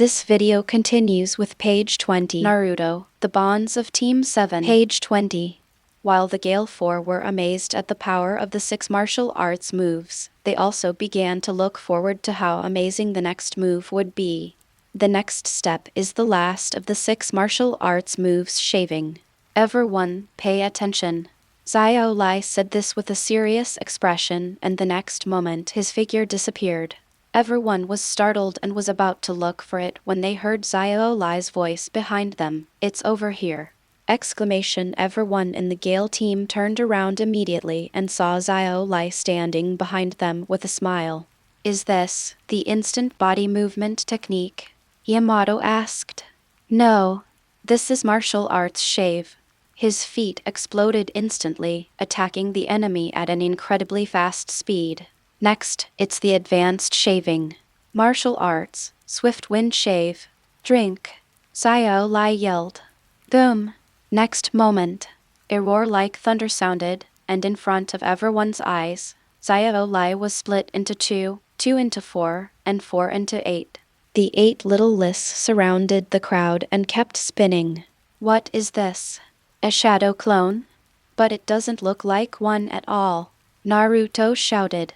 This video continues with page 20. Naruto, the bonds of Team 7. Page 20. While the Gale Four were amazed at the power of the 6 martial arts moves, they also began to look forward to how amazing the next move would be. The next step is the last of the 6 martial arts moves, shaving. Everyone, pay attention. Xiao Lai said this with a serious expression, and the next moment his figure disappeared. Everyone was startled and was about to look for it when they heard Xiao Lai's voice behind them. "It's over here!" Exclamation! Everyone in the Gale team turned around immediately and saw Xiao Lai standing behind them with a smile. "Is this the instant body movement technique?" Yamato asked. "No. This is martial arts shave." His feet exploded instantly, attacking the enemy at an incredibly fast speed. "Next, it's the advanced shaving. Martial arts, swift wind shave. Drink!" Xiao Lai yelled. Boom! Next moment, a roar like thunder sounded, and in front of everyone's eyes, Xiao Lai was split into 2, 2 into 4, and 4 into 8. The 8 little lists surrounded the crowd and kept spinning. "What is this? A shadow clone? But it doesn't look like one at all," Naruto shouted.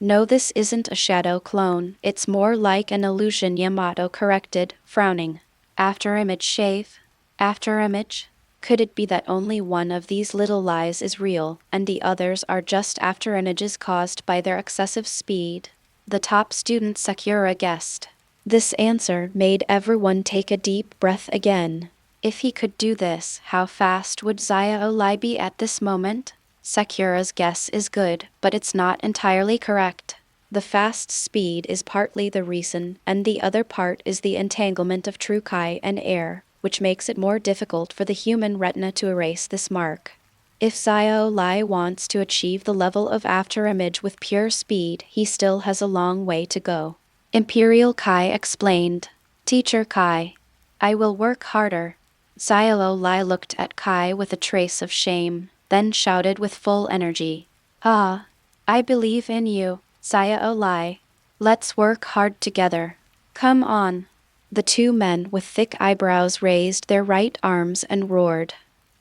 "No, this isn't a shadow clone, it's more like an illusion," Yamato corrected, frowning. "After image shave? After image? Could it be that only one of these little lies is real, and the others are just after images caused by their excessive speed?" The top student Sakura guessed. This answer made everyone take a deep breath again. If he could do this, how fast would Xiao Lai be at this moment? Sakura's guess is good, but it's not entirely correct. The fast speed is partly the reason, and the other part is the entanglement of true Kai and air, which makes it more difficult for the human retina to erase this mark. If Xiao Lai wants to achieve the level of afterimage with pure speed, he still has a long way to go. Imperial Kai explained. "Teacher Kai, I will work harder." Xiao Lai looked at Kai with a trace of shame, then shouted with full energy. "Ah, I believe in you, Xiao Lai. Let's work hard together. Come on." The 2 men with thick eyebrows raised their right arms and roared.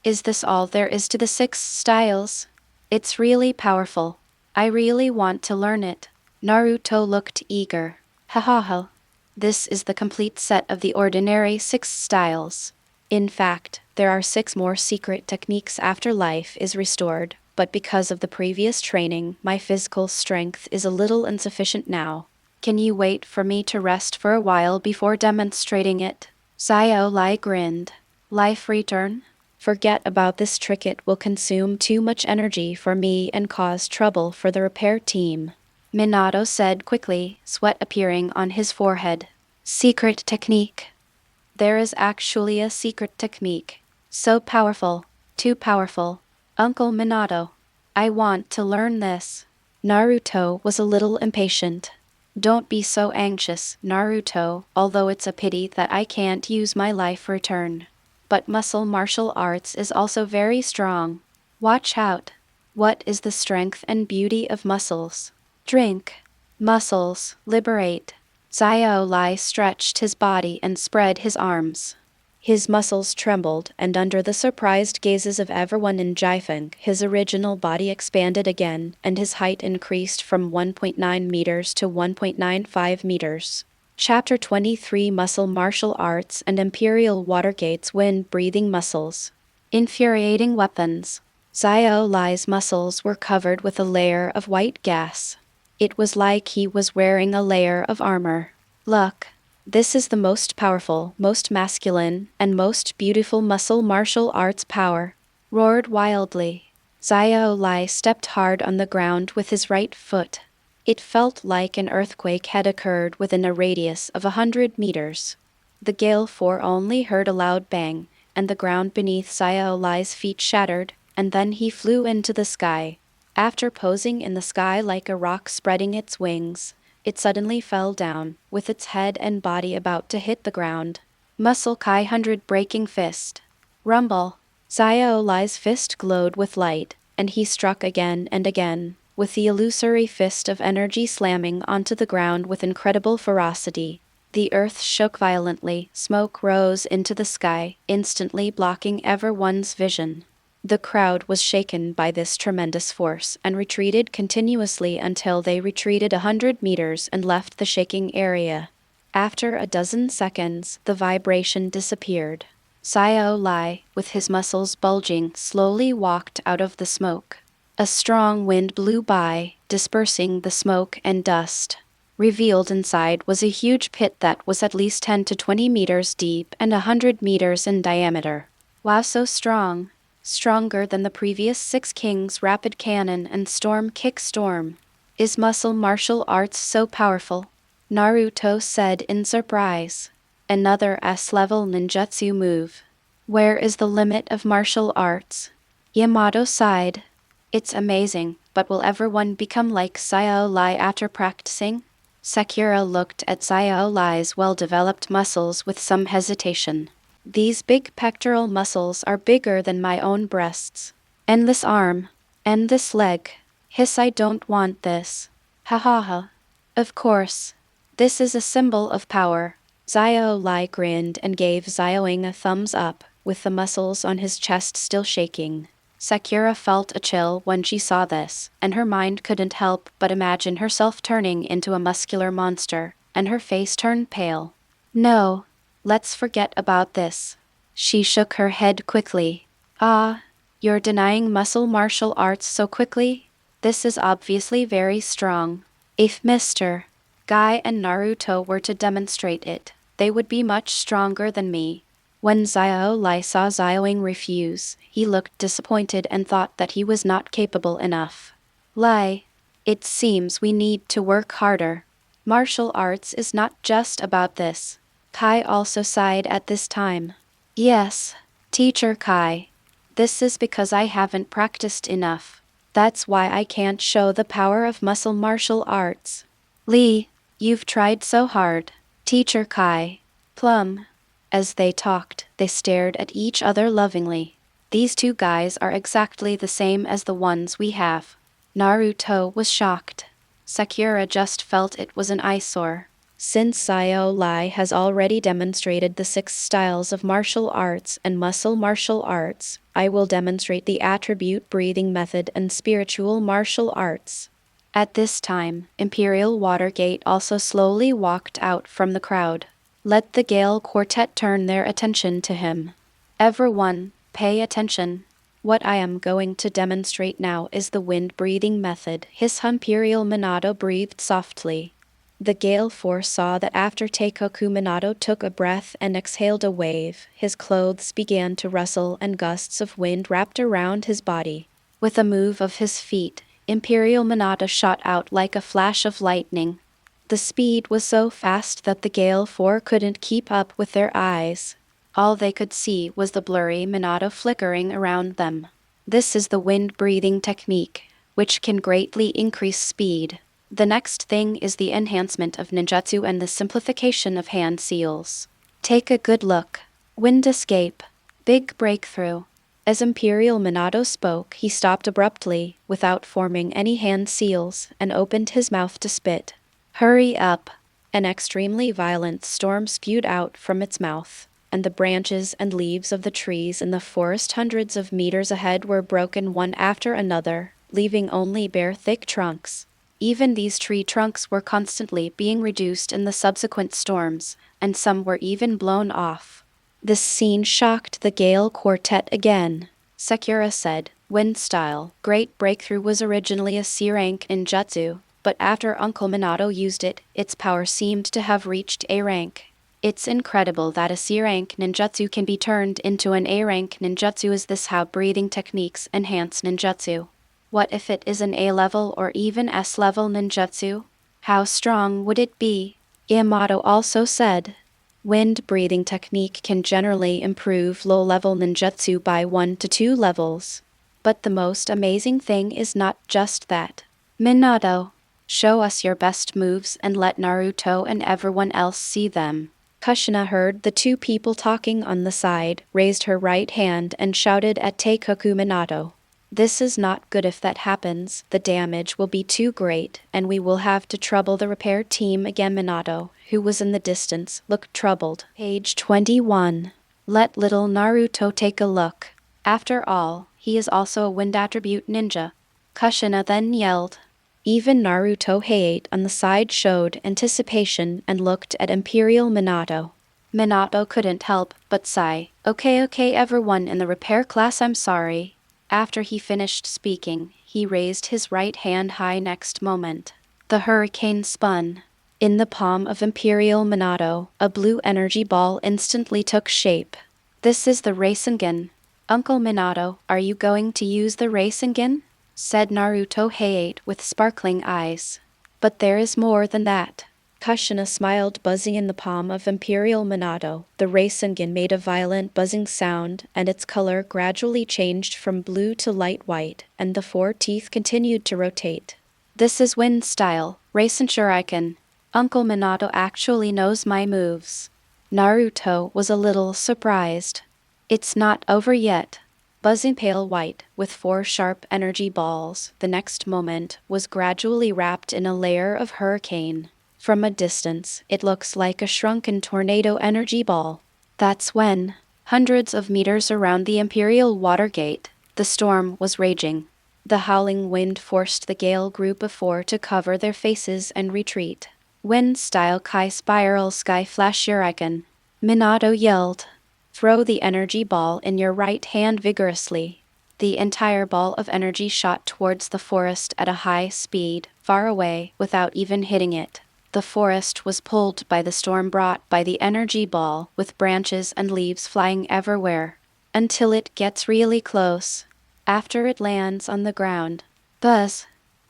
"Is this all there is to the 6 styles? It's really powerful. I really want to learn it." Naruto looked eager. "Ha ha ha. This is the complete set of the ordinary 6 styles. In fact, there are 6 more secret techniques after life is restored, but because of the previous training, my physical strength is a little insufficient now. Can you wait for me to rest for a while before demonstrating it?" Xiao Lai grinned. "Life return? Forget about this trick, it will consume too much energy for me and cause trouble for the repair team," Minato said quickly, sweat appearing on his forehead. "Secret technique? There is actually a secret technique. So powerful, too powerful. Uncle Minato, I want to learn this." Naruto was a little impatient. "Don't be so anxious, Naruto, although it's a pity that I can't use my life return. But muscle martial arts is also very strong. Watch out. What is the strength and beauty of muscles? Drink. Muscles, liberate." Xiao Lai stretched his body and spread his arms. His muscles trembled, and under the surprised gazes of everyone in Jiefeng, his original body expanded again, and his height increased from 1.9 meters to 1.95 meters. Chapter 23: Muscle Martial Arts and Imperial Watergate's Wind-Breathing Muscles. Infuriating weapons. Xiao Lai's muscles were covered with a layer of white gas. It was like he was wearing a layer of armor. "Look. This is the most powerful, most masculine, and most beautiful muscle martial arts power," roared wildly. Xiao Lai stepped hard on the ground with his right foot. It felt like an earthquake had occurred within a radius of 100 meters. The Gale Four only heard a loud bang, and the ground beneath Xiao Lai's feet shattered, and then he flew into the sky. After posing in the sky like a rock spreading its wings, it suddenly fell down, with its head and body about to hit the ground. Muscle Kai 100 breaking fist. Rumble. Xiao Lai's fist glowed with light, and he struck again and again, with the illusory fist of energy slamming onto the ground with incredible ferocity. The earth shook violently, smoke rose into the sky, instantly blocking everyone's vision. The crowd was shaken by this tremendous force and retreated continuously until they retreated 100 meters and left the shaking area. After a dozen seconds, the vibration disappeared. Xiao Lai, with his muscles bulging, slowly walked out of the smoke. A strong wind blew by, dispersing the smoke and dust. Revealed inside was a huge pit that was at least 10 to 20 meters deep and 100 meters in diameter. Wow, so strong. Stronger than the previous 6 kings Rapid Cannon and Storm Kick Storm. Is muscle martial arts so powerful? Naruto said in surprise. Another S-level ninjutsu move. Where is the limit of martial arts? Yamato sighed. It's amazing, but will everyone become like Xiao Lai after practicing? Sakura looked at Xiao Lai's well-developed muscles with some hesitation. These big pectoral muscles are bigger than my own breasts. And this arm. And this leg. Hiss, I don't want this. Ha ha ha. Of course. This is a symbol of power. Xiao Lai grinned and gave Xiaoying a thumbs up, with the muscles on his chest still shaking. Sakura felt a chill when she saw this, and her mind couldn't help but imagine herself turning into a muscular monster, and her face turned pale. No. Let's forget about this. She shook her head quickly. Ah, you're denying muscle martial arts so quickly? This is obviously very strong. If Mr. Guy and Naruto were to demonstrate it, they would be much stronger than me. When Xiao Lai saw Xiaoying refuse, he looked disappointed and thought that he was not capable enough. Lai, it seems we need to work harder. Martial arts is not just about this. Kai also sighed at this time. Yes, Teacher Kai. This is because I haven't practiced enough. That's why I can't show the power of muscle martial arts. Lee, you've tried so hard. Teacher Kai. Plum. As they talked, they stared at each other lovingly. These 2 guys are exactly the same as the ones we have. Naruto was shocked. Sakura just felt it was an eyesore. Since Xiao Lai has already demonstrated the 6 styles of martial arts and muscle martial arts, I will demonstrate the attribute breathing method and spiritual martial arts. At this time, Imperial Watergate also slowly walked out from the crowd. Let the Gale Quartet turn their attention to him. Everyone, pay attention. What I am going to demonstrate now is the wind-breathing method. His Imperial Minato breathed softly. The Gale Force saw that after Teikoku Minato took a breath and exhaled a wave, his clothes began to rustle and gusts of wind wrapped around his body. With a move of his feet, Imperial Minato shot out like a flash of lightning. The speed was so fast that the Gale Force couldn't keep up with their eyes. All they could see was the blurry Minato flickering around them. This is the wind-breathing technique, which can greatly increase speed. The next thing is the enhancement of ninjutsu and the simplification of hand seals. Take a good look. Wind escape. Big breakthrough. As Imperial Minato spoke, he stopped abruptly, without forming any hand seals, and opened his mouth to spit. Hurry up. An extremely violent storm spewed out from its mouth, and the branches and leaves of the trees in the forest hundreds of meters ahead were broken one after another, leaving only bare thick trunks. Even these tree trunks were constantly being reduced in the subsequent storms, and some were even blown off. This scene shocked the Gale Quartet again. Sakura said, Wind style, Great Breakthrough was originally a C-rank ninjutsu, but after Uncle Minato used it, its power seemed to have reached A rank. It's incredible that a C-rank ninjutsu can be turned into an A-rank ninjutsu. Is this how breathing techniques enhance ninjutsu? What if it is an A-level or even S-level ninjutsu? How strong would it be? Yamato also said, Wind breathing technique can generally improve low-level ninjutsu by 1 to 2 levels. But the most amazing thing is not just that. Minato, show us your best moves and let Naruto and everyone else see them. Kushina heard the 2 people talking on the side, raised her right hand and shouted at Teikoku Minato. This is not good. If that happens, the damage will be too great, and we will have to trouble the repair team again. Minato, who was in the distance, looked troubled. Page 21. Let little Naruto take a look. After all, he is also a wind attribute ninja. Kushina then yelled. Even Naruto Hayate on the side showed anticipation and looked at Imperial Minato. Minato couldn't help but sigh. Okay everyone in the repair class, I'm sorry. After he finished speaking, he raised his right hand high. Next moment, the hurricane spun. In the palm of Imperial Minato, a blue energy ball instantly took shape. This is the Rasengan. Uncle Minato, are you going to use the Rasengan? Said Naruto Hayate with sparkling eyes. But there is more than that. Kushina smiled, buzzing in the palm of Imperial Minato. The Rasengan made a violent buzzing sound, and its color gradually changed from blue to light white, and the four teeth continued to rotate. This is wind style, Rasen Shuriken. Uncle Minato actually knows my moves. Naruto was a little surprised. It's not over yet. Buzzing pale white, with four sharp energy balls, the next moment was gradually wrapped in a layer of hurricane. From a distance, it looks like a shrunken tornado energy ball. That's when, hundreds of meters around the Imperial Watergate, the storm was raging. The howling wind forced the Gale group of four to cover their faces and retreat. Wind style Kai Spiral Sky Flash Shuriken. Minato yelled. Throw the energy ball in your right hand vigorously. The entire ball of energy shot towards the forest at a high speed, far away, without even hitting it. The forest was pulled by the storm brought by the energy ball, with branches and leaves flying everywhere. Until it gets really close. After it lands on the ground. Buzz.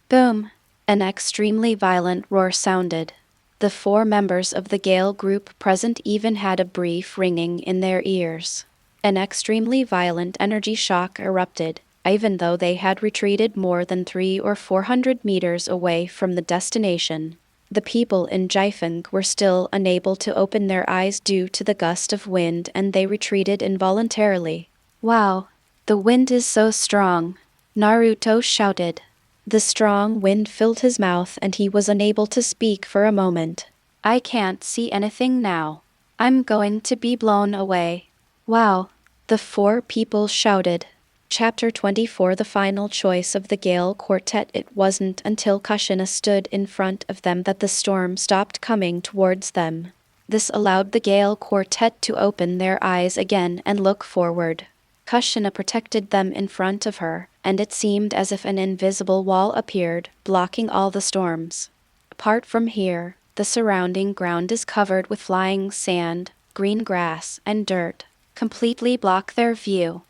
Boom. An extremely violent roar sounded. The four members of the Gale group present even had a brief ringing in their ears. An extremely violent energy shock erupted, even though they had retreated more than 300 or 400 meters away from the destination. The people in Jiefeng were still unable to open their eyes due to the gust of wind, and they retreated involuntarily. Wow, the wind is so strong, Naruto shouted. The strong wind filled his mouth and he was unable to speak for a moment. I can't see anything now. I'm going to be blown away. Wow, the four people shouted. Chapter 24, the final choice of the Gale Quartet. It wasn't until Kushina stood in front of them that the storm stopped coming towards them. This allowed the Gale Quartet to open their eyes again and look forward. Kushina protected them in front of her, and it seemed as if an invisible wall appeared, blocking all the storms. Apart from here, the surrounding ground is covered with flying sand, green grass, and dirt, completely block their view.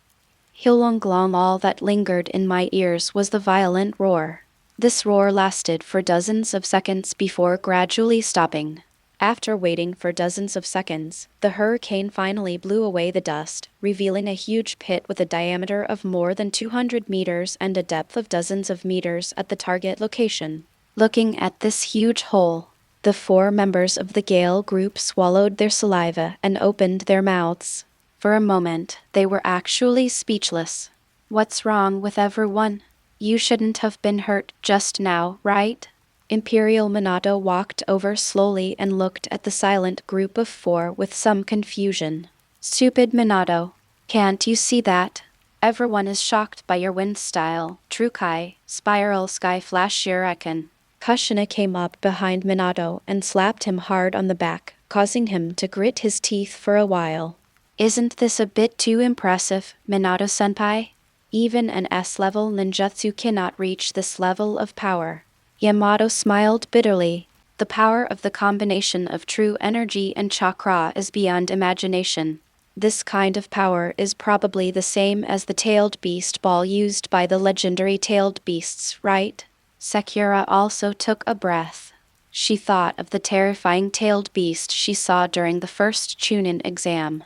Hilonglong, all that lingered in my ears was the violent roar. This roar lasted for dozens of seconds before gradually stopping. After waiting for dozens of seconds, the hurricane finally blew away the dust, revealing a huge pit with a diameter of more than 200 meters and a depth of dozens of meters at the target location. Looking at this huge hole, the four members of the Gale group swallowed their saliva and opened their mouths. For a moment, they were actually speechless. What's wrong with everyone? You shouldn't have been hurt just now, right? Imperial Minato walked over slowly and looked at the silent group of four with some confusion. Stupid Minato. Can't you see that? Everyone is shocked by your wind style, Trukai, Spiral Sky Flash Shuriken. Kushina came up behind Minato and slapped him hard on the back, causing him to grit his teeth for a while. Isn't this a bit too impressive, Minato-senpai? Even an S-level ninjutsu cannot reach this level of power. Yamato smiled bitterly. The power of the combination of true energy and chakra is beyond imagination. This kind of power is probably the same as the tailed beast ball used by the legendary tailed beasts, right? Sakura also took a breath. She thought of the terrifying tailed beast she saw during the first Chunin exam.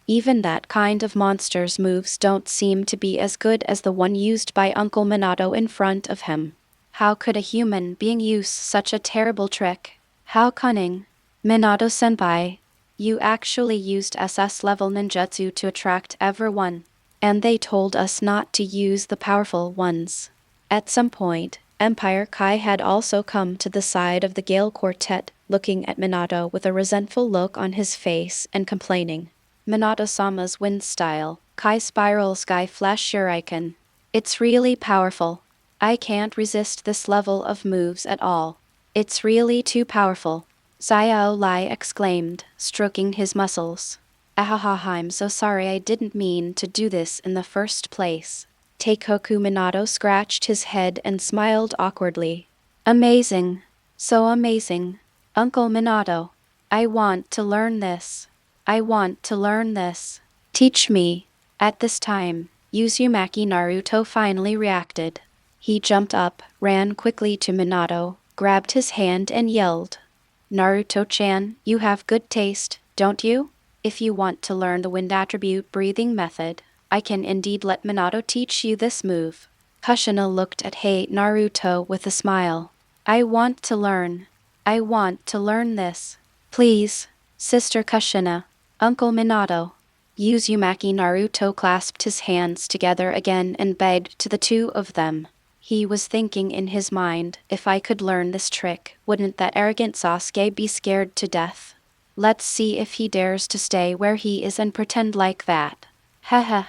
Even that kind of monster's moves don't seem to be as good as the one used by Uncle Minato in front of him. How could a human being use such a terrible trick? How cunning. Minato-senpai, you actually used SS-level ninjutsu to attract everyone. And they told us not to use the powerful ones. At some point, Empire Kai had also come to the side of the Gale Quartet, looking at Minato with a resentful look on his face and complaining. Minato-sama's wind style, Kai Spiral Sky Flash Shuriken. It's really powerful. I can't resist this level of moves at all. It's really too powerful. Xiao Lai exclaimed, stroking his muscles. Ahaha, I'm so sorry, I didn't mean to do this in the first place. Teikoku Minato scratched his head and smiled awkwardly. Amazing. So amazing. Uncle Minato. I want to learn this. I want to learn this. Teach me. At this time, Uzumaki Naruto finally reacted. He jumped up, ran quickly to Minato, grabbed his hand and yelled. Naruto-chan, you have good taste, don't you? If you want to learn the wind attribute breathing method, I can indeed let Minato teach you this move. Kushina looked at Naruto with a smile. I want to learn. I want to learn this. Please, Sister Kushina, Uncle Minato. Uzumaki Naruto clasped his hands together again and begged to the two of them. He was thinking in his mind, if I could learn this trick, wouldn't that arrogant Sasuke be scared to death? Let's see if he dares to stay where he is and pretend like that. Haha.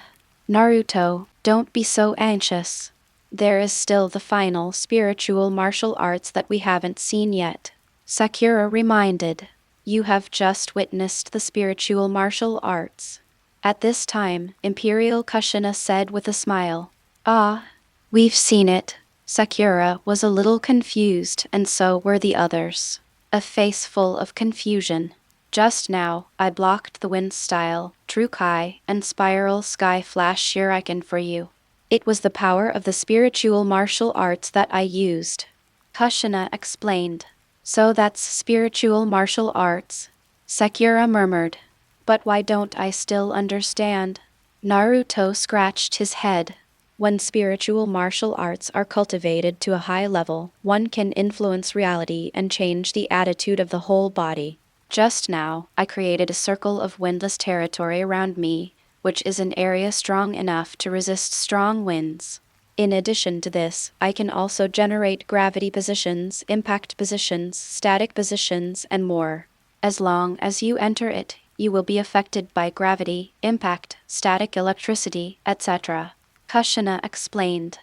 Naruto, don't be so anxious. There is still the final spiritual martial arts that we haven't seen yet. Sakura reminded. You have just witnessed the spiritual martial arts. At this time, Imperial Kushina said with a smile. Ah, we've seen it. Sakura was a little confused, and so were the others. A face full of confusion. Just now, I blocked the wind style, True Kai, and Spiral Sky Flash Shuriken for you. It was the power of the spiritual martial arts that I used. Kushina explained. So that's spiritual martial arts? Sakura murmured. But why don't I still understand? Naruto scratched his head. When spiritual martial arts are cultivated to a high level, one can influence reality and change the attitude of the whole body. Just now, I created a circle of windless territory around me, which is an area strong enough to resist strong winds. In addition to this, I can also generate gravity positions, impact positions, static positions, and more. As long as you enter it, you will be affected by gravity, impact, static electricity, etc. Kushina explained.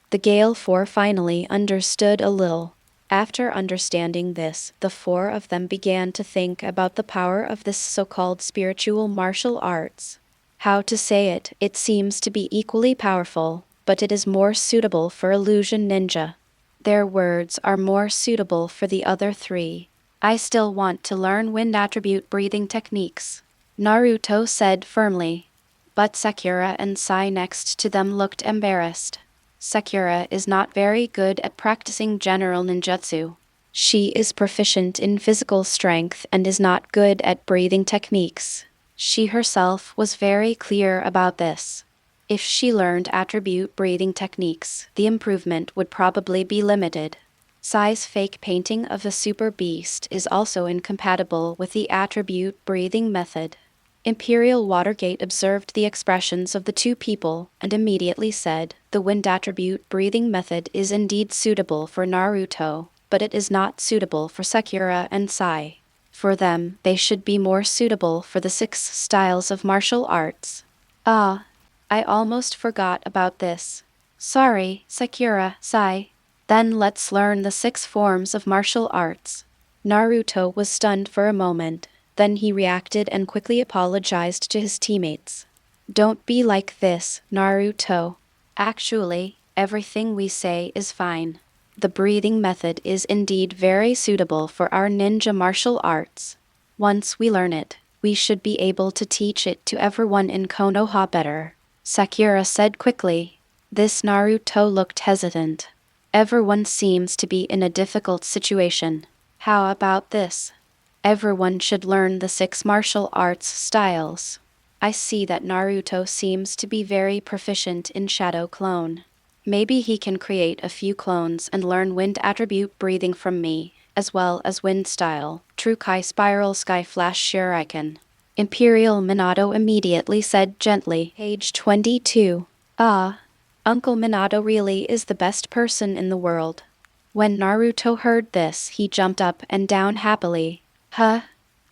The Gale Four finally understood a little. After understanding this, the four of them began to think about the power of this so-called spiritual martial arts. How to say it, it seems to be equally powerful, but it is more suitable for illusion ninja. Their words are more suitable for the other three. I still want to learn wind attribute breathing techniques, Naruto said firmly. But Sakura and Sai next to them looked embarrassed. Sakura is not very good at practicing general ninjutsu. She is proficient in physical strength and is not good at breathing techniques. She herself was very clear about this. If she learned attribute breathing techniques, the improvement would probably be limited. Sai's fake painting of a super beast is also incompatible with the attribute breathing method. Imperial Watergate observed the expressions of the two people and immediately said, the wind attribute breathing method is indeed suitable for Naruto, but it is not suitable for Sakura and Sai. For them, they should be more suitable for the 6 styles of martial arts. Ah, I almost forgot about this. Sorry, Sakura, Sai. Then let's learn the 6 forms of martial arts. Naruto was stunned for a moment. Then he reacted and quickly apologized to his teammates. Don't be like this, Naruto. Actually, everything we say is fine. The breathing method is indeed very suitable for our ninja martial arts. Once we learn it, we should be able to teach it to everyone in Konoha better, Sakura said quickly. This Naruto looked hesitant. Everyone seems to be in a difficult situation. How about this? Everyone should learn the 6 martial arts styles. I see that Naruto seems to be very proficient in shadow clone. Maybe he can create a few clones and learn wind attribute breathing from me, as well as wind style, True Kai Spiral Sky Flash Shuriken. Imperial Minato immediately said gently. Page 22. Ah, Uncle Minato really is the best person in the world. When Naruto heard this, he jumped up and down happily. Huh?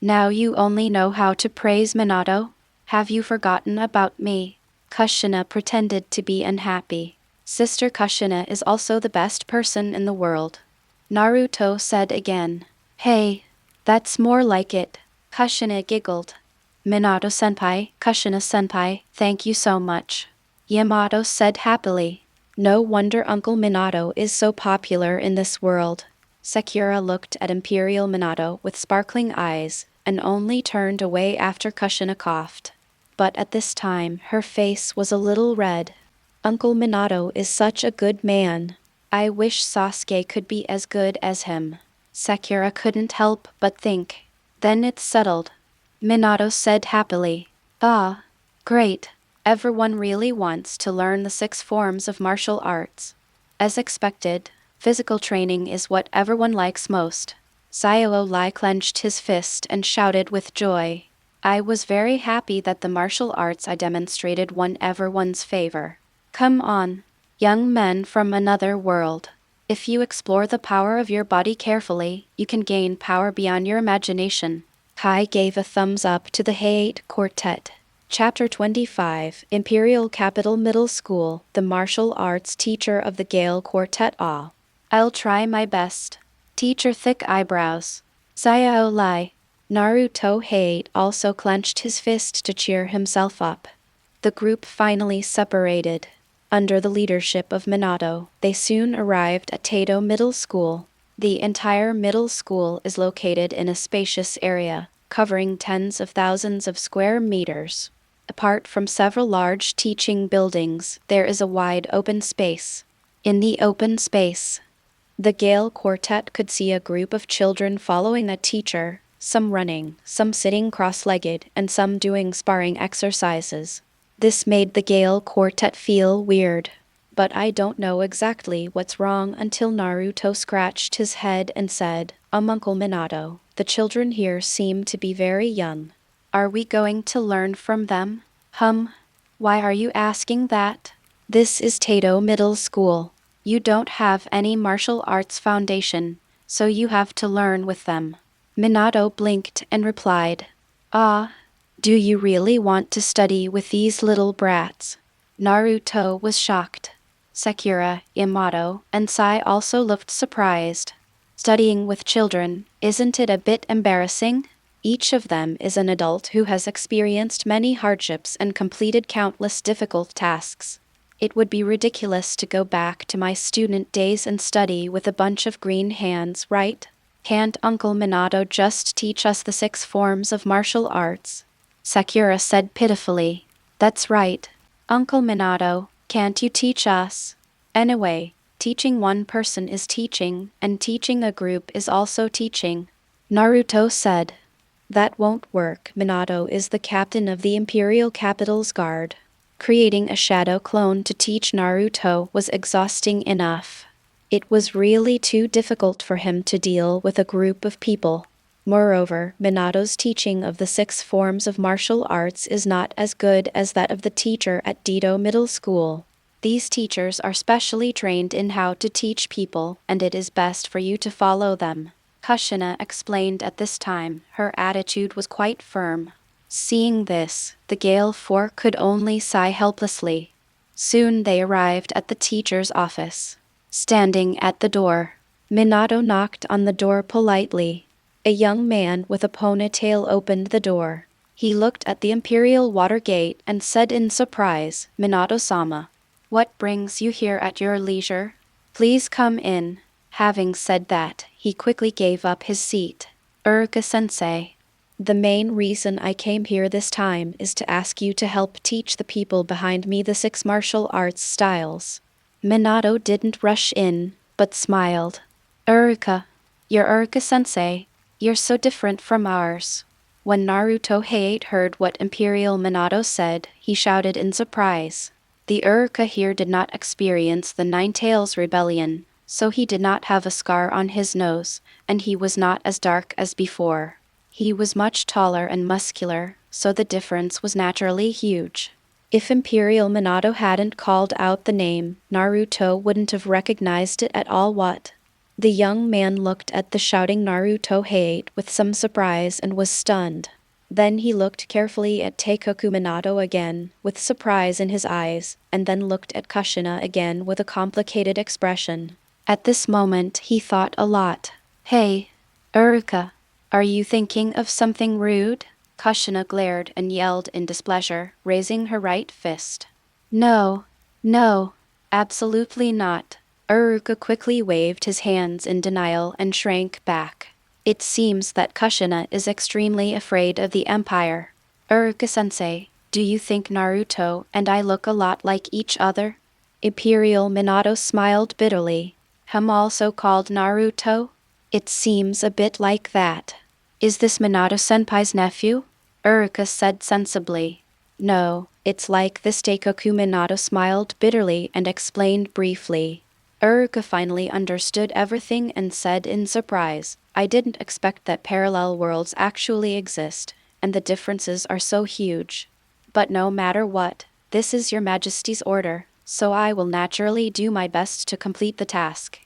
Now you only know how to praise Minato? Have you forgotten about me? Kushina pretended to be unhappy. Sister Kushina is also the best person in the world. Naruto said again. Hey, that's more like it. Kushina giggled. Minato-senpai, Kushina-senpai, thank you so much. Yamato said happily. No wonder Uncle Minato is so popular in this world. Sakura looked at Imperial Minato with sparkling eyes, and only turned away after Kushina coughed. But at this time, her face was a little red. Uncle Minato is such a good man. I wish Sasuke could be as good as him. Sakura couldn't help but think. Then it's settled. Minato said happily. Ah, great. Everyone really wants to learn the 6 forms of martial arts. As expected, physical training is what everyone likes most. Sayo Lai clenched his fist and shouted with joy. I was very happy that the martial arts I demonstrated won everyone's favor. Come on, young men from another world. If you explore the power of your body carefully, you can gain power beyond your imagination. Kai gave a thumbs up to the Height Quartet. Chapter 25, Imperial Capital Middle School, the martial arts teacher of the Gale Quartet. I'll try my best. Teacher thick eyebrows. Sayao Lai. Naruto Height also clenched his fist to cheer himself up. The group finally separated. Under the leadership of Minato, they soon arrived at Tato Middle School. The entire middle school is located in a spacious area, covering tens of thousands of square meters. Apart from several large teaching buildings, there is a wide open space. In the open space, the Gale Quartet could see a group of children following a teacher, some running, some sitting cross-legged, and some doing sparring exercises. This made the Gale Quartet feel weird. But I don't know exactly what's wrong until Naruto scratched his head and said, Uncle Minato, the children here seem to be very young. Are we going to learn from them? Why are you asking that? This is Tato Middle School. You don't have any martial arts foundation, so you have to learn with them. Minato blinked and replied, Ah, do you really want to study with these little brats? Naruto was shocked. Sakura, Yamato, and Sai also looked surprised. Studying with children, isn't it a bit embarrassing? Each of them is an adult who has experienced many hardships and completed countless difficult tasks. It would be ridiculous to go back to my student days and study with a bunch of green hands, right? Can't Uncle Minato just teach us the 6 forms of martial arts? Sakura said pitifully. That's right. Uncle Minato, can't you teach us? Anyway, teaching one person is teaching, and teaching a group is also teaching. Naruto said. That won't work. Minato is the captain of the Imperial Capital's guard. Creating a shadow clone to teach Naruto was exhausting enough. It was really too difficult for him to deal with a group of people. Moreover, Minato's teaching of the 6 forms of martial arts is not as good as that of the teacher at Tato Middle School. These teachers are specially trained in how to teach people, and it is best for you to follow them. Kushina explained at this time. Her attitude was quite firm. Seeing this, the Gale Four could only sigh helplessly. Soon they arrived at the teacher's office. Standing at the door, Minato knocked on the door politely. A young man with a ponytail opened the door. He looked at the Imperial Water Gate and said in surprise, Minato-sama, what brings you here at your leisure? Please come in. Having said that, he quickly gave up his seat. Uruka-sensei, the main reason I came here this time is to ask you to help teach the people behind me the 6 martial arts styles. Minato didn't rush in, but smiled. Uruka, you're Uruka-sensei. You're so different from ours. When Naruto Height heard what Imperial Minato said, he shouted in surprise. The Uruka here did not experience the Nine Tails Rebellion, so he did not have a scar on his nose, and he was not as dark as before. He was much taller and muscular, so the difference was naturally huge. If Imperial Minato hadn't called out the name, Naruto wouldn't have recognized it at all. What? The young man looked at the shouting Naruto Hate with some surprise and was stunned. Then he looked carefully at Teikoku Minato again, with surprise in his eyes, and then looked at Kushina again with a complicated expression. At this moment he thought a lot. Hey, Uruka, are you thinking of something rude? Kushina glared and yelled in displeasure, raising her right fist. No, absolutely not. Uruka quickly waved his hands in denial and shrank back. It seems that Kushina is extremely afraid of the Empire. Uruka-sensei, do you think Naruto and I look a lot like each other? Imperial Minato smiled bitterly. Him also called Naruto? It seems a bit like that. Is this Minato-senpai's nephew? Uruka said sensibly. No, it's like this. Teikoku Minato smiled bitterly and explained briefly. Uruka finally understood everything and said in surprise, I didn't expect that parallel worlds actually exist, and the differences are so huge. But no matter what, this is your Majesty's order, so I will naturally do my best to complete the task.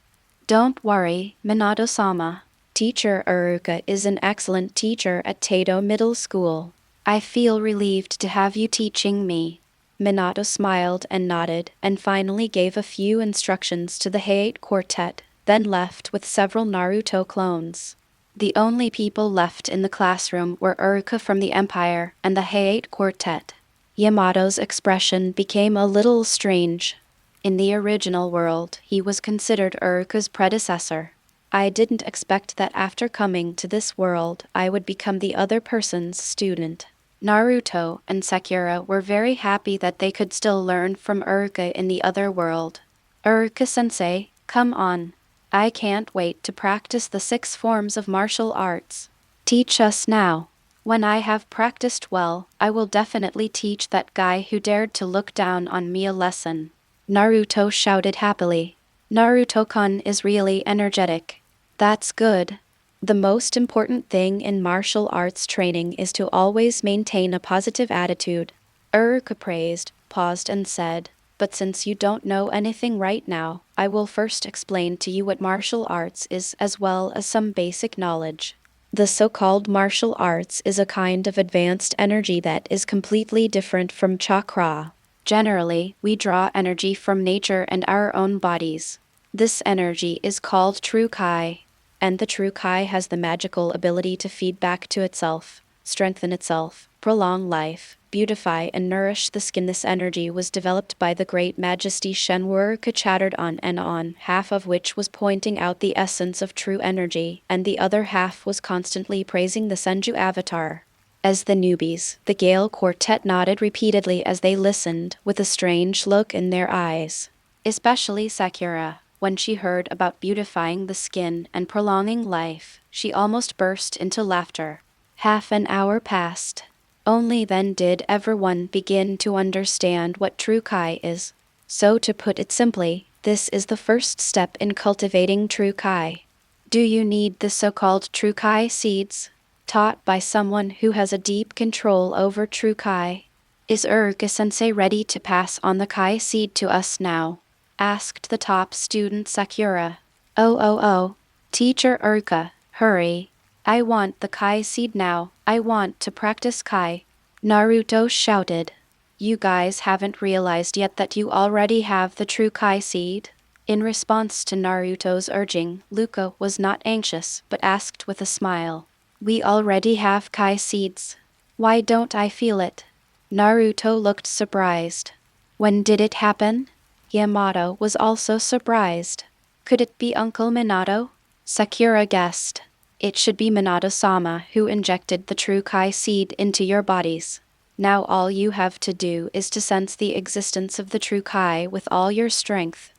Don't worry, Minato-sama. Teacher Uruka is an excellent teacher at Taito Middle School. I feel relieved to have you teaching me. Minato smiled and nodded, and finally gave a few instructions to the Hate Quartet, then left with several Naruto clones. The only people left in the classroom were Uruka from the Empire and the Hate Quartet. Yamato's expression became a little strange. In the original world, he was considered Uruka's predecessor. I didn't expect that after coming to this world, I would become the other person's student. Naruto and Sakura were very happy that they could still learn from Uruka in the other world. Uruka-sensei, come on. I can't wait to practice the 6 forms of martial arts. Teach us now. When I have practiced well, I will definitely teach that guy who dared to look down on me a lesson. Naruto shouted happily. Naruto-kun is really energetic. That's good. The most important thing in martial arts training is to always maintain a positive attitude. Uruka praised, paused and said, but since you don't know anything right now, I will first explain to you what martial arts is as well as some basic knowledge. The so-called martial arts is a kind of advanced energy that is completely different from chakra. Generally, we draw energy from nature and our own bodies. This energy is called true Kai. And the true Kai has the magical ability to feed back to itself, strengthen itself, prolong life, beautify and nourish the skin. This energy was developed by the great Majesty Shenwu. Chattered on and on, half of which was pointing out the essence of true energy, and the other half was constantly praising the Senju avatar. As the newbies, the Gale Quartet nodded repeatedly as they listened, with a strange look in their eyes. Especially Sakura. When she heard about beautifying the skin and prolonging life, she almost burst into laughter. Half an hour passed. Only then did everyone begin to understand what true Kai is. So to put it simply, this is the first step in cultivating true Kai. Do you need the so-called true Kai seeds? Taught by someone who has a deep control over true Kai. Is Uruka-sensei ready to pass on the Kai seed to us now? Asked the top student Sakura. Oh. Teacher Uruka, hurry. I want the Kai seed now. I want to practice Kai. Naruto shouted. You guys haven't realized yet that you already have the true Kai seed? In response to Naruto's urging, Luka was not anxious but asked with a smile. We already have Kai seeds. Why don't I feel it? Naruto looked surprised. When did it happen? Yamato was also surprised. Could it be Uncle Minato? Sakura guessed. It should be Minato-sama who injected the true Kai seed into your bodies. Now all you have to do is to sense the existence of the true Kai with all your strength.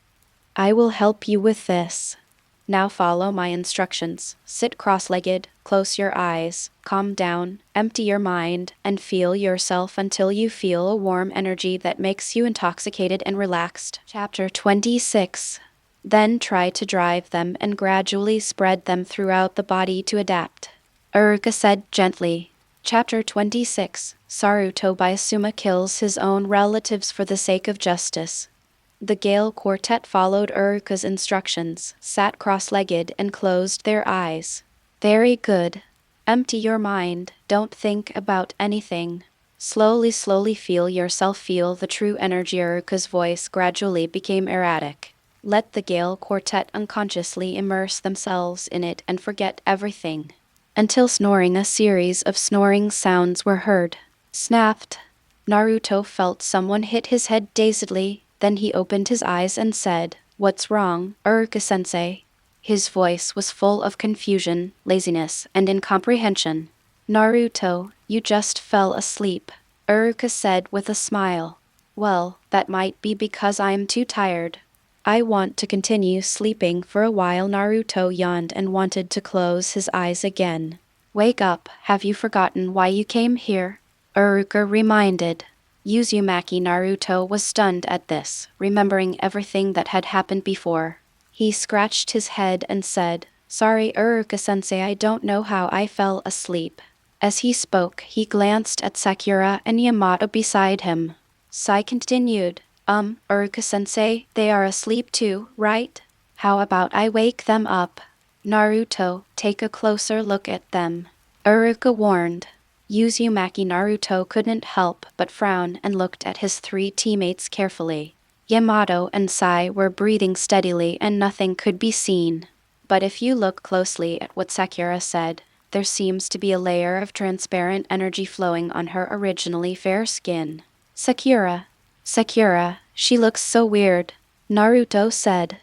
I will help you with this. Now follow my instructions. Sit cross-legged, close your eyes, calm down, empty your mind, and feel yourself until you feel a warm energy that makes you intoxicated and relaxed. Chapter 26. Then try to drive them and gradually spread them throughout the body to adapt. Uruka said gently. Chapter 26. Saruto by Suma kills his own relatives for the sake of justice. The Gale Quartet followed Uruka's instructions, sat cross-legged and closed their eyes. Very good. Empty your mind, don't think about anything. Slowly feel yourself feel the true energy. Uruka's voice gradually became erratic. Let the Gale Quartet unconsciously immerse themselves in it and forget everything. Until snoring, a series of snoring sounds were heard. Snapped. Naruto felt someone hit his head dazedly, then he opened his eyes and said, "What's wrong, Uruka-sensei?" His voice was full of confusion, laziness, and incomprehension. "Naruto, you just fell asleep," Uruka said with a smile. "Well, that might be because I'm too tired. I want to continue sleeping for a while." Naruto yawned and wanted to close his eyes again. "Wake up, have you forgotten why you came here?" Uruka reminded. Uzumaki Naruto was stunned at this, remembering everything that had happened before. He scratched his head and said, "Sorry, Uruka-sensei, I don't know how I fell asleep." As he spoke, he glanced at Sakura and Yamato beside him. Sai continued, Uruka-sensei, they are asleep too, right? How about I wake them up?" "Naruto, take a closer look at them," Uruka warned. Uzumaki Naruto couldn't help but frown and looked at his three teammates carefully. Yamato and Sai were breathing steadily and nothing could be seen. But if you look closely at what Sakura said, there seems to be a layer of transparent energy flowing on her originally fair skin. Sakura, she looks so weird," Naruto said.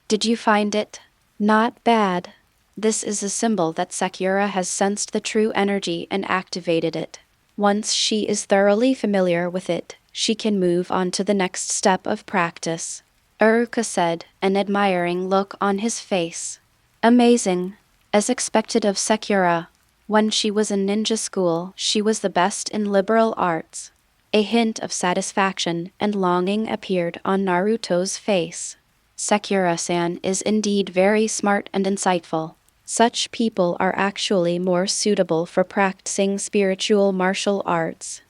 "Did you find it?" "Not bad." This is a symbol that Sakura has sensed the true energy and activated it. Once she is thoroughly familiar with it, she can move on to the next step of practice, Uruka said, an admiring look on his face. "Amazing." As expected of Sakura, when she was in ninja school, she was the best in liberal arts. A hint of satisfaction and longing appeared on Naruto's face. Sakura-san is indeed very smart and insightful. Such people are actually more suitable for practicing spiritual martial arts.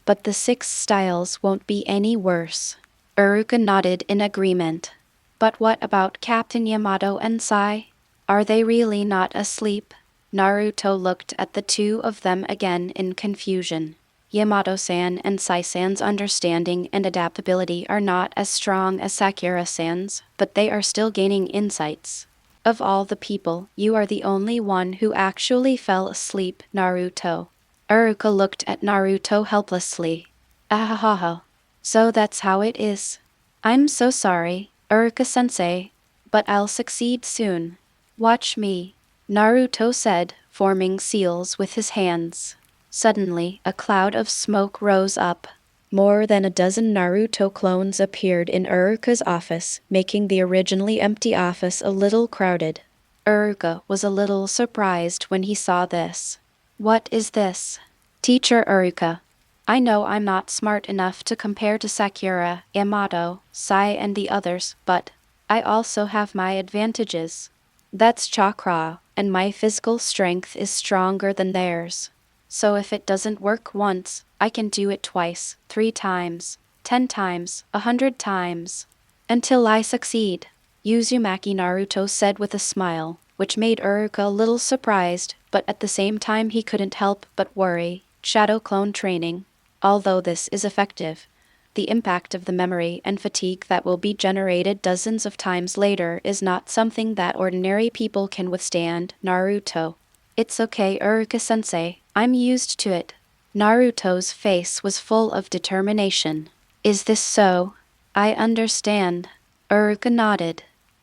But the 6 styles won't be any worse. Uruka nodded in agreement. But what about Captain Yamato and Sai? Are they really not asleep? Naruto looked at the two of them again in confusion. Yamato-san and Sai-san's understanding and adaptability are not as strong as Sakura-san's, but they are still gaining insights. Of all the people, you are the only one who actually fell asleep, Naruto. Uruka looked at Naruto helplessly. Ahahaha. So that's how it is. I'm so sorry, Uruka-sensei, but I'll succeed soon. Watch me, Naruto said, forming seals with his hands. Suddenly, a cloud of smoke rose up. More than a dozen Naruto clones appeared in Uruka's office, making the originally empty office a little crowded. Uruka was a little surprised when he saw this. "What is this?" "Teacher Uruka, I know I'm not smart enough to compare to Sakura, Yamato, Sai and the others, but I also have my advantages. That's chakra, and my physical strength is stronger than theirs. So if it doesn't work once, I can do it twice, 3 times, 10 times, 100 times. Until I succeed," Uzumaki Naruto said with a smile, which made Uruka a little surprised, but at the same time he couldn't help but worry. Shadow clone training. Although this is effective, the impact of the memory and fatigue that will be generated dozens of times later is not something that ordinary people can withstand, Naruto. "It's okay, Uruka-sensei, I'm used to it." Naruto's face was full of determination. "Is this so?" "I understand." Uruka nodded.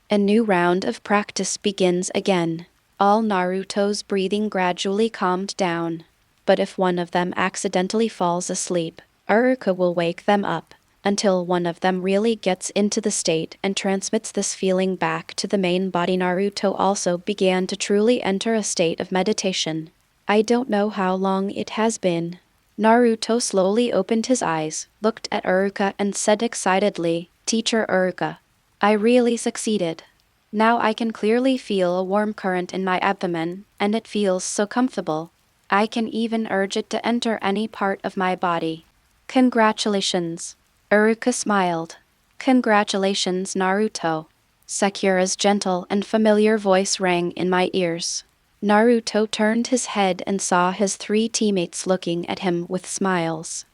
A new round of practice begins again. All Naruto's breathing gradually calmed down. But if one of them accidentally falls asleep, Uruka will wake them up, until one of them really gets into the state and transmits this feeling back to the main body. Naruto also began to truly enter a state of meditation. "I don't know how long it has been." Naruto slowly opened his eyes, looked at Uruka and said excitedly, "Teacher Uruka, I really succeeded. Now I can clearly feel a warm current in my abdomen, and it feels so comfortable. I can even urge it to enter any part of my body. Congratulations. Iruka smiled. Congratulations, Naruto. Sakura's gentle and familiar voice rang in my ears. Naruto turned his head and saw his 3 teammates looking at him with smiles.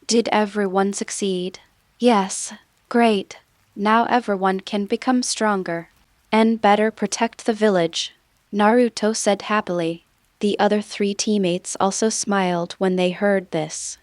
Did everyone succeed? Yes. Great. Now everyone can become stronger. And better protect the village, Naruto said happily. The other 3 teammates also smiled when they heard this.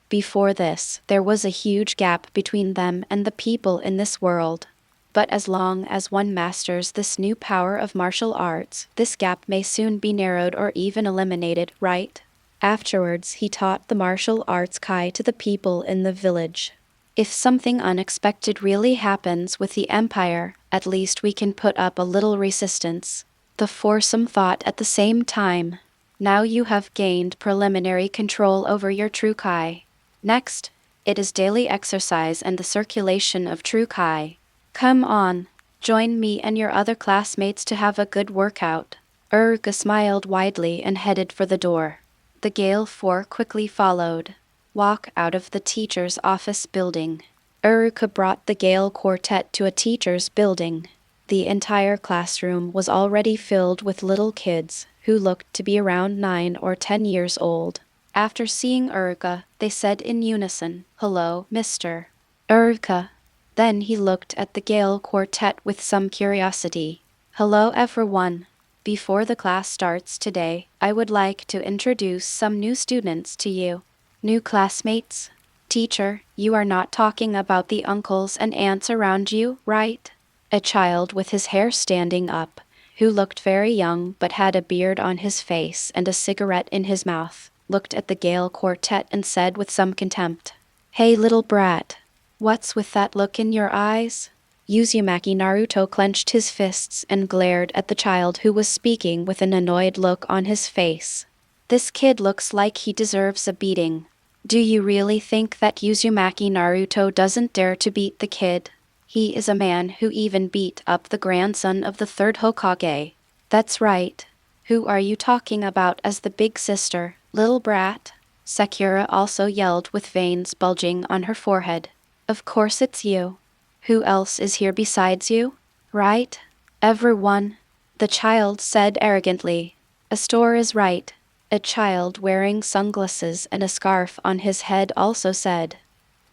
Before this, there was a huge gap between them and the people in this world. But as long as one masters this new power of martial arts, this gap may soon be narrowed or even eliminated, right? Afterwards, he taught the martial arts Kai to the people in the village. If something unexpected really happens with the Empire, at least we can put up a little resistance. The foursome thought at the same time. Now you have gained preliminary control over your true Kai. Next, it is daily exercise and the circulation of true Kai. Come on, join me and your other classmates to have a good workout. Iruka smiled widely and headed for the door. The Gale Four quickly followed. Walk out of the teacher's office building. Iruka brought the Gale Quartet to a teacher's building. The entire classroom was already filled with little kids, who looked to be around 9 or 10 years old. After seeing Iruka, they said in unison, "Hello, Mr. Iruka." Then he looked at the Gale Quartet with some curiosity. "Hello everyone. Before the class starts today, I would like to introduce some new students to you. New classmates? Teacher, you are not talking about the uncles and aunts around you, right?" A child with his hair standing up, who looked very young but had a beard on his face and a cigarette in his mouth, looked at the Gale Quartet and said with some contempt, "Hey little brat. What's with that look in your eyes?" Uzumaki Naruto clenched his fists and glared at the child who was speaking with an annoyed look on his face. "This kid looks like he deserves a beating. Do you really think that Uzumaki Naruto doesn't dare to beat the kid? He is a man who even beat up the grandson of the 3rd Hokage. That's right. Who are you talking about as the big sister, little brat?" Sakura also yelled with veins bulging on her forehead. "Of course it's you. Who else is here besides you? Right? Everyone," the child said arrogantly. "Astor is right." A child wearing sunglasses and a scarf on his head also said.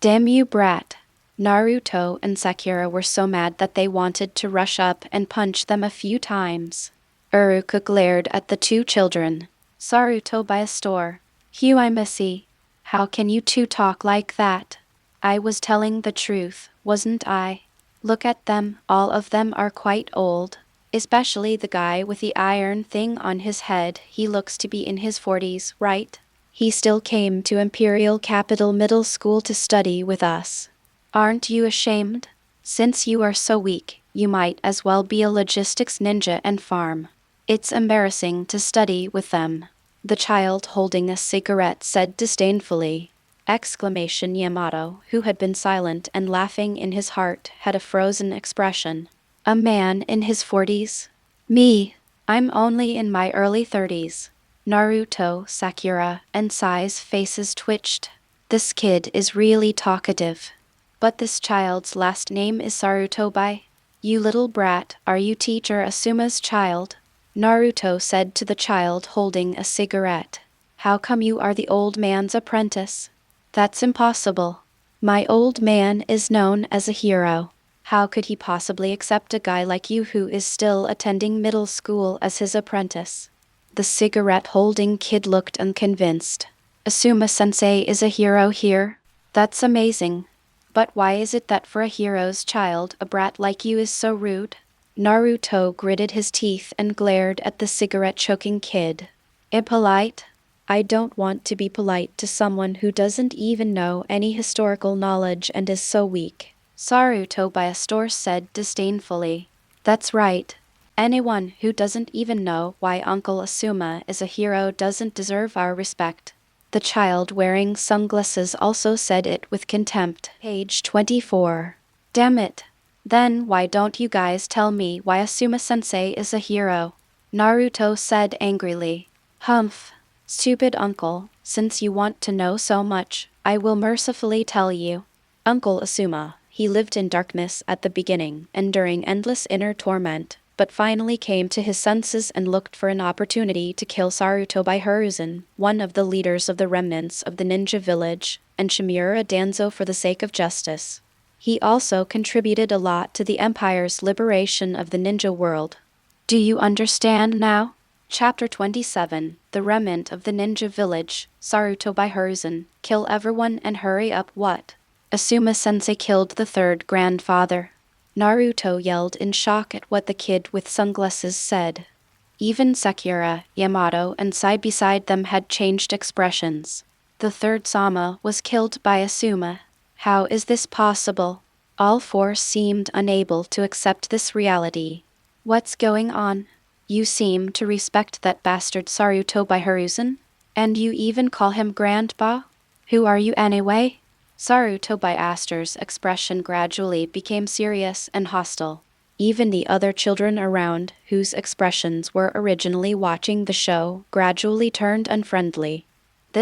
"Damn you, brat." Naruto and Sakura were so mad that they wanted to rush up and punch them a few times. Iruka glared at the 2 children. "Saruto by Astor. Hugh, I missy. How can you 2 talk like that? I was telling the truth, wasn't I? Look at them, all of them are quite old. Especially the guy with the iron thing on his head, he looks to be in his 40s, right? He still came to Imperial Capital Middle School to study with us. Aren't you ashamed? Since you are so weak, you might as well be a logistics ninja and farm. It's embarrassing to study with them." The child holding a cigarette said disdainfully. Yamato, who had been silent and laughing in his heart, had a frozen expression. "A man in his 40s? Me, I'm only in my early 30s. Naruto, Sakura, and Sai's faces twitched. This kid is really talkative. But this child's last name is Sarutobi. You little brat, are you teacher Asuma's child?" Naruto said to the child holding a cigarette. "How come you are the old man's apprentice?" "That's impossible. My old man is known as a hero. How could he possibly accept a guy like you who is still attending middle school as his apprentice?" The cigarette-holding kid looked unconvinced. "Asuma-sensei is a hero here? That's amazing. But why is it that for a hero's child, a brat like you is so rude?" Naruto gritted his teeth and glared at the cigarette-choking kid. "Impolite? I don't want to be polite to someone who doesn't even know any historical knowledge and is so weak," Saruto by Astor said disdainfully. "That's right. Anyone who doesn't even know why Uncle Asuma is a hero doesn't deserve our respect." The child wearing sunglasses also said it with contempt. Page 24. "Damn it. Then why don't you guys tell me why Asuma-sensei is a hero?" Naruto said angrily. "Humph. Stupid uncle, since you want to know so much, I will mercifully tell you. Uncle Asuma, he lived in darkness at the beginning, enduring endless inner torment, but finally came to his senses and looked for an opportunity to kill Saruto by Hiruzen, one of the leaders of the remnants of the ninja village, and Shimura Danzo for the sake of justice. He also contributed a lot to the Empire's liberation of the ninja world. Do you understand now? Chapter 27, The Remnant of the Ninja Village, Saruto by Hiruzen, kill everyone and hurry up. What? Asuma-sensei killed the third grandfather. Naruto yelled in shock at what the kid with sunglasses said. Even Sakura, Yamato, and Sai beside them had changed expressions. The third Sama was killed by Asuma. How is this possible? All four seemed unable to accept this reality. What's going on? You seem to respect that bastard Saruto by Hiruzen? And you even call him Grandpa? Who are you anyway? Saruto by Aster's expression gradually became serious and hostile. Even the other children around, whose expressions were originally watching the show, gradually turned unfriendly.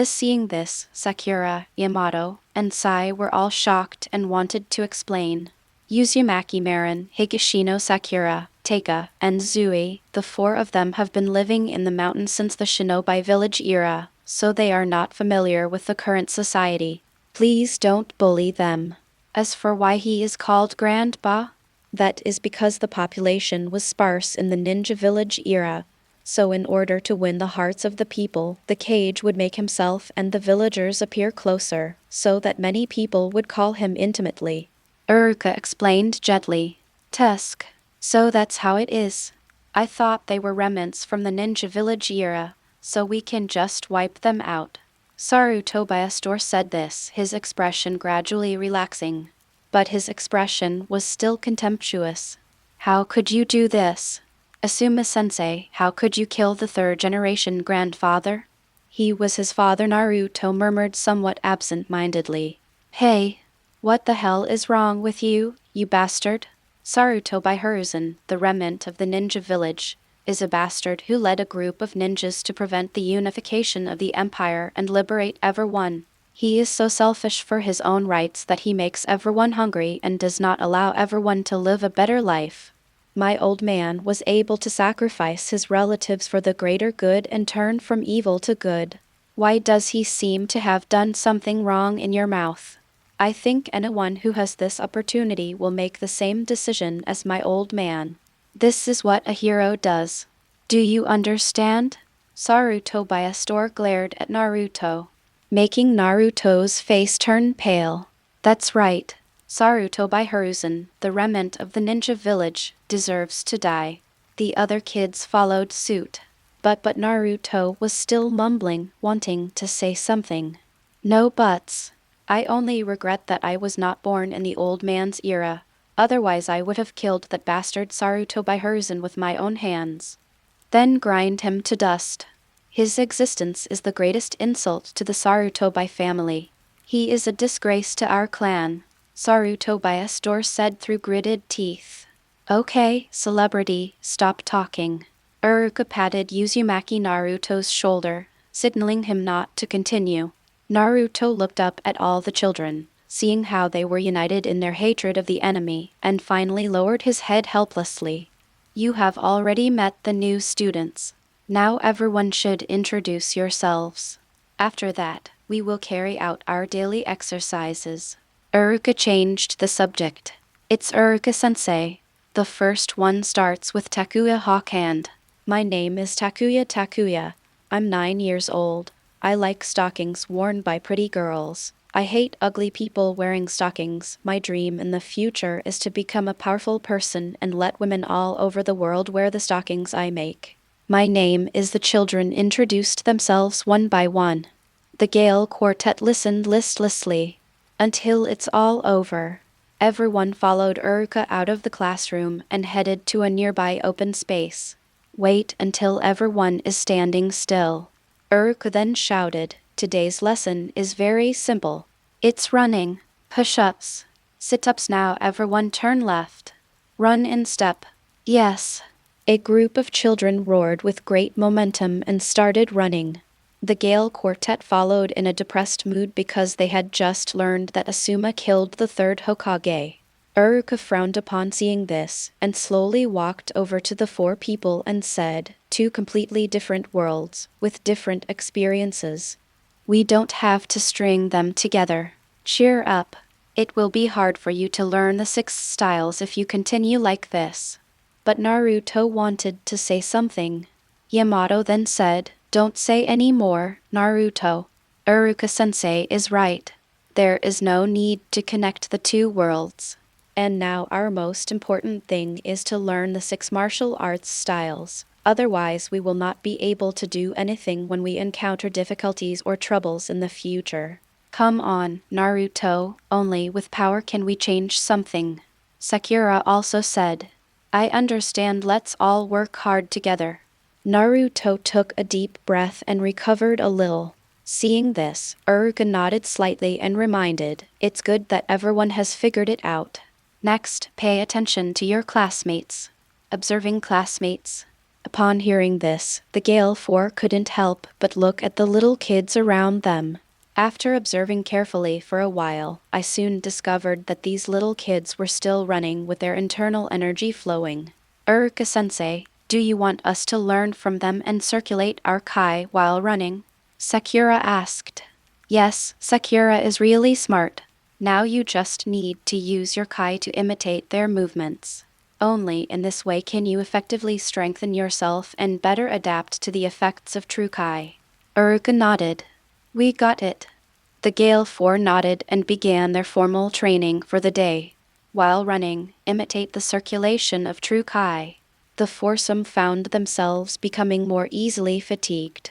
Seeing this, Sakura, Yamato, and Sai were all shocked and wanted to explain. Uzumaki Naruto, Higashino Sakura, Teika, and Zui, the four of them have been living in the mountains since the shinobi village era, so they are not familiar with the current society. Please don't bully them. As for why he is called Grandpa, that is because the population was sparse in the ninja village era. So in order to win the hearts of the people, the Kage would make himself and the villagers appear closer, so that many people would call him intimately. Uruka explained gently. Tusk. So that's how it is. I thought they were remnants from the ninja village era, so we can just wipe them out. Saruto by Astor said this, his expression gradually relaxing. But his expression was still contemptuous. How could you do this? Asuma-sensei, how could you kill the third-generation grandfather? He was his father. Naruto murmured somewhat absent-mindedly. Hey, what the hell is wrong with you, you bastard? Saruto by Hiruzen, the remnant of the ninja village, is a bastard who led a group of ninjas to prevent the unification of the empire and liberate everyone. He is so selfish for his own rights that he makes everyone hungry and does not allow everyone to live a better life. My old man was able to sacrifice his relatives for the greater good and turn from evil to good. Why does he seem to have done something wrong in your mouth? I think anyone who has this opportunity will make the same decision as my old man. This is what a hero does. Do you understand? Saruto by Astor glared at Naruto, making Naruto's face turn pale. That's right. Saruto by Hiruzen, the remnant of the ninja village, deserves to die. The other kids followed suit. But Naruto was still mumbling, wanting to say something. No buts. I only regret that I was not born in the old man's era. Otherwise I would have killed that bastard Saruto by Hiruzen with my own hands. Then grind him to dust. His existence is the greatest insult to the Saruto by family. He is a disgrace to our clan. Saruto by Astor said through gritted teeth. Okay, celebrity, stop talking. Uruka patted Uzumaki Naruto's shoulder, signaling him not to continue. Naruto looked up at all the children, seeing how they were united in their hatred of the enemy, and finally lowered his head helplessly. You have already met the new students. Now everyone should introduce yourselves. After that, we will carry out our daily exercises. Uruka changed the subject. It's Uruka-sensei. The first one starts with Takuya Hawkhand. My name is Takuya. I'm 9 years old. I like stockings worn by pretty girls. I hate ugly people wearing stockings. My dream in the future is to become a powerful person and let women all over the world wear the stockings I make. My name is. The children introduced themselves one by one. The Gale Quartet listened listlessly. Until it's all over. Everyone followed Uruka out of the classroom and headed to a nearby open space. Wait until everyone is standing still. Uruka then shouted, today's lesson is very simple. It's running, push-ups, sit-ups. Now everyone turn left. Run in step. Yes. A group of children roared with great momentum and started running. The Gale Quartet followed in a depressed mood because they had just learned that Asuma killed the third Hokage. Uruka frowned upon seeing this, and slowly walked over to the four people and said, "Two completely different worlds, with different experiences. We don't have to string them together. Cheer up. It will be hard for you to learn the 6 styles if you continue like this." But Naruto wanted to say something. Yamato then said, "Don't say any more, Naruto. Uruka-sensei is right. There is no need to connect the 2 worlds. And now our most important thing is to learn the 6 martial arts styles. Otherwise we will not be able to do anything when we encounter difficulties or troubles in the future. Come on, Naruto, only with power can we change something." Sakura also said, "I understand, let's all work hard together." Naruto took a deep breath and recovered a little. Seeing this, Uruka nodded slightly and reminded, "It's good that everyone has figured it out. Next, pay attention to your classmates." Observing classmates. Upon hearing this, the Gale Four couldn't help but look at the little kids around them. After observing carefully for a while, I soon discovered that these little kids were still running with their internal energy flowing. "Uruka-sensei, do you want us to learn from them and circulate our kai while running?" Sakura asked. "Yes, Sakura is really smart. Now you just need to use your kai to imitate their movements. Only in this way can you effectively strengthen yourself and better adapt to the effects of true kai." Uruka nodded. "We got it." The Gale Four nodded and began their formal training for the day. While running, imitate the circulation of true kai. The foursome found themselves becoming more easily fatigued.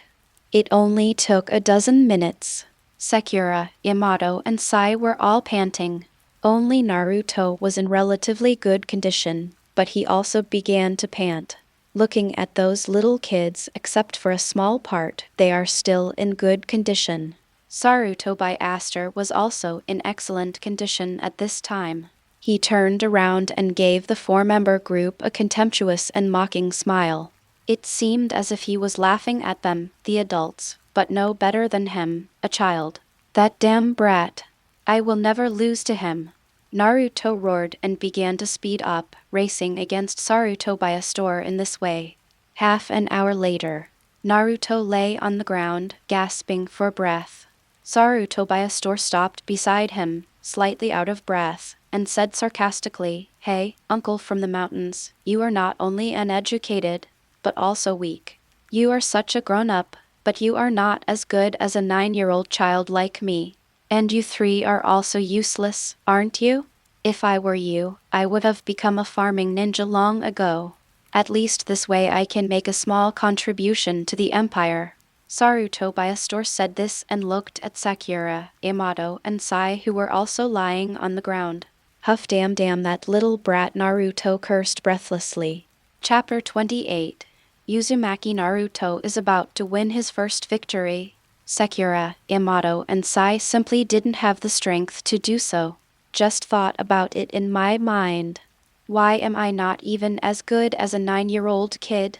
It only took a dozen minutes. Sakura, Yamato, and Sai were all panting. Only Naruto was in relatively good condition, but he also began to pant. Looking at those little kids, except for a small part, they are still in good condition. Saruto by Aster was also in excellent condition at this time. He turned around and gave the 4-member group a contemptuous and mocking smile. It seemed as if he was laughing at them, the adults, but no better than him, a child. "That damn brat. I will never lose to him." Naruto roared and began to speed up, racing against Saruto by a store in this way. Half an hour later, Naruto lay on the ground, gasping for breath. Saruto by a store stopped beside him, slightly out of breath, and said sarcastically, "Hey, uncle from the mountains, you are not only uneducated, but also weak. You are such a grown-up, but you are not as good as a 9-year-old child like me. And you 3 are also useless, aren't you? If I were you, I would have become a farming ninja long ago. At least this way I can make a small contribution to the empire." Saruto by a store said this and looked at Sakura, Yamato, and Sai, who were also lying on the ground. "Huff damn that little brat," Naruto cursed breathlessly. Chapter 28. Uzumaki Naruto is about to win his first victory. Sakura, Yamato, and Sai simply didn't have the strength to do so. Just thought about it in my mind. Why am I not even as good as a 9-year-old kid?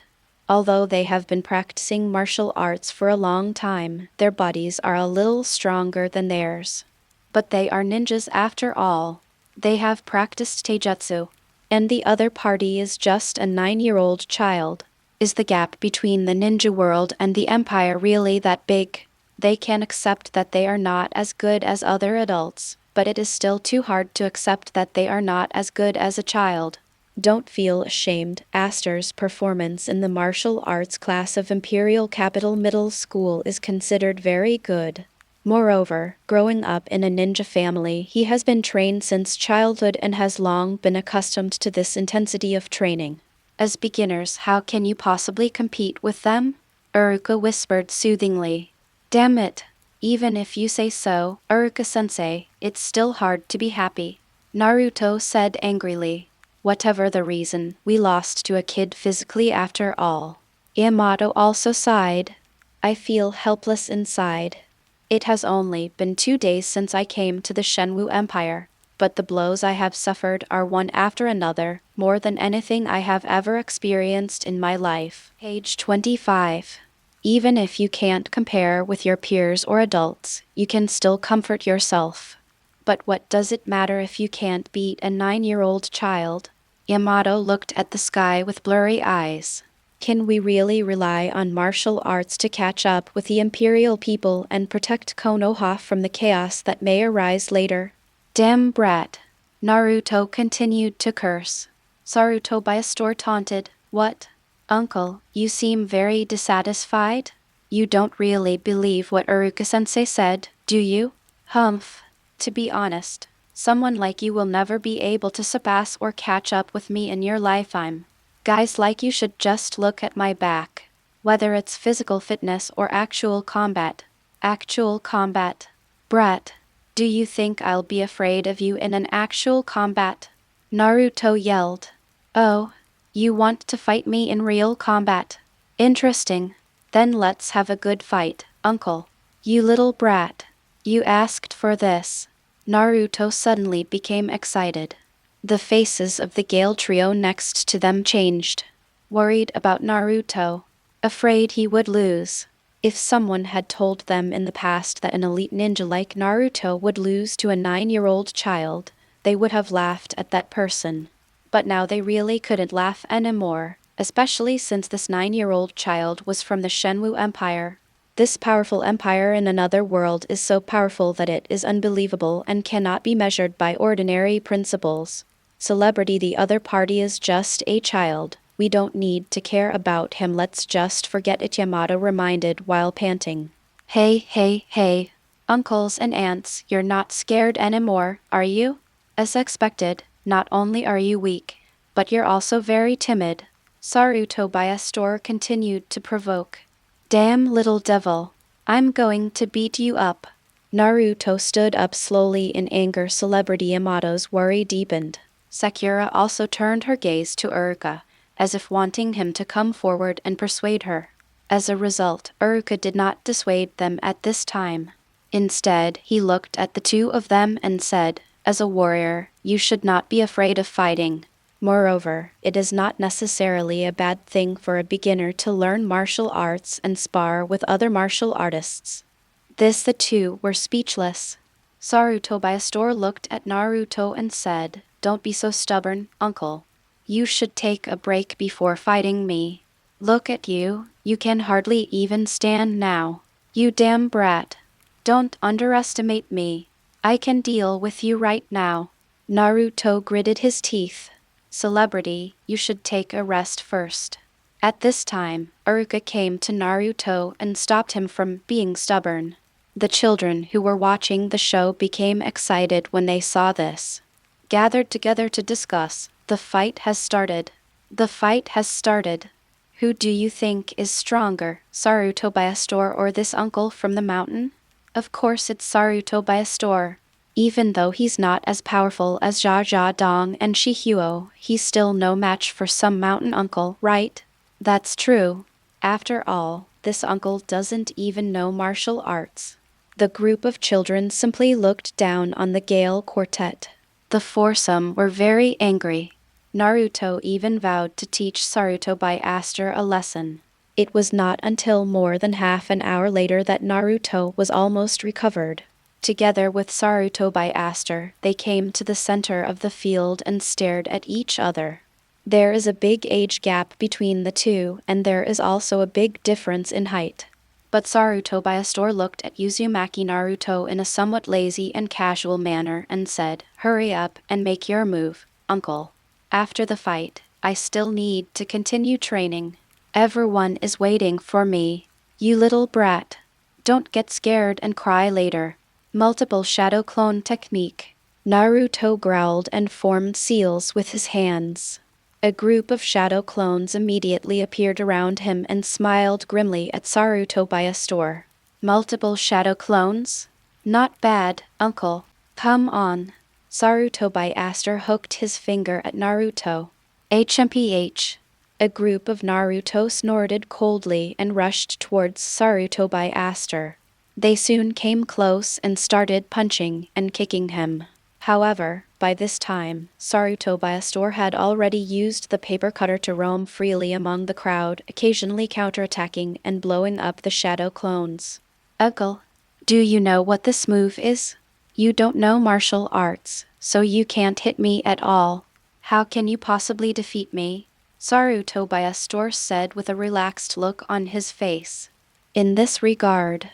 Although they have been practicing martial arts for a long time, their bodies are a little stronger than theirs. But they are ninjas after all. They have practiced taijutsu. And the other party is just a 9-year-old child. Is the gap between the ninja world and the empire really that big? They can accept that they are not as good as other adults, but it is still too hard to accept that they are not as good as a child. Don't feel ashamed. Aster's performance in the martial arts class of Imperial Capital Middle School is considered very good. Moreover, growing up in a ninja family, he has been trained since childhood and has long been accustomed to this intensity of training. As beginners, how can you possibly compete with them? Uruka whispered soothingly. Damn it. Even if you say so, Uruka-sensei, it's still hard to be happy. Naruto said angrily. Whatever the reason, we lost to a kid physically after all. Yamato also sighed. I feel helpless inside. It has only been 2 days since I came to the Shenwu Empire, but the blows I have suffered are one after another, more than anything I have ever experienced in my life. Page 25. Even if you can't compare with your peers or adults, you can still comfort yourself. But what does it matter if you can't beat a 9-year-old child? Yamato looked at the sky with blurry eyes. Can we really rely on martial arts to catch up with the imperial people and protect Konoha from the chaos that may arise later? Damn brat. Naruto continued to curse. Saruto by a store taunted, "What? Uncle, you seem very dissatisfied? You don't really believe what Uruka-sensei said, do you?" "Humph. To be honest, someone like you will never be able to surpass or catch up with me in your lifetime. Guys like you should just look at my back. Whether it's physical fitness or actual combat." "Actual combat? Brat, do you think I'll be afraid of you in an actual combat?" Naruto yelled. "Oh, you want to fight me in real combat? Interesting. Then let's have a good fight, uncle." "You little brat. You asked for this." Naruto suddenly became excited. The faces of the Gale trio next to them changed. Worried about Naruto. Afraid he would lose. If someone had told them in the past that an elite ninja like Naruto would lose to a 9-year-old child, they would have laughed at that person. But now they really couldn't laugh anymore, especially since this 9-year-old child was from the Shenwu Empire. This powerful empire in another world is so powerful that it is unbelievable and cannot be measured by ordinary principles. Celebrity, the other party is just a child. We don't need to care about him, let's just forget it, Yamato reminded while panting. Hey, hey, hey. Uncles and aunts, you're not scared anymore, are you? As expected, not only are you weak, but you're also very timid. Saruto by a store continued to provoke. Damn little devil. I'm going to beat you up. Naruto stood up slowly in anger. Celebrity Yamato's worry deepened. Sakura also turned her gaze to Uruka, as if wanting him to come forward and persuade her. As a result, Uruka did not dissuade them at this time. Instead, he looked at the two of them and said, "As a warrior, you should not be afraid of fighting. Moreover, it is not necessarily a bad thing for a beginner to learn martial arts and spar with other martial artists." The two were speechless. Saruto by a store looked at Naruto and said, "Don't be so stubborn, uncle. You should take a break before fighting me. Look at you, you can hardly even stand now. You damn brat. Don't underestimate me. I can deal with you right now." Naruto gritted his teeth. "Celebrity, you should take a rest first." At this time, Uruka came to Naruto and stopped him from being stubborn. The children who were watching the show became excited when they saw this. Gathered together to discuss, "The fight has started. The fight has started. Who do you think is stronger, Saruto by a store or this uncle from the mountain?" Of course it's Saruto by a store. Even though he's not as powerful as Jia Dong and Shihyuo, he's still no match for some mountain uncle, right? That's true. After all, this uncle doesn't even know martial arts. The group of children simply looked down on the Gale quartet. The foursome were very angry. Naruto even vowed to teach Saruto by Aster a lesson. It was not until more than half an hour later that Naruto was almost recovered. Together with Saruto by Aster, they came to the center of the field and stared at each other. There is a big age gap between the two, and there is also a big difference in height. But Saruto by a store looked at Uzumaki Naruto in a somewhat lazy and casual manner and said, "Hurry up and make your move, uncle. After the fight, I still need to continue training. Everyone is waiting for me. You little brat. Don't get scared and cry later." Multiple shadow clone technique. Naruto growled and formed seals with his hands. A group of shadow clones immediately appeared around him and smiled grimly at Saruto by a store. Multiple shadow clones? Not bad, uncle. Come on. Saruto by Aster hooked his finger at Naruto. HMPH. A group of Naruto snorted coldly and rushed towards Saruto by Aster. They soon came close and started punching and kicking him. However, By this time, Saruto by a store had already used the paper cutter to roam freely among the crowd, occasionally counterattacking and blowing up the shadow clones. Uncle, do you know what this move is? You don't know martial arts, so you can't hit me at all. How can you possibly defeat me? Saruto by a store said with a relaxed look on his face. In this regard,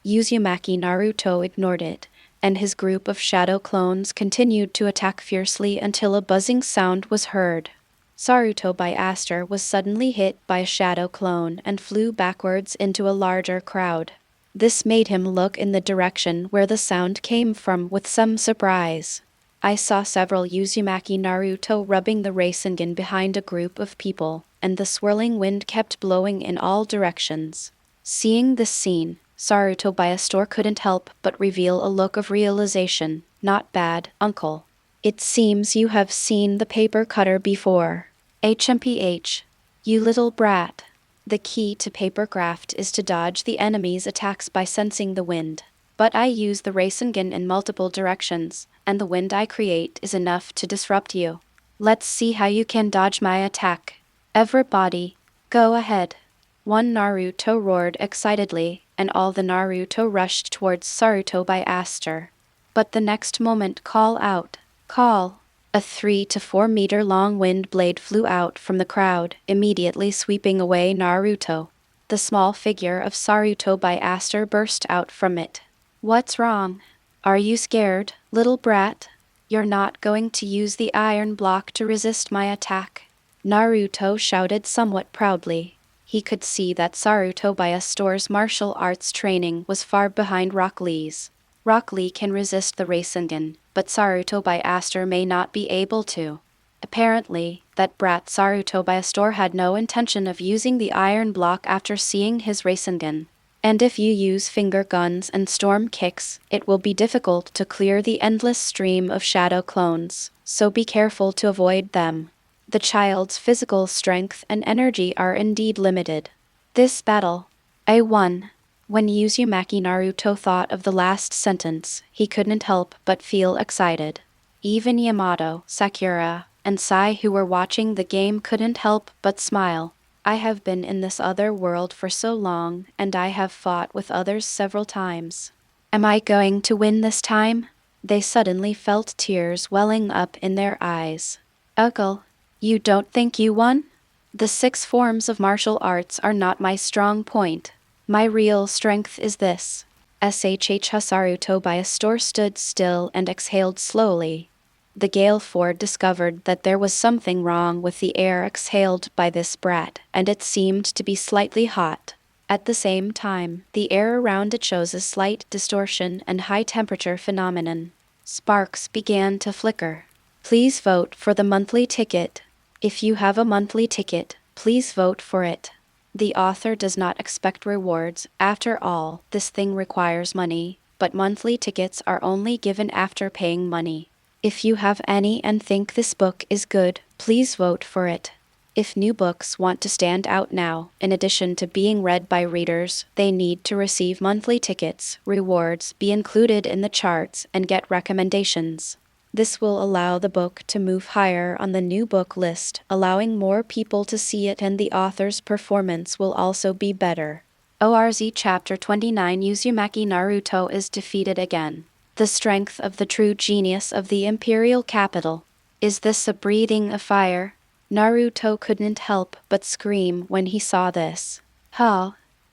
Uzumaki Naruto ignored it, and his group of shadow clones continued to attack fiercely until a buzzing sound was heard. Saruto by Aster was suddenly hit by a shadow clone and flew backwards into a larger crowd. This made him look in the direction where the sound came from with some surprise. I saw several Uzumaki Naruto rubbing the Rasengan behind a group of people, and the swirling wind kept blowing in all directions. Seeing this scene, Saruto by a store couldn't help but reveal a look of realization. Not bad, uncle. It seems you have seen the paper cutter before. HMPH. You little brat. The key to paper craft is to dodge the enemy's attacks by sensing the wind. But I use the Rasengan in multiple directions, and the wind I create is enough to disrupt you. Let's see how you can dodge my attack. Everybody, go ahead. One Naruto roared excitedly, and all the Naruto rushed towards Saruto by Aster. But the next moment call out. Call. A 3 to 4 meter long wind blade flew out from the crowd, immediately sweeping away Naruto. The small figure of Saruto by Aster burst out from it. What's wrong? Are you scared, little brat? You're not going to use the iron block to resist my attack? Naruto shouted somewhat proudly. He could see that Saruto by a store's martial arts training was far behind Rock Lee's. Rock Lee can resist the Rasengan, but Saruto by Aster may not be able to. Apparently, that brat Saruto by a store had no intention of using the iron block after seeing his Rasengan. And if you use finger guns and storm kicks, it will be difficult to clear the endless stream of shadow clones, so be careful to avoid them. The child's physical strength and energy are indeed limited. This battle, I won. When Uzumaki Naruto thought of the last sentence, he couldn't help but feel excited. Even Yamato, Sakura, and Sai, who were watching the game, couldn't help but smile. I have been in this other world for so long, and I have fought with others several times. Am I going to win this time? They suddenly felt tears welling up in their eyes. Uncle, you don't think you won? The 6 forms of martial arts are not my strong point. My real strength is this. Saruto by a store stood still and exhaled slowly. The Gale Ford discovered that there was something wrong with the air exhaled by this brat, and it seemed to be slightly hot. At the same time, the air around it shows a slight distortion and high temperature phenomenon. Sparks began to flicker. Please vote for the monthly ticket. If you have a monthly ticket, please vote for it. The author does not expect rewards. After all, this thing requires money, but monthly tickets are only given after paying money. If you have any and think this book is good, please vote for it. If new books want to stand out now, in addition to being read by readers, they need to receive monthly tickets, rewards, be included in the charts, and get recommendations. This will allow the book to move higher on the new book list, allowing more people to see it, and the author's performance will also be better. ORZ Chapter 29 Uzumaki Naruto is defeated again. The strength of the true genius of the imperial capital. Is this a breathing of fire? Naruto couldn't help but scream when he saw this. Huh?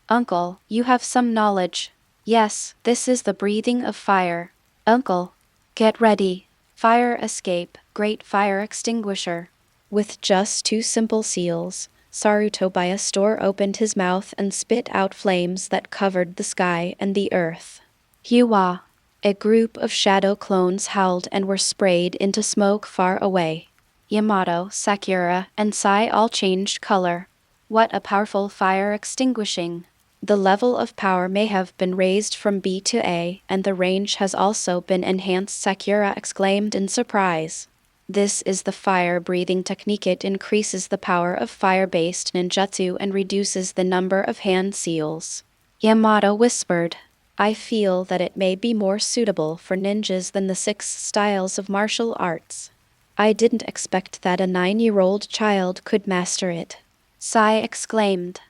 Uncle, you have some knowledge. Yes, this is the breathing of fire. Uncle, get ready. Fire escape, great fire extinguisher. With just 2 simple seals, Saruto by a store opened his mouth and spit out flames that covered the sky and the earth. Hua! A group of shadow clones howled and were sprayed into smoke far away. Yamato, Sakura, and Sai all changed color. What a powerful fire extinguishing! The level of power may have been raised from B to A, and the range has also been enhanced, Sakura exclaimed in surprise. This is the fire-breathing technique. It increases the power of fire-based ninjutsu and reduces the number of hand seals. Yamato whispered. I feel that it may be more suitable for ninjas than the 6 styles of martial arts. I didn't expect that a 9-year-old child could master it. Sai exclaimed.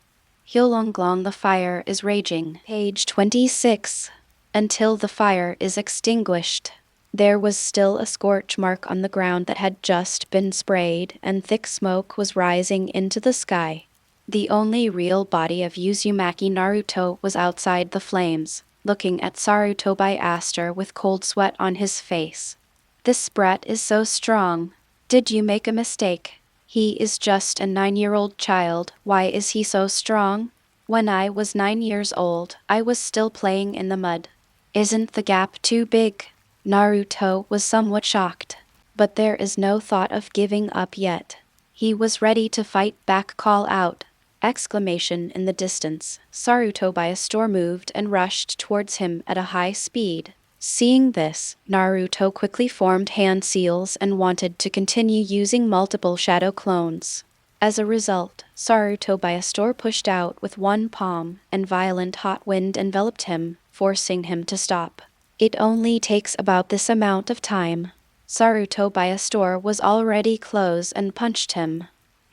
Hyolonglong, the fire is raging. Page 26. Until the fire is extinguished. There was still a scorch mark on the ground that had just been sprayed, and thick smoke was rising into the sky. The only real body of Uzumaki Naruto was outside the flames, looking at Sarutobi Aster with cold sweat on his face. This brat is so strong. Did you make a mistake? He is just a 9-year-old child. Why is he so strong? When I was 9 years old, I was still playing in the mud. Isn't the gap too big? Naruto was somewhat shocked. But there is no thought of giving up yet. He was ready to fight back. Call out. Exclamation in the distance. Sarutobi Aster moved and rushed towards him at a high speed. Seeing this, Naruto quickly formed hand seals and wanted to continue using multiple shadow clones. As a result, Sarutobi Aster pushed out with one palm, and violent hot wind enveloped him, forcing him to stop. It only takes about this amount of time. Sarutobi Aster was already close and punched him.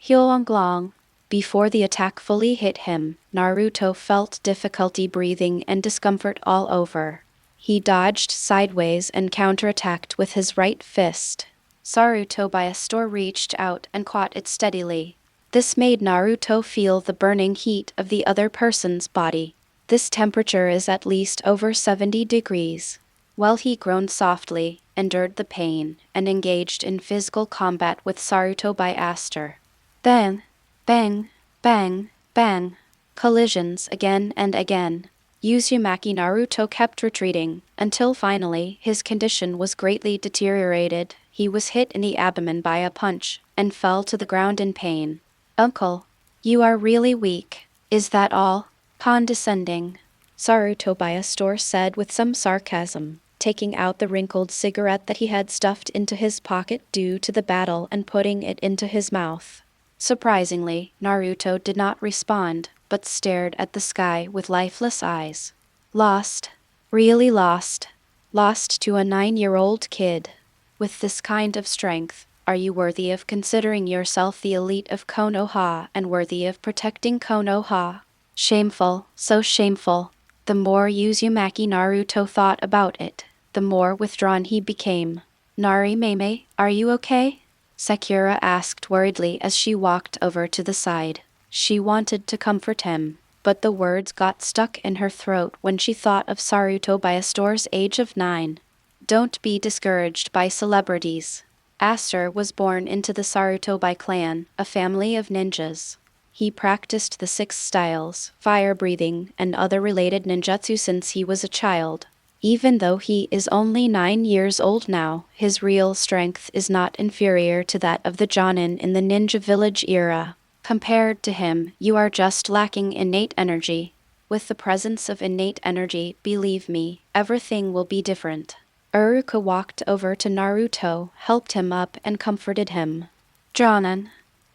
Hyolonglong. Before the attack fully hit him, Naruto felt difficulty breathing and discomfort all over. He dodged sideways and counterattacked with his right fist. Sarutobi Aster reached out and caught it steadily. This made Naruto feel the burning heat of the other person's body. This temperature is at least over 70 degrees. While he groaned softly, endured the pain, and engaged in physical combat with Sarutobi Aster. Bang, bang, bang, bang. Collisions again and again. Uzumaki Naruto kept retreating, until finally his condition was greatly deteriorated. He was hit in the abdomen by a punch, and fell to the ground in pain. Uncle, you are really weak. Is that all? Condescending. Sarutobi Aster said with some sarcasm, taking out the wrinkled cigarette that he had stuffed into his pocket due to the battle and putting it into his mouth. Surprisingly, Naruto did not respond, but stared at the sky with lifeless eyes. Lost. Really lost. Lost to a 9-year-old kid. With this kind of strength, are you worthy of considering yourself the elite of Konoha and worthy of protecting Konoha? Shameful, so shameful. The more Uzumaki Naruto thought about it, the more withdrawn he became. Nari-meme, are you okay? Sakura asked worriedly as she walked over to the side. She wanted to comfort him, but the words got stuck in her throat when she thought of Sarutobi Aster's age of 9. Don't be discouraged by celebrities. Aster was born into the Sarutobi clan, a family of ninjas. He practiced the 6 styles, fire-breathing, and other related ninjutsu since he was a child. Even though he is only 9 years old now, his real strength is not inferior to that of the Jonin in the ninja village era. Compared to him, you are just lacking innate energy. With the presence of innate energy, believe me, everything will be different. Uruka walked over to Naruto, helped him up, and comforted him. Jonin.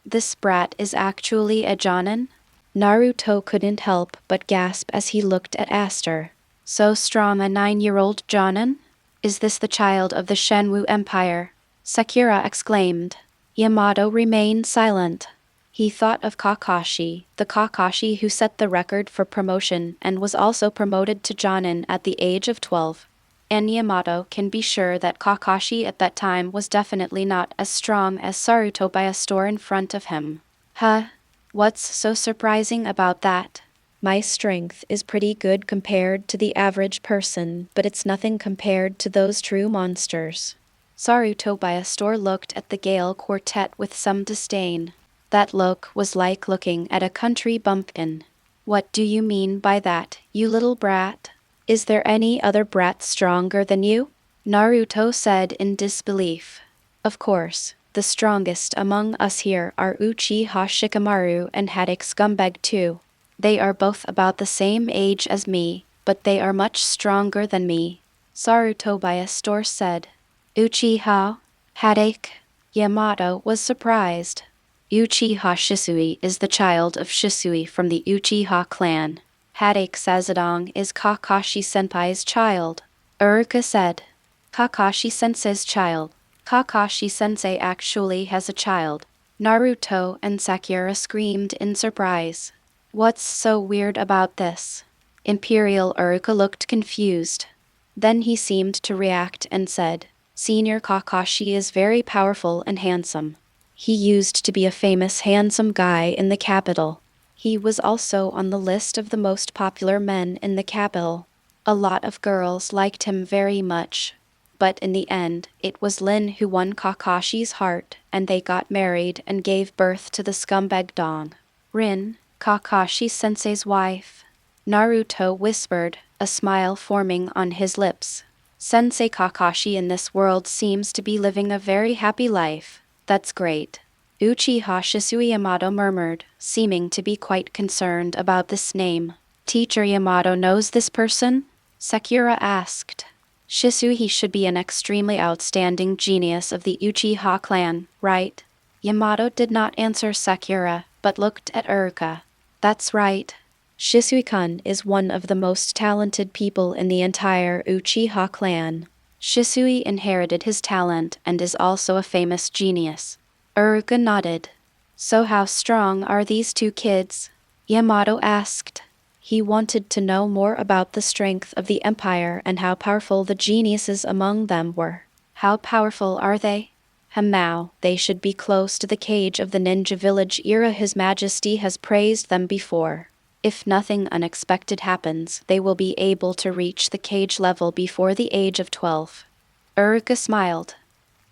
This brat is actually a Jonin? Naruto couldn't help but gasp as he looked at Aster. So strong a 9-year-old Jonin? Is this the child of the Shenwu Empire? Sakura exclaimed. Yamato remained silent. He thought of Kakashi, the Kakashi who set the record for promotion and was also promoted to Jonin at the age of 12. And Yamato can be sure that Kakashi at that time was definitely not as strong as Sarutobi Aster in front of him. Huh? What's so surprising about that? My strength is pretty good compared to the average person, but it's nothing compared to those true monsters. Sarutobi Aster looked at the Gale Quartet with some disdain. That look was like looking at a country bumpkin. What do you mean by that, you little brat? Is there any other brat stronger than you? Naruto said in disbelief. Of course, the strongest among us here are Uchiha Shikamaru and Haddock Scumbag too. They are both about the same age as me, but they are much stronger than me. Sarutobi Aster said. Uchiha? Haddock? Yamato was surprised. Uchiha Shisui is the child of Shisui from the Uchiha clan. Hadake Sazadong is Kakashi-senpai's child. Uruka said. Kakashi-sensei's child. Kakashi-sensei actually has a child. Naruto and Sakura screamed in surprise. What's so weird about this? Imperial Uruka looked confused. Then he seemed to react and said, Senior Kakashi is very powerful and handsome. He used to be a famous handsome guy in the capital. He was also on the list of the most popular men in the capital. A lot of girls liked him very much. But in the end, it was Lin who won Kakashi's heart, and they got married and gave birth to the scumbag Dong. Rin, Kakashi-sensei's wife. Naruto whispered, a smile forming on his lips. Sensei Kakashi in this world seems to be living a very happy life. That's great. Uchiha Shisui Yamato murmured, seeming to be quite concerned about this name. Teacher Yamato knows this person? Sakura asked. Shisui should be an extremely outstanding genius of the Uchiha clan, right? Yamato did not answer Sakura, but looked at Uruka. That's right. Shisui-kun is one of the most talented people in the entire Uchiha clan. Shisui inherited his talent and is also a famous genius. Uruka nodded. So how strong are these two kids? Yamato asked. He wanted to know more about the strength of the empire and how powerful the geniuses among them were. How powerful are they? Hamao, they should be close to the cage of the ninja village era. His Majesty has praised them before. If nothing unexpected happens, they will be able to reach the cage level before the age of 12. Uruka smiled.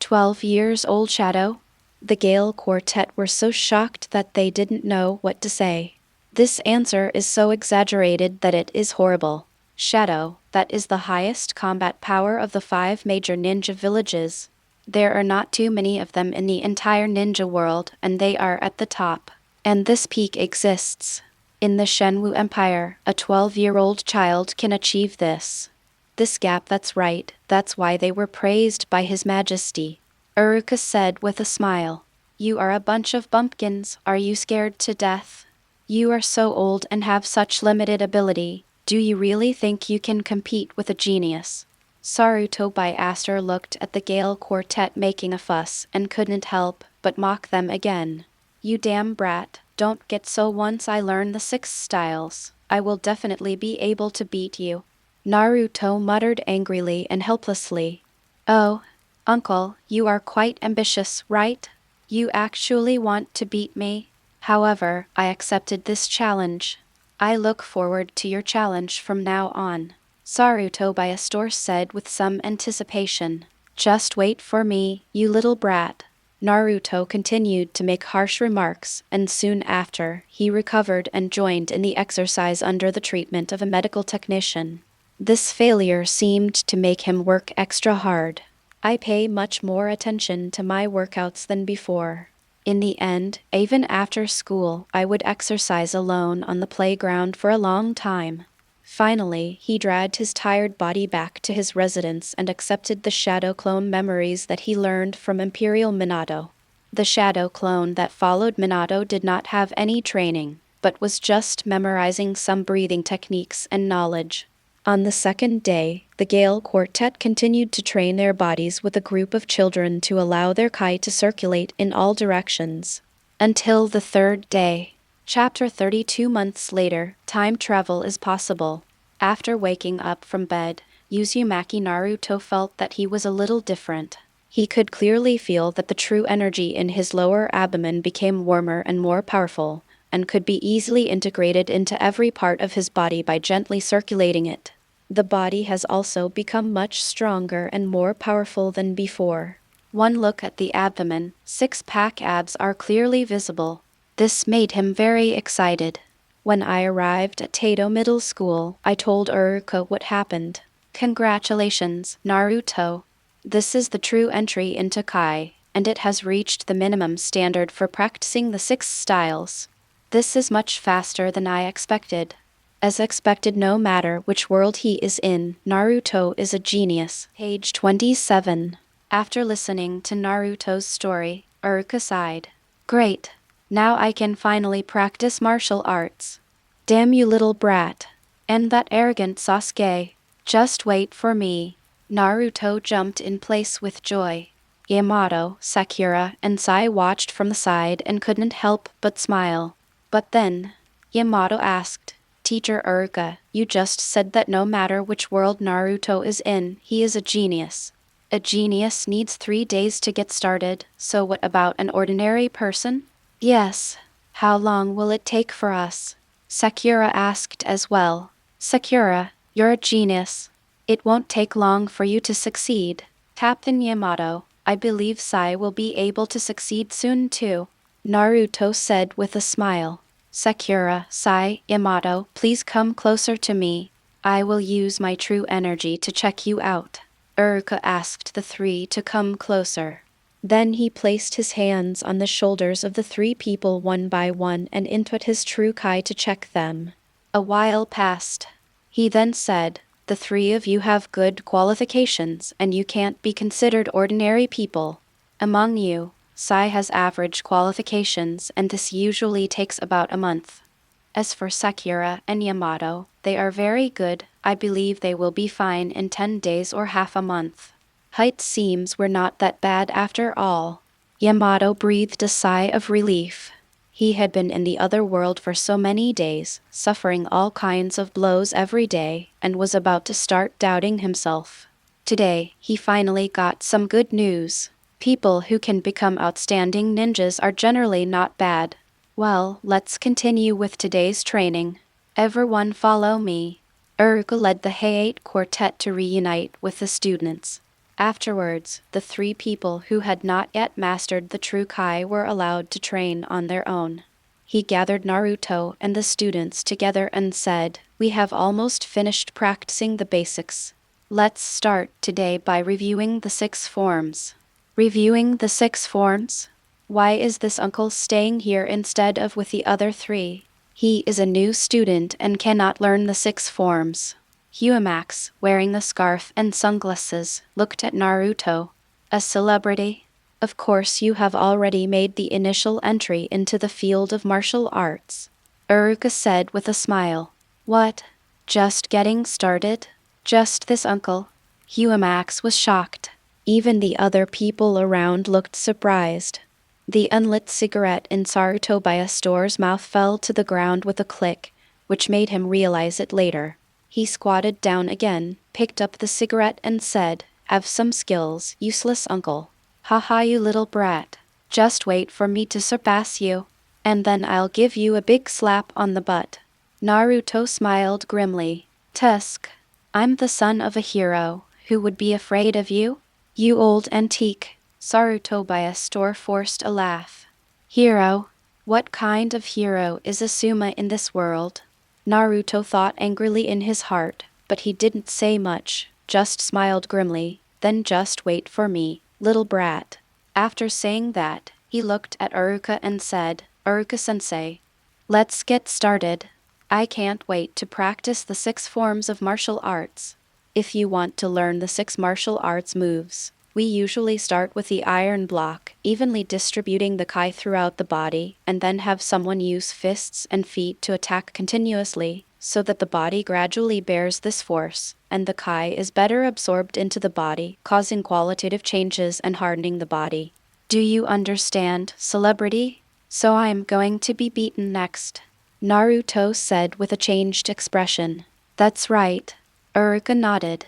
12 years old, Shadow? The Gale Quartet were so shocked that they didn't know what to say. This answer is so exaggerated that it is horrible. Shadow, that is the highest combat power of the 5 major ninja villages. There are not too many of them in the entire ninja world, and they are at the top. And this peak exists. In the Shenwu Empire, a 12-year-old child can achieve this. This gap, that's right, that's why they were praised by His Majesty. Uruka said with a smile. You are a bunch of bumpkins, are you scared to death? You are so old and have such limited ability, do you really think you can compete with a genius? Saruto by Aster looked at the Gale Quartet making a fuss and couldn't help but mock them again. You damn brat, don't get so. Once I learn the 6 styles, I will definitely be able to beat you. Naruto muttered angrily and helplessly. Oh, Uncle, you are quite ambitious, right? You actually want to beat me? However, I accepted this challenge. I look forward to your challenge from now on. Saruto by Astor said with some anticipation. Just wait for me, you little brat. Naruto continued to make harsh remarks, and soon after, he recovered and joined in the exercise under the treatment of a medical technician. This failure seemed to make him work extra hard. I pay much more attention to my workouts than before. In the end, even after school, I would exercise alone on the playground for a long time. Finally, he dragged his tired body back to his residence and accepted the shadow clone memories that he learned from Imperial Minato. The shadow clone that followed Minato did not have any training, but was just memorizing some breathing techniques and knowledge. On the second day, the Gale Quartet continued to train their bodies with a group of children to allow their kai to circulate in all directions. Until the third day. Chapter 32 months later, time travel is possible. After waking up from bed, Uzumaki Naruto felt that he was a little different. He could clearly feel that the true energy in his lower abdomen became warmer and more powerful, and could be easily integrated into every part of his body by gently circulating it. The body has also become much stronger and more powerful than before. One look at the abdomen, 6-pack abs are clearly visible. This made him very excited. When I arrived at Tato Middle School, I told Uruka what happened. Congratulations, Naruto. This is the true entry into Kai, and it has reached the minimum standard for practicing the 6 styles. This is much faster than I expected. As expected, no matter which world he is in, Naruto is a genius. Page 27. After listening to Naruto's story, Uruka sighed. Great. Now I can finally practice martial arts. Damn you little brat. And that arrogant Sasuke. Just wait for me. Naruto jumped in place with joy. Yamato, Sakura, and Sai watched from the side and couldn't help but smile. But then, Yamato asked, Teacher Uruka, you just said that no matter which world Naruto is in, he is a genius. A genius needs 3 days to get started, so what about an ordinary person? Yes. How long will it take for us? Sakura asked as well. Sakura, you're a genius. It won't take long for you to succeed. Captain Yamato, I believe Sai will be able to succeed soon too. Naruto said with a smile. Sakura, Sai, Yamato, please come closer to me. I will use my true energy to check you out. Uruka asked the 3 to come closer. Then he placed his hands on the shoulders of the 3 people one by one and input his true Kai to check them. A while passed. He then said, the 3 of you have good qualifications and you can't be considered ordinary people. Among you, Sai has average qualifications and this usually takes about a month. As for Sakura and Yamato, they are very good. I believe they will be fine in 10 days or half a month. Height seems we're not that bad after all. Yamato breathed a sigh of relief. He had been in the other world for so many days, suffering all kinds of blows every day, and was about to start doubting himself. Today, he finally got some good news. People who can become outstanding ninjas are generally not bad. Well, let's continue with today's training. Everyone follow me. Uruka led the Hayate Quartet to reunite with the students. Afterwards, the 3 people who had not yet mastered the true Kai were allowed to train on their own. He gathered Naruto and the students together and said, we have almost finished practicing the basics. Let's start today by reviewing the 6 forms. Reviewing the 6 forms? Why is this uncle staying here instead of with the other 3? He is a new student and cannot learn the 6 forms. Huamax, wearing the scarf and sunglasses, looked at Naruto. A celebrity? Of course you have already made the initial entry into the field of martial arts. Uruka said with a smile. What? Just getting started? Just this uncle? Huamax was shocked. Even the other people around looked surprised. The unlit cigarette in Sarutobia's mouth fell to the ground with a click, which made him realize it later. He squatted down again, picked up the cigarette and said, have some skills, useless uncle. Haha you little brat. Just wait for me to surpass you. And then I'll give you a big slap on the butt. Naruto smiled grimly. Tusk. I'm the son of a hero. Who would be afraid of you? You old antique. Sarutobia's forced a laugh. Hero? What kind of hero is Asuma in this world? Naruto thought angrily in his heart, but he didn't say much, just smiled grimly, then just wait for me, little brat. After saying that, he looked at Uruka and said, Uruka-sensei, let's get started. I can't wait to practice the 6 forms of martial arts. If you want to learn the 6 martial arts moves, we usually start with the iron block, evenly distributing the Kai throughout the body, and then have someone use fists and feet to attack continuously, so that the body gradually bears this force, and the Kai is better absorbed into the body, causing qualitative changes and hardening the body. Do you understand, celebrity? So I am going to be beaten next. Naruto said with a changed expression. That's right. Uruka nodded.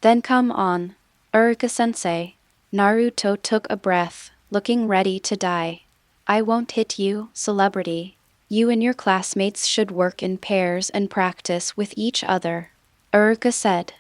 Then come on. Uruka-sensei. Naruto took a breath, looking ready to die. I won't hit you, celebrity. You and your classmates should work in pairs and practice with each other. Uruka said.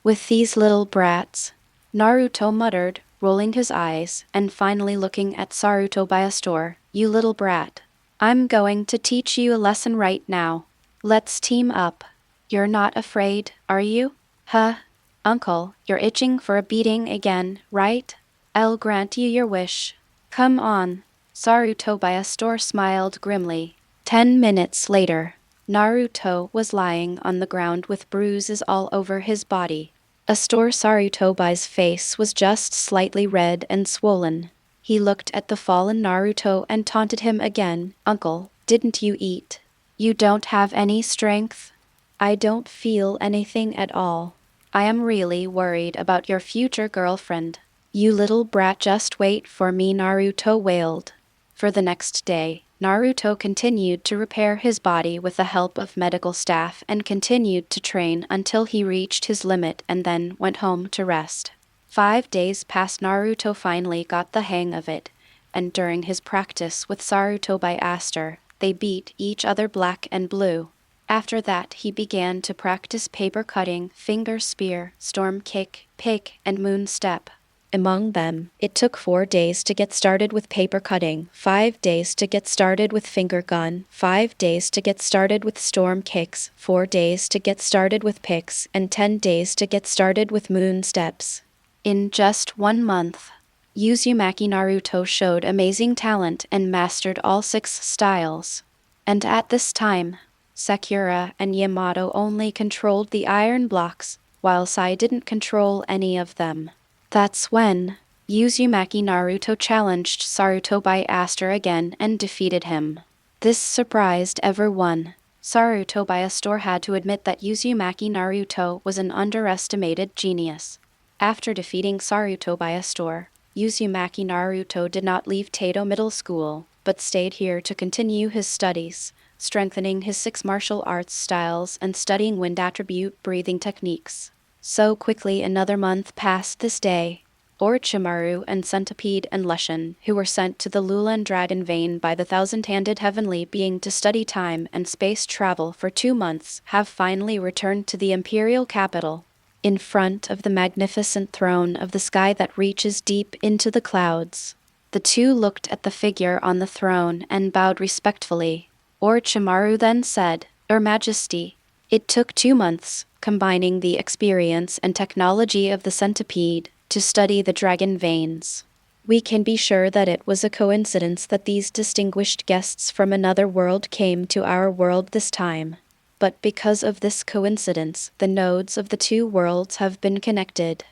With these little brats. Naruto muttered, rolling his eyes, and finally looking at Sarutobia's. You little brat. I'm going to teach you a lesson right now. Let's team up. You're not afraid, are you? Huh? Uncle, you're itching for a beating again, right? I'll grant you your wish. Come on. Sarutobia's smiled grimly. 10 minutes later, Naruto was lying on the ground with bruises all over his body. Sarutobi's face was just slightly red and swollen. He looked at the fallen Naruto and taunted him again. Uncle, didn't you eat? You don't have any strength? I don't feel anything at all. I am really worried about your future girlfriend. You little brat, just wait for me, Naruto wailed. For the next day, Naruto continued to repair his body with the help of medical staff and continued to train until he reached his limit and then went home to rest. 5 days passed. Naruto finally got the hang of it, and during his practice with Saruto by Aster, they beat each other black and blue. After that, he began to practice paper cutting, finger spear, storm kick, pick, and moon step. Among them, it took 4 days to get started with paper cutting, 5 days to get started with finger gun, 5 days to get started with storm kicks, 4 days to get started with picks, and 10 days to get started with moon steps. In just 1 month, Uzumaki Naruto showed amazing talent and mastered all 6 styles. And at this time, Sakura and Yamato only controlled the iron blocks, while Sai didn't control any of them. That's when Uzumaki Naruto challenged Saruto by Aster again and defeated him. This surprised everyone. Saruto by Aster had to admit that Uzumaki Naruto was an underestimated genius. After defeating Saruto by Aster, Uzumaki Naruto did not leave Taito Middle School, but stayed here to continue his studies, strengthening his 6 martial arts styles and studying wind attribute breathing techniques. So quickly another month passed this day. Orochimaru and Centipede and Lushan, who were sent to the Lulan Dragon Vein by the thousand-handed heavenly being to study time and space travel for 2 months, have finally returned to the imperial capital. In front of the magnificent throne of the sky that reaches deep into the clouds, the two looked at the figure on the throne and bowed respectfully. Orochimaru then said, "Your Majesty, it took 2 months, combining the experience and technology of the centipede, to study the dragon veins. We can be sure that it was a coincidence that these distinguished guests from another world came to our world this time. But because of this coincidence, the nodes of the 2 worlds have been connected.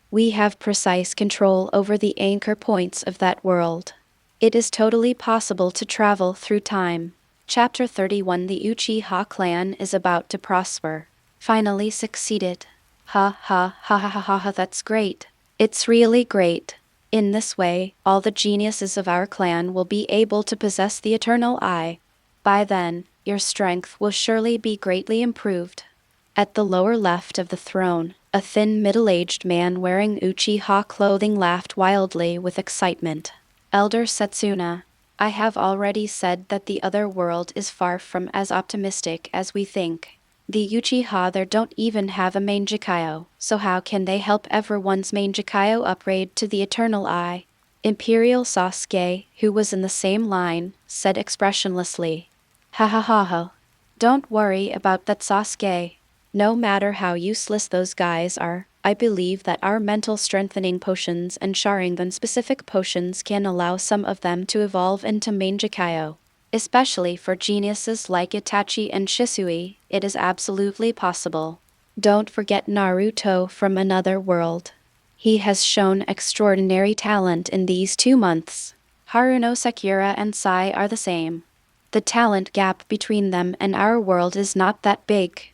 We have precise control over the anchor points of that world. It is totally possible to travel through time." Chapter 31. The Uchiha clan is about to prosper. Finally succeeded. Ha ha ha ha ha ha, that's great. It's really great. In this way, all the geniuses of our clan will be able to possess the Eternal Eye. By then, your strength will surely be greatly improved. At the lower left of the throne, a thin middle-aged man wearing Uchiha clothing laughed wildly with excitement. Elder Setsuna, I have already said that the other world is far from as optimistic as we think. The Uchiha there don't even have a Mangekyo, so how can they help everyone's Mangekyo upgrade to the Eternal Eye? Imperial Sasuke, who was in the same line, said expressionlessly. Ha ha ha ha. Don't worry about that, Sasuke. No matter how useless those guys are, I believe that our mental strengthening potions and Sharingan-specific potions can allow some of them to evolve into Mangekyo. Especially for geniuses like Itachi and Shisui, it is absolutely possible. Don't forget Naruto from another world. He has shown extraordinary talent in these 2 months. Haruno, Sakura, and Sai are the same. The talent gap between them and our world is not that big.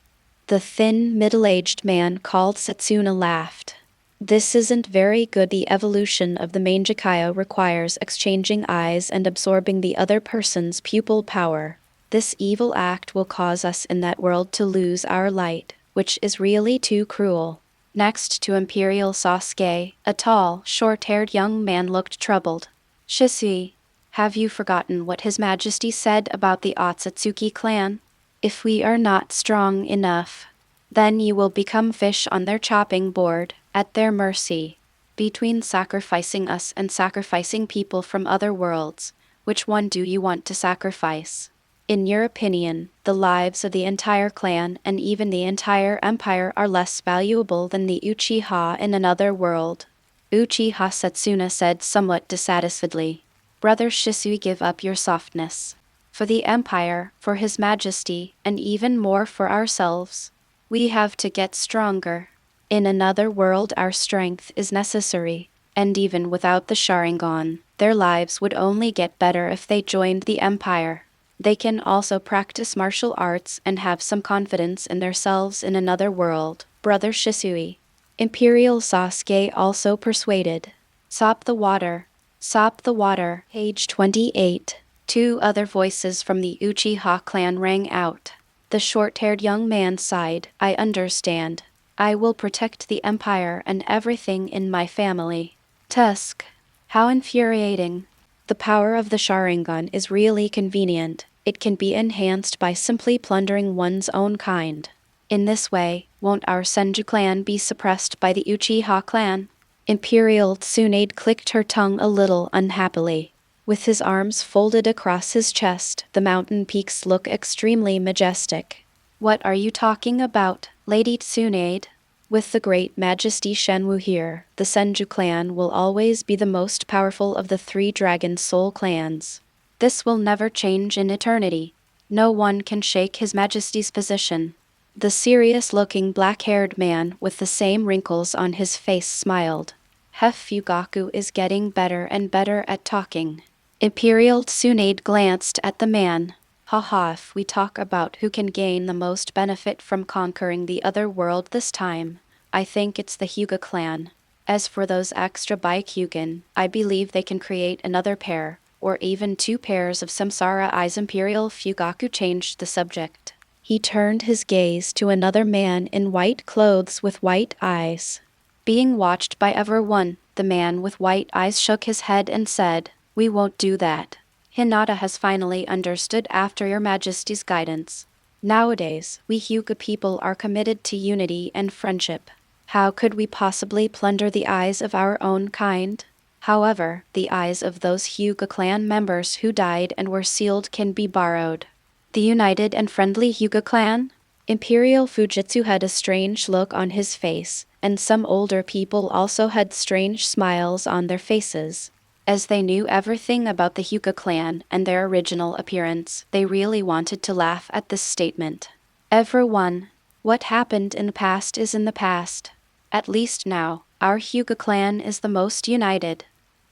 The thin, middle-aged man called Setsuna laughed. This isn't very good. The evolution of the Mangekyo requires exchanging eyes and absorbing the other person's pupil power. This evil act will cause us in that world to lose our light, which is really too cruel. Next to Imperial Sasuke, a tall, short-haired young man looked troubled. Shisui, have you forgotten what His Majesty said about the Otsutsuki clan? If we are not strong enough, then you will become fish on their chopping board, at their mercy. Between sacrificing us and sacrificing people from other worlds, which one do you want to sacrifice? In your opinion, the lives of the entire clan and even the entire empire are less valuable than the Uchiha in another world. Uchiha Setsuna said somewhat dissatisfiedly. Brother Shisui, give up your softness. For the Empire, for His Majesty, and even more for ourselves, we have to get stronger. In another world our strength is necessary, and even without the Sharingan, their lives would only get better if they joined the Empire. They can also practice martial arts and have some confidence in themselves in another world. Brother Shisui. Imperial Sasuke also persuaded. Sop the water. Sop the water. Page 28. Two other voices from the Uchiha clan rang out. The short-haired young man sighed. I understand. I will protect the empire and everything in my family. Tusk. How infuriating. The power of the Sharingan is really convenient. It can be enhanced by simply plundering one's own kind. In this way, won't our Senju clan be suppressed by the Uchiha clan? Imperial Tsunade clicked her tongue a little unhappily. With his arms folded across his chest, the mountain peaks look extremely majestic. What are you talking about, Lady Tsunade? With the great Majesty Shenwu here, the Senju clan will always be the most powerful of the three Dragon Soul clans. This will never change in eternity. No one can shake His Majesty's position. The serious-looking black-haired man with the same wrinkles on his face smiled. Fugaku is getting better and better at talking. Imperial Tsunade glanced at the man. Haha, if we talk about who can gain the most benefit from conquering the other world this time, I think it's the Hyuga clan. As for those extra Byakugan, I believe they can create another pair, or even two pairs of Samsara eyes. Imperial Fugaku changed the subject. He turned his gaze to another man in white clothes with white eyes. Being watched by everyone, the man with white eyes shook his head and said, "We won't do that. Hinata has finally understood after your Majesty's guidance. Nowadays, we Hyuga people are committed to unity and friendship. How could we possibly plunder the eyes of our own kind? However, the eyes of those Hyuga clan members who died and were sealed can be borrowed." The united and friendly Hyuga clan? Imperial Fujitsu had a strange look on his face, and some older people also had strange smiles on their faces. As they knew everything about the Hyuga clan and their original appearance, they really wanted to laugh at this statement. Everyone, what happened in the past is in the past. At least now, our Hyuga clan is the most united.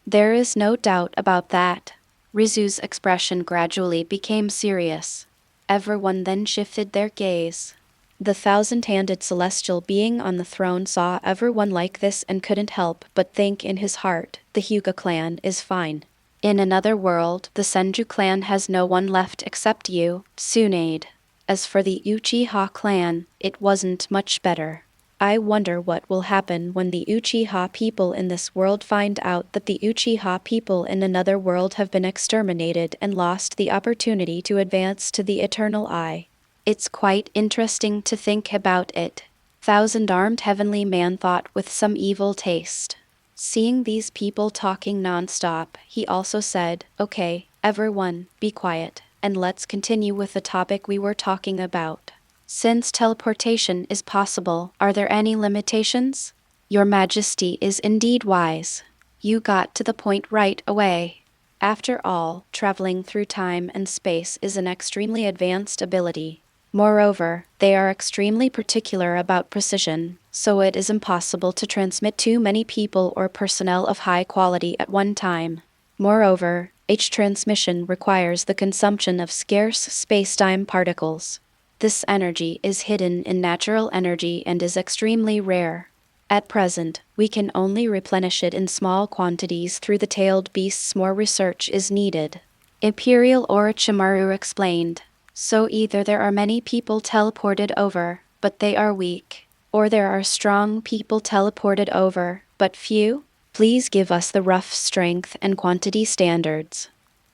There is no doubt about that. Rizu's expression gradually became serious. Everyone then shifted their gaze. The thousand-handed celestial being on the throne saw everyone like this and couldn't help but think in his heart, the Hyuga clan is fine. In another world, the Senju clan has no one left except you, Tsunade. As for the Uchiha clan, it wasn't much better. I wonder what will happen when the Uchiha people in this world find out that the Uchiha people in another world have been exterminated and lost the opportunity to advance to the Eternal Eye. It's quite interesting to think about it. Thousand-armed heavenly man thought with some evil taste. Seeing these people talking non-stop, he also said, "Okay, everyone, be quiet, and let's continue with the topic we were talking about. Since teleportation is possible, are there any limitations? Your Majesty is indeed wise. You got to the point right away. After all, traveling through time and space is an extremely advanced ability. Moreover, they are extremely particular about precision, so it is impossible to transmit too many people or personnel of high quality at one time. Moreover, each transmission requires the consumption of scarce space-time particles. This energy is hidden in natural energy and is extremely rare. At present, we can only replenish it in small quantities through the tailed beasts. More research is needed." Imperial Orochimaru explained. So either there are many people teleported over, but they are weak, or there are strong people teleported over, but few? Please give us the rough strength and quantity standards.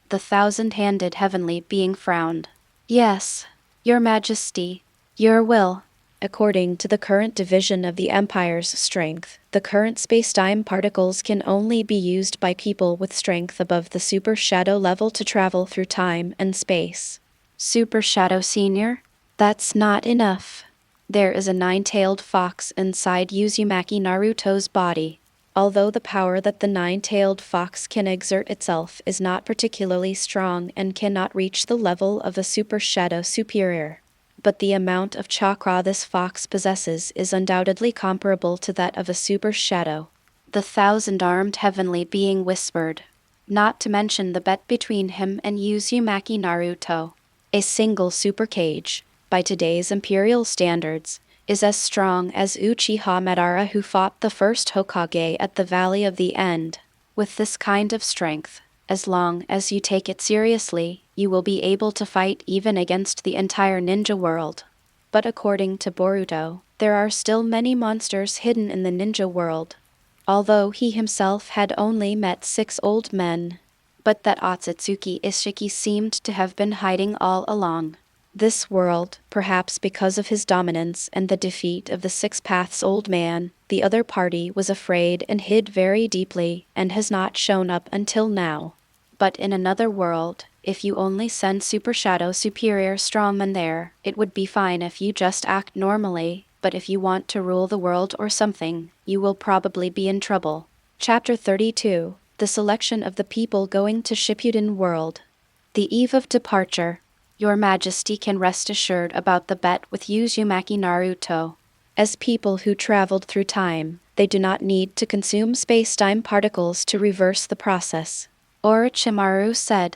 The thousand-handed heavenly being frowned. Yes, Your Majesty, your will. According to the current division of the Empire's strength, the current space-time particles can only be used by people with strength above the Super Shadow level to travel through time and space. Super Shadow Senior? That's not enough. There is a nine-tailed fox inside Uzumaki Naruto's body. Although the power that the nine-tailed fox can exert itself is not particularly strong and cannot reach the level of a Super Shadow Superior, but the amount of chakra this fox possesses is undoubtedly comparable to that of a Super Shadow. The thousand-armed heavenly being whispered. Not to mention the bet between him and Uzumaki Naruto. A single super cage, by today's imperial standards, is as strong as Uchiha Madara, who fought the first Hokage at the Valley of the End. With this kind of strength, as long as you take it seriously, you will be able to fight even against the entire ninja world. But according to Boruto, there are still many monsters hidden in the ninja world. Although he himself had only met 6 old men, but that Otsutsuki Ishiki seemed to have been hiding all along. This world, perhaps because of his dominance and the defeat of the 6 Paths Old Man, the other party was afraid and hid very deeply and has not shown up until now. But in another world, if you only send Super Shadow Superior Strongmen there, it would be fine if you just act normally, but if you want to rule the world or something, you will probably be in trouble. Chapter 32. The selection of the people going to Shippuden World. The eve of departure. Your Majesty can rest assured about the bet with Uzumaki Naruto. As people who traveled through time, they do not need to consume space-time particles to reverse the process. Orochimaru said.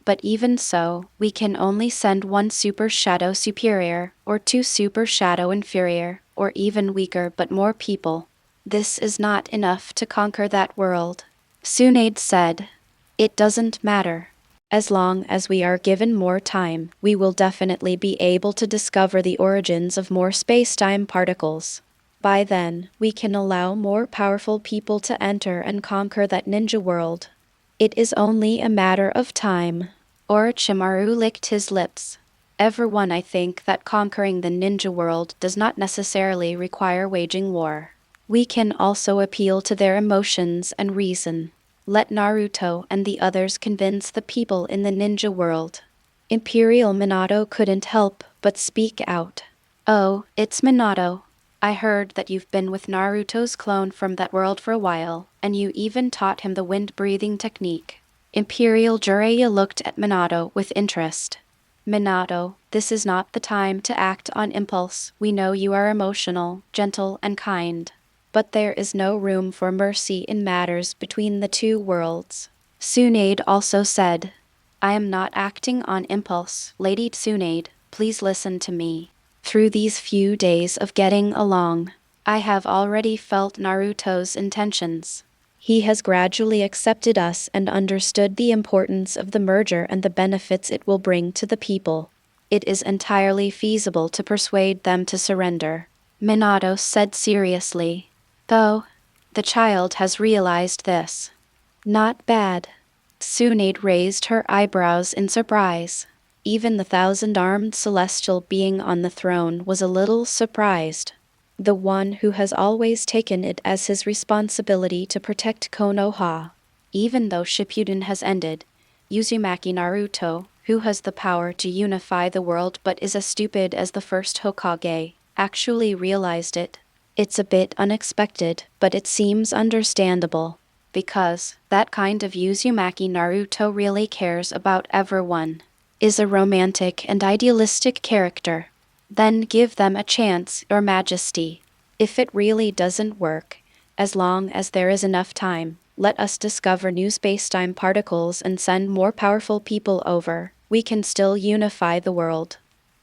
But even so, we can only send 1 Super Shadow Superior, or 2 Super Shadow Inferior, or even weaker but more people. This is not enough to conquer that world. Tsunade said. It doesn't matter. As long as we are given more time, we will definitely be able to discover the origins of more space-time particles. By then, we can allow more powerful people to enter and conquer that ninja world. It is only a matter of time. Orochimaru licked his lips. Everyone, I think that conquering the ninja world does not necessarily require waging war. We can also appeal to their emotions and reason. Let Naruto and the others convince the people in the ninja world. Imperial Minato couldn't help but speak out. Oh, it's Minato. I heard that you've been with Naruto's clone from that world for a while, and you even taught him the wind-breathing technique. Imperial Jiraiya looked at Minato with interest. Minato, this is not the time to act on impulse. We know you are emotional, gentle, and kind. But there is no room for mercy in matters between the 2 worlds. Tsunade also said. I am not acting on impulse, Lady Tsunade, please listen to me. Through these few days of getting along, I have already felt Naruto's intentions. He has gradually accepted us and understood the importance of the merger and the benefits it will bring to the people. It is entirely feasible to persuade them to surrender. Minato said seriously. Though, the child has realized this. Not bad. Tsunade raised her eyebrows in surprise. Even the 1,000-armed celestial being on the throne was a little surprised. The one who has always taken it as his responsibility to protect Konoha. Even though Shippuden has ended, Uzumaki Naruto, who has the power to unify the world but is as stupid as the first Hokage, actually realized it. It's a bit unexpected, but it seems understandable. Because that kind of Uzumaki Naruto really cares about everyone. Is a romantic and idealistic character. Then give them a chance, Your Majesty. If it really doesn't work, as long as there is enough time, let us discover new space-time particles and send more powerful people over. We can still unify the world.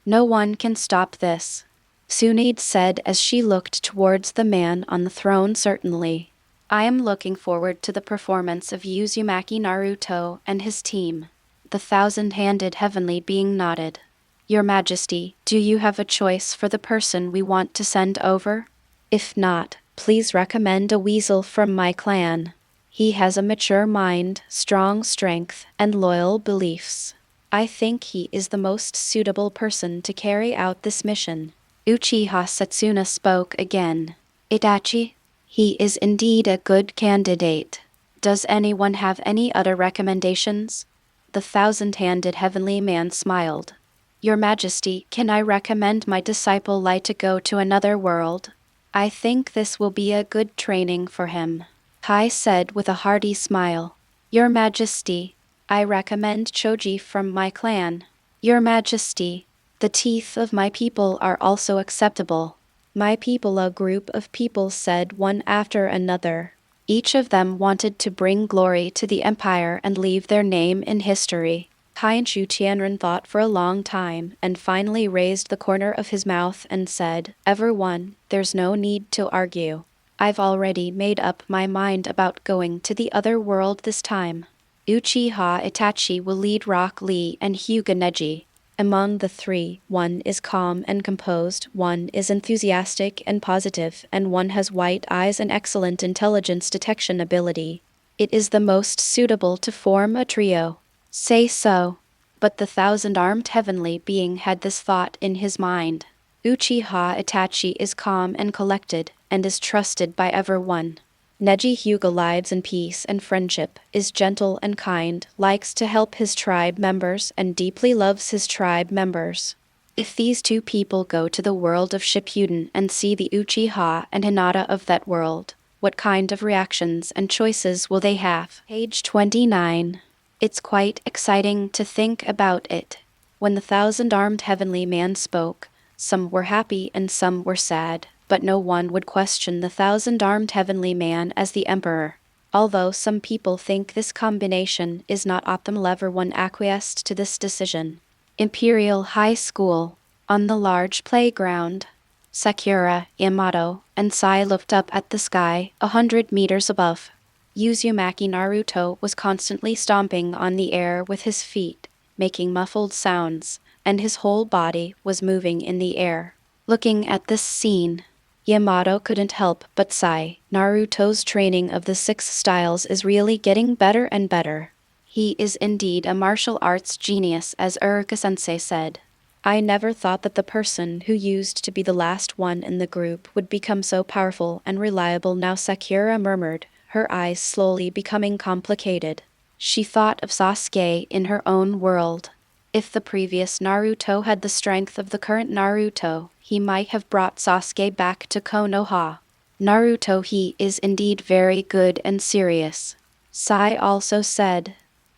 No one can stop this. Tsunade said as she looked towards the man on the throne. Certainly. I am looking forward to the performance of Uzumaki Naruto and his team. The 1,000-handed heavenly being nodded. Your Majesty, do you have a choice for the person we want to send over? If not, please recommend a weasel from my clan. He has a mature mind, strong strength, and loyal beliefs. I think he is the most suitable person to carry out this mission. Uchiha Setsuna spoke again. Itachi? He is indeed a good candidate. Does anyone have any other recommendations? The 1,000-handed heavenly man smiled. Your Majesty, can I recommend my disciple Lai to go to another world? I think this will be a good training for him. Kai said with a hearty smile. Your Majesty, I recommend Choji from my clan. Your Majesty, the teeth of my people are also acceptable. My people, a group of people said one after another. Each of them wanted to bring glory to the empire and leave their name in history. Senju Tianren thought for a long time and finally raised the corner of his mouth and said, "Everyone, there's no need to argue. I've already made up my mind about going to the other world this time. Uchiha Itachi will lead Rock Lee and Hyuga Neji. Among the three, one is calm and composed, one is enthusiastic and positive, and one has white eyes and excellent intelligence detection ability. It is the most suitable to form a trio." "Say so." But the thousand-armed heavenly being had this thought in his mind. Uchiha Itachi is calm and collected, and is trusted by everyone. Neji Hyuga lives in peace and friendship, is gentle and kind, likes to help his tribe members, and deeply loves his tribe members. If these two people go to the world of Shippuden and see the Uchiha and Hinata of that world, what kind of reactions and choices will they have? Page 29. It's quite exciting to think about it. When the thousand-armed heavenly man spoke, some were happy and some were sad, but no one would question the thousand-armed heavenly man as the emperor. Although some people think this combination is not optimal, everyone acquiesced to this decision. Imperial High School. On the large playground, Sakura, Yamato, and Sai looked up at the sky 100 meters above. Uzumaki Naruto was constantly stomping on the air with his feet, making muffled sounds, and his whole body was moving in the air. Looking at this scene, Yamato couldn't help but sigh. Naruto's training of the 6 styles is really getting better and better. He is indeed a martial arts genius, as Uruka-sensei said. I never thought that the person who used to be the last one in the group would become so powerful and reliable now, Sakura murmured, her eyes slowly becoming complicated. She thought of Sasuke in her own world. If the previous Naruto had the strength of the current Naruto, he might have brought Sasuke back to Konoha. Naruto, he is indeed very good and serious. Sai also said,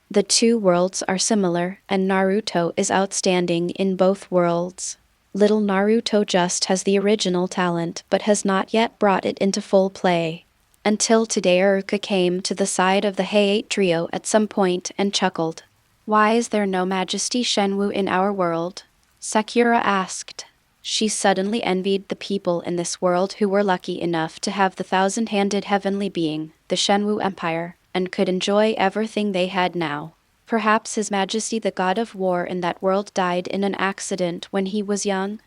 the two worlds are similar, and Naruto is outstanding in both worlds. Little Naruto just has the original talent but has not yet brought it into full play. Until today, Uruka came to the side of the Hay-8 trio at some point and chuckled. "Why is there no Majesty Shenwu in our world?" Sakura asked. She suddenly envied the people in this world who were lucky enough to have the thousand-handed heavenly being, the Shenwu Empire, and could enjoy everything they had now. Perhaps His Majesty the God of War in that world died in an accident when he was young?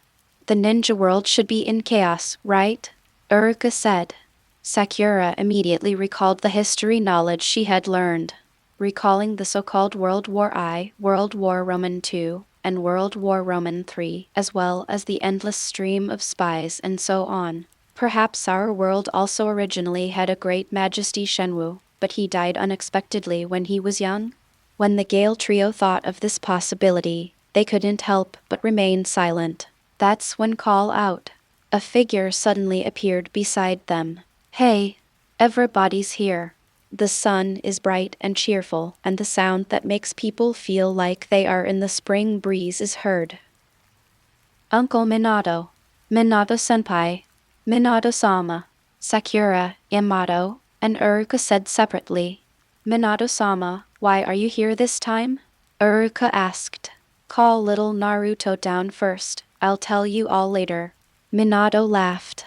The ninja world should be in chaos, right? Uruka said. Sakura immediately recalled the history knowledge she had learned, recalling the so-called World War I, World War Roman II, and World War Roman III, as well as the endless stream of spies and so on. Perhaps our world also originally had a great Majesty Shenwu, but he died unexpectedly when he was young? When the Gale trio thought of this possibility, they couldn't help but remain silent. That's when call out. A figure suddenly appeared beside them. "Hey, everybody's here." The sun is bright and cheerful, and the sound that makes people feel like they are in the spring breeze is heard. "Uncle Minato. Minato-senpai. Minato-sama." Sakura, Yamato, and Uruka said separately. "Minato-sama, why are you here this time?" Uruka asked. "Call little Naruto down first. I'll tell you all later." Minato laughed.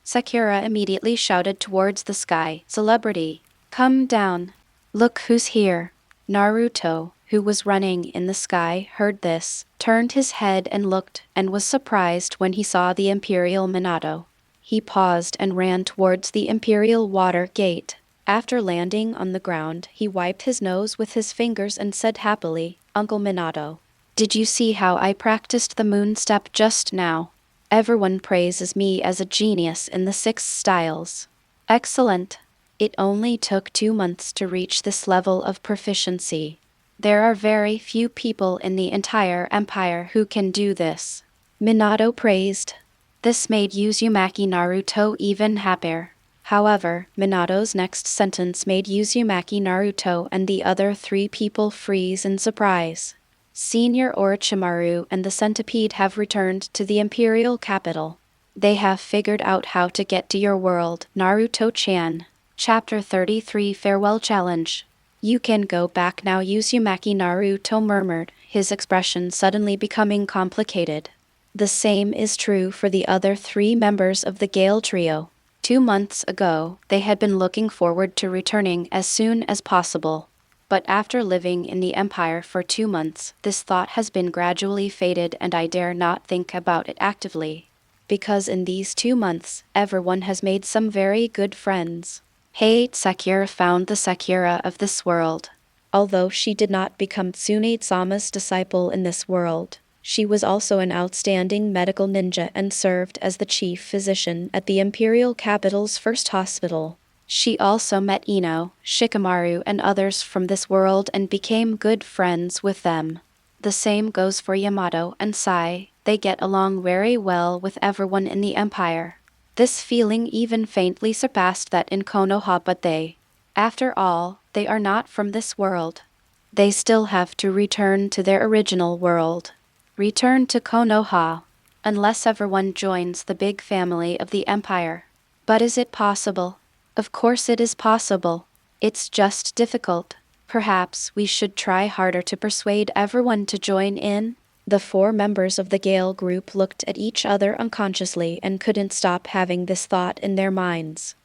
Sakura immediately shouted towards the sky, "Celebrity, come down. Look who's here." Naruto, who was running in the sky, heard this, turned his head and looked, and was surprised when he saw the Imperial Minato. He paused and ran towards the Imperial Water Gate. After landing on the ground, he wiped his nose with his fingers and said happily, "Uncle Minato, did you see how I practiced the moon step just now? Everyone praises me as a genius in the 6 styles. Excellent. It only took 2 months to reach this level of proficiency. There are very few people in the entire empire who can do this." Minato praised. This made Uzumaki Naruto even happier. However, Minato's next sentence made Uzumaki Naruto and the other 3 people freeze in surprise. Senior Orochimaru and the Centipede have returned to the Imperial capital. They have figured out how to get to your world, Naruto-chan. Chapter 33 Farewell Challenge. You can go back now, Uzumaki Naruto murmured, his expression suddenly becoming complicated. The same is true for the other 3 members of the Gale trio. 2 months ago, they had been looking forward to returning as soon as possible. But after living in the Empire for 2 months, this thought has been gradually faded and I dare not think about it actively. Because in these 2 months, everyone has made some very good friends. Sakura found the Sakura of this world. Although she did not become Tsunade-sama's disciple in this world, she was also an outstanding medical ninja and served as the chief physician at the imperial capital's first hospital. She also met Ino, Shikamaru and others from this world and became good friends with them. The same goes for Yamato and Sai, they get along very well with everyone in the Empire. This feeling even faintly surpassed that in Konoha, but after all, they are not from this world. They still have to return to their original world. Return to Konoha, unless everyone joins the big family of the Empire. But is it possible? Of course it is possible. It's just difficult. Perhaps we should try harder to persuade everyone to join in. The 4 members of the Gale group looked at each other unconsciously and couldn't stop having this thought in their minds.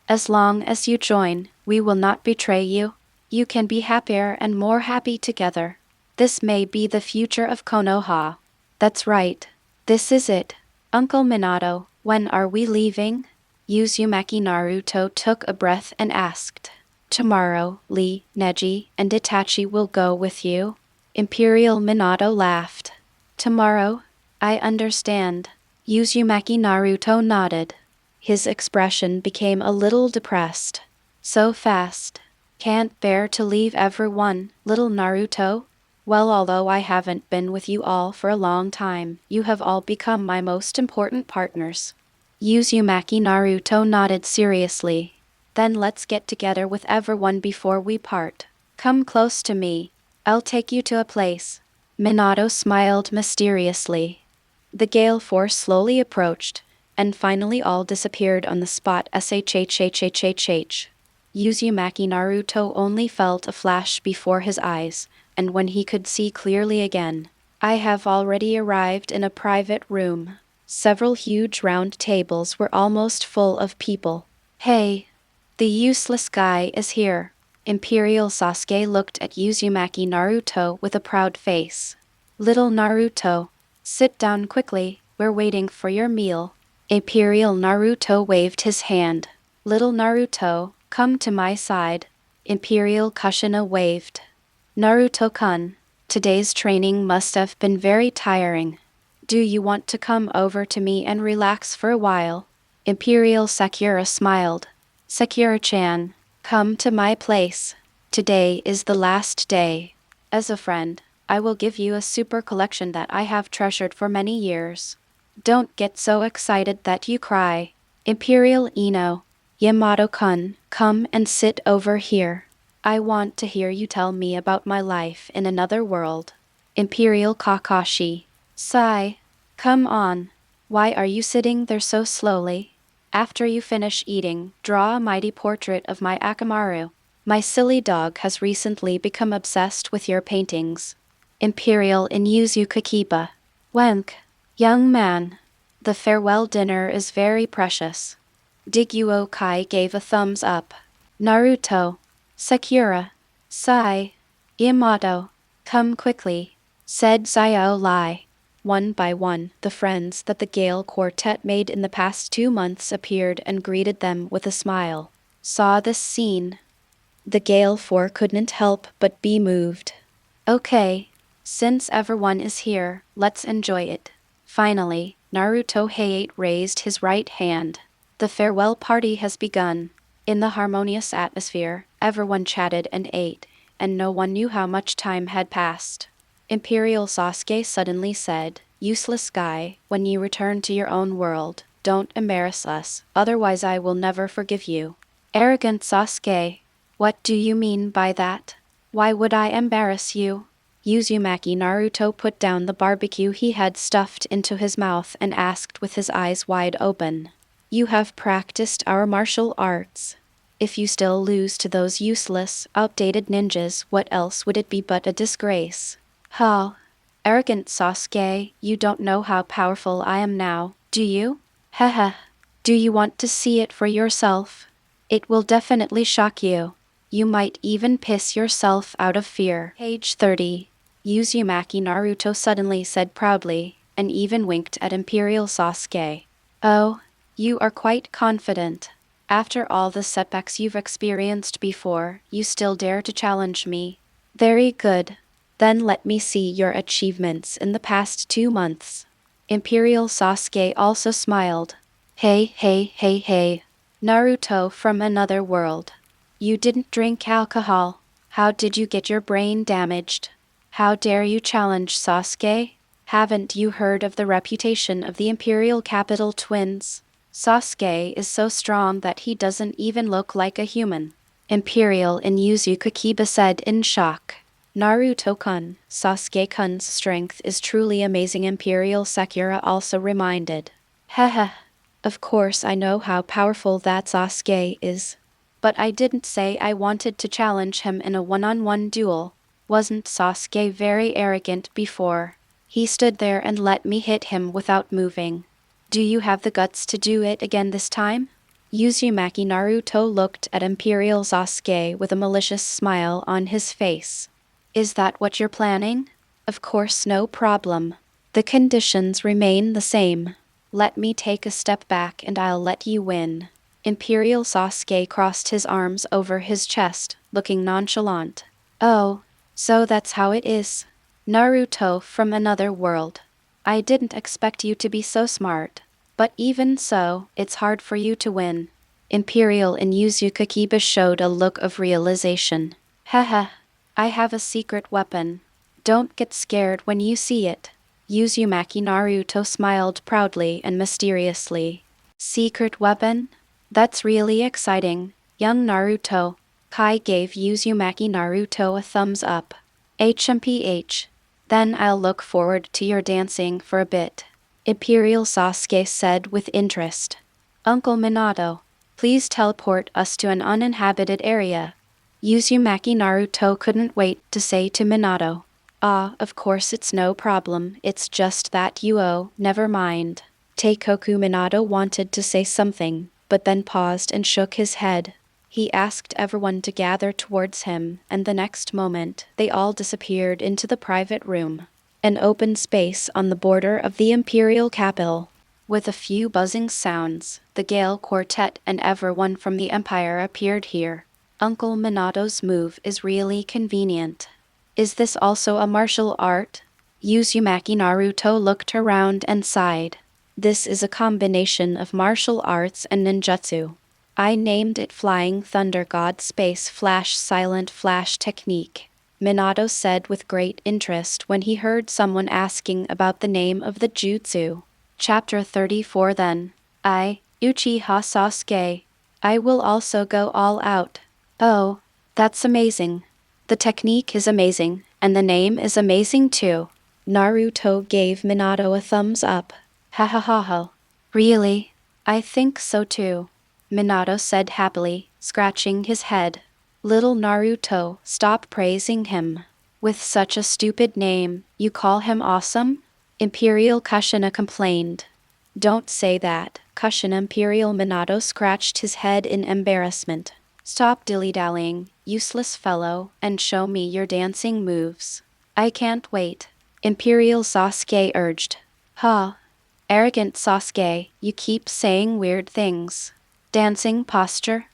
As long as you join, we will not betray you. You can be happier and more happy together. This may be the future of Konoha. That's right. This is it. Uncle Minato, when are we leaving? Uzumaki Naruto took a breath and asked. Tomorrow, Lee, Neji, and Itachi will go with you. Imperial Minato laughed. Tomorrow? I understand. Uzumaki Naruto nodded. His expression became a little depressed. So fast. Can't bear to leave everyone, little Naruto. Well, although I haven't been with you all for a long time, you have all become my most important partners. Uzumaki Naruto nodded seriously. Then let's get together with everyone before we part. Come close to me. I'll take you to a place. Minato smiled mysteriously. The Gale Force slowly approached, and finally all disappeared on the spot. Uzumaki Naruto only felt a flash before his eyes, and when he could see clearly again, I have already arrived in a private room. Several huge round tables were almost full of people. Hey, the useless guy is here. Imperial Sasuke looked at Uzumaki Naruto with a proud face. Little Naruto, sit down quickly, we're waiting for your meal. Imperial Naruto waved his hand. Little Naruto, come to my side. Imperial Kushina waved. Naruto-kun, today's training must have been very tiring. Do you want to come over to me and relax for a while? Imperial Sakura smiled. Sakura-chan, come to my place. Today is the last day. As a friend, I will give you a super collection that I have treasured for many years. Don't get so excited that you cry. Imperial Ino, Yamato-kun, come and sit over here. I want to hear you tell me about my life in another world. Imperial Kakashi, Sai, come on. Why are you sitting there so slowly? After you finish eating, draw a mighty portrait of my Akamaru. My silly dog has recently become obsessed with your paintings. Imperial Inyuzu Kakiba. Wenk, young man. The farewell dinner is very precious. Digyo Kai gave a thumbs up. Naruto, Sakura, Sai, Yamato, come quickly, said Xiao Lai. One by one, the friends that the Gale Quartet made in the past 2 months appeared and greeted them with a smile. Saw this scene. The Gale Four couldn't help but be moved. Okay, since everyone is here, let's enjoy it. Finally, Naruto Hayate raised his right hand. The farewell party has begun. In the harmonious atmosphere, everyone chatted and ate, and no one knew how much time had passed. Imperial Sasuke suddenly said, Useless guy, when you return to your own world, don't embarrass us, otherwise I will never forgive you. Arrogant Sasuke. What do you mean by that? Why would I embarrass you? Uzumaki Naruto put down the barbecue he had stuffed into his mouth and asked with his eyes wide open. You have practiced our martial arts. If you still lose to those useless, outdated ninjas, what else would it be but a disgrace? Huh. Arrogant Sasuke, you don't know how powerful I am now, do you? Haha. Do you want to see it for yourself? It will definitely shock you. You might even piss yourself out of fear. Page 30. Uzumaki Naruto suddenly said proudly, and even winked at Imperial Sasuke. Oh, you are quite confident. After all the setbacks you've experienced before, you still dare to challenge me. Very good. Then let me see your achievements in the past 2 months. Imperial Sasuke also smiled. Hey, hey, hey, hey. Naruto from another world. You didn't drink alcohol. How did you get your brain damaged? How dare you challenge Sasuke? Haven't you heard of the reputation of the Imperial Capital twins? Sasuke is so strong that he doesn't even look like a human. Imperial and Uzumaki said in shock. Naruto-kun, Sasuke-kun's strength is truly amazing, Imperial Sakura also reminded. Haha. Of course I know how powerful that Sasuke is. But I didn't say I wanted to challenge him in a one-on-one duel. Wasn't Sasuke very arrogant before? He stood there and let me hit him without moving. Do you have the guts to do it again this time? Uzumaki Naruto looked at Imperial Sasuke with a malicious smile on his face. Is that what you're planning? Of course, no problem. The conditions remain the same. Let me take a step back and I'll let you win. Imperial Sasuke crossed his arms over his chest, looking nonchalant. Oh, so that's how it is. Naruto from another world. I didn't expect you to be so smart. But even so, it's hard for you to win. Imperial and Uzumaki showed a look of realization. Haha. I have a secret weapon. Don't get scared when you see it. Uzumaki Naruto smiled proudly and mysteriously. Secret weapon? That's really exciting, young Naruto. Kai gave Uzumaki Naruto a thumbs up. HMPH. Then I'll look forward to your dancing for a bit. Imperial Sasuke said with interest. Uncle Minato, please teleport us to an uninhabited area. Uzumaki Naruto couldn't wait to say to Minato. Ah, of course it's no problem, it's just that never mind. Teikoku Minato wanted to say something, but then paused and shook his head. He asked everyone to gather towards him, and the next moment, they all disappeared into the private room. An open space on the border of the Imperial capital. With a few buzzing sounds, the Gale Quartet and everyone from the Empire appeared here. Uncle Minato's move is really convenient. Is this also a martial art? Uzumaki Naruto looked around and sighed. This is a combination of martial arts and ninjutsu. I named it Flying Thunder God Space Flash Silent Flash Technique. Minato said with great interest when he heard someone asking about the name of the jutsu. Chapter 34 Then. Uchiha Sasuke. I will also go all out. Oh, that's amazing. The technique is amazing, and the name is amazing too. Naruto gave Minato a thumbs up. Ha ha ha ha. Really? I think so too. Minato said happily, scratching his head. Little Naruto, stop praising him. With such a stupid name, you call him awesome? Imperial Kushina complained. Don't say that, Kushina. Imperial Minato scratched his head in embarrassment. Stop dilly-dallying, useless fellow, and show me your dancing moves. I can't wait. Imperial Sasuke urged. Huh. Arrogant Sasuke, you keep saying weird things. Dancing posture?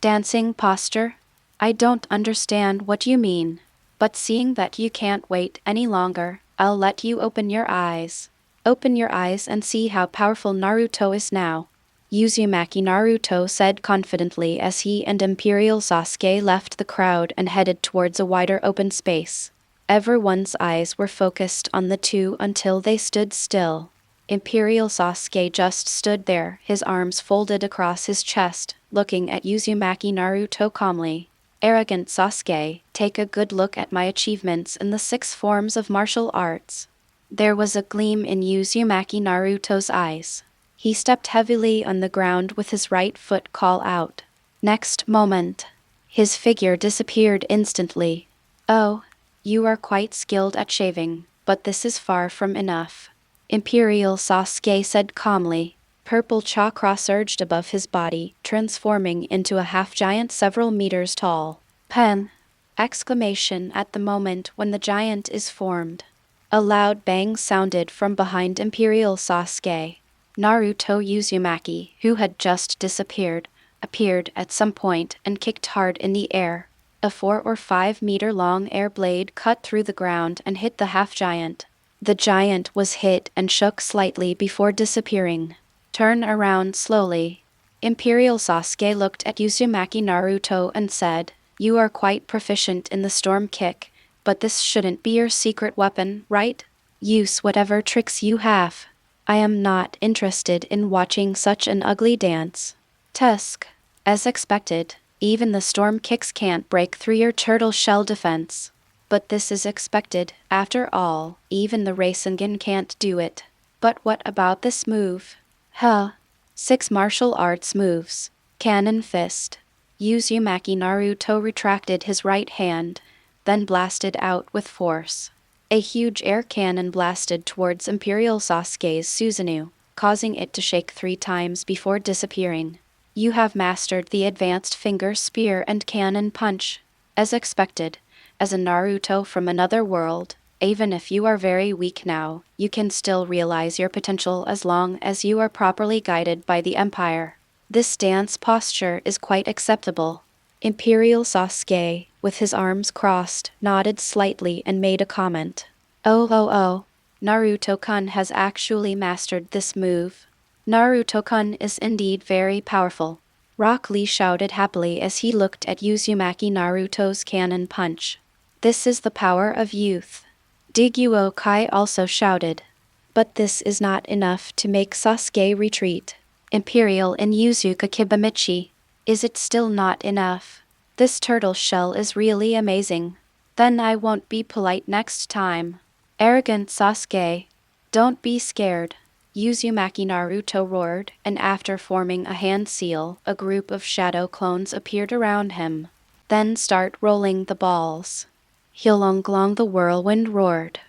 Dancing posture? I don't understand what you mean. But seeing that you can't wait any longer, I'll let you open your eyes. Open your eyes and see how powerful Naruto is now. Uzumaki Naruto said confidently as he and Imperial Sasuke left the crowd and headed towards a wider open space. Everyone's eyes were focused on the two until they stood still. Imperial Sasuke just stood there, his arms folded across his chest, looking at Uzumaki Naruto calmly. Arrogant Sasuke, take a good look at my achievements in the 6 forms of martial arts. There was a gleam in Uzumaki Naruto's eyes. He stepped heavily on the ground with his right foot, call out. Next moment, his figure disappeared instantly. Oh, you are quite skilled at shaving, but this is far from enough. Imperial Sasuke said calmly. Purple chakra surged above his body, transforming into a half-giant several meters tall. Pen! Exclamation at the moment when the giant is formed. A loud bang sounded from behind Imperial Sasuke. Naruto Uzumaki, who had just disappeared, appeared at some point and kicked hard in the air. A 4 or 5 meter long air blade cut through the ground and hit the half-giant. The giant was hit and shook slightly before disappearing. Turn around slowly. Imperial Sasuke looked at Uzumaki Naruto and said, "You are quite proficient in the storm kick, but this shouldn't be your secret weapon, right? Use whatever tricks you have. I am not interested in watching such an ugly dance." Tusk. As expected, even the storm kicks can't break through your turtle shell defense. But this is expected, after all, even the Rasengan can't do it. But what about this move? 6 martial arts moves. Cannon Fist. Uzumaki Naruto retracted his right hand, then blasted out with force. A huge air cannon blasted towards Imperial Sasuke's Susanoo, causing it to shake 3 times before disappearing. You have mastered the advanced finger spear and cannon punch. As expected, as a Naruto from another world, even if you are very weak now, you can still realize your potential as long as you are properly guided by the Empire. This dance posture is quite acceptable. Imperial Sasuke, with his arms crossed, nodded slightly and made a comment. Oh, Naruto-kun has actually mastered this move. Naruto-kun is indeed very powerful. Rock Lee shouted happily as he looked at Uzumaki Naruto's cannon punch. This is the power of youth. Digyo Kai also shouted. But this is not enough to make Sasuke retreat. Imperial and Yuzuka Kibamichi. Is it still not enough? This turtle shell is really amazing. Then I won't be polite next time. Arrogant Sasuke. Don't be scared. Uzumaki Naruto roared, and after forming a hand seal, a group of shadow clones appeared around him. Then start rolling the balls. Hyolonglong the whirlwind roared.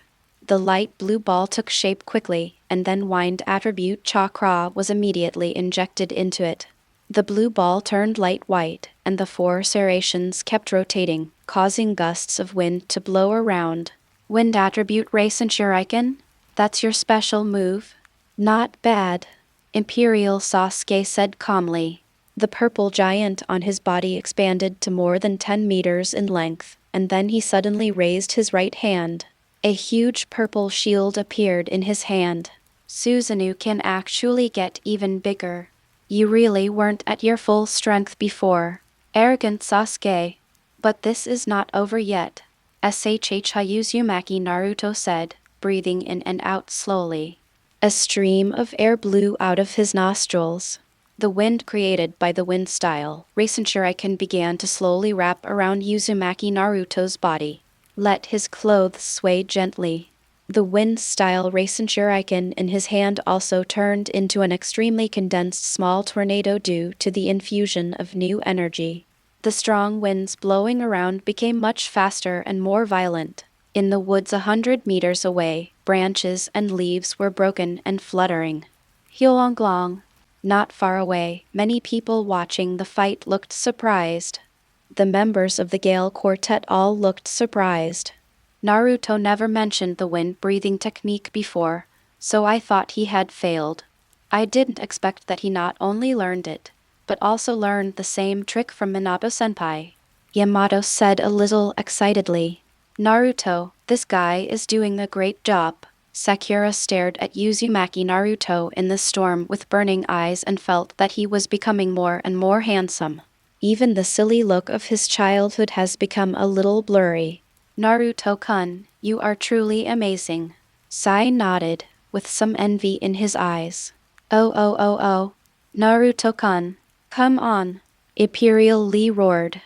The light blue ball took shape quickly, and then wind attribute chakra was immediately injected into it. The blue ball turned light white, and the 4 serrations kept rotating, causing gusts of wind to blow around. Wind attribute Rasen Shuriken? That's your special move? Not bad. Imperial Sasuke said calmly. The purple giant on his body expanded to more than 10 meters in length, and then he suddenly raised his right hand. A huge purple shield appeared in his hand. Susanoo can actually get even bigger. You really weren't at your full strength before. Arrogant Sasuke. But this is not over yet. Uzumaki Naruto said, breathing in and out slowly. A stream of air blew out of his nostrils. The wind created by the wind style, Rasen Shuriken began to slowly wrap around Uzumaki Naruto's body. Let his clothes sway gently. The wind style Rasen Shuriken in his hand also turned into an extremely condensed small tornado due to the infusion of new energy. The strong winds blowing around became much faster and more violent. In the woods 100 meters away, branches and leaves were broken and fluttering. Hyolonglong. Not far away, many people watching the fight looked surprised. The members of the Gale Quartet all looked surprised. Naruto never mentioned the wind-breathing technique before, so I thought he had failed. I didn't expect that he not only learned it, but also learned the same trick from Minato-senpai. Yamato said a little excitedly. Naruto, this guy is doing a great job. Sakura stared at Uzumaki Naruto in the storm with burning eyes and felt that he was becoming more and more handsome. Even the silly look of his childhood has become a little blurry. Naruto-kun, you are truly amazing. Sai nodded, with some envy in his eyes. Oh. Naruto-kun, come on. Imperial Lee roared.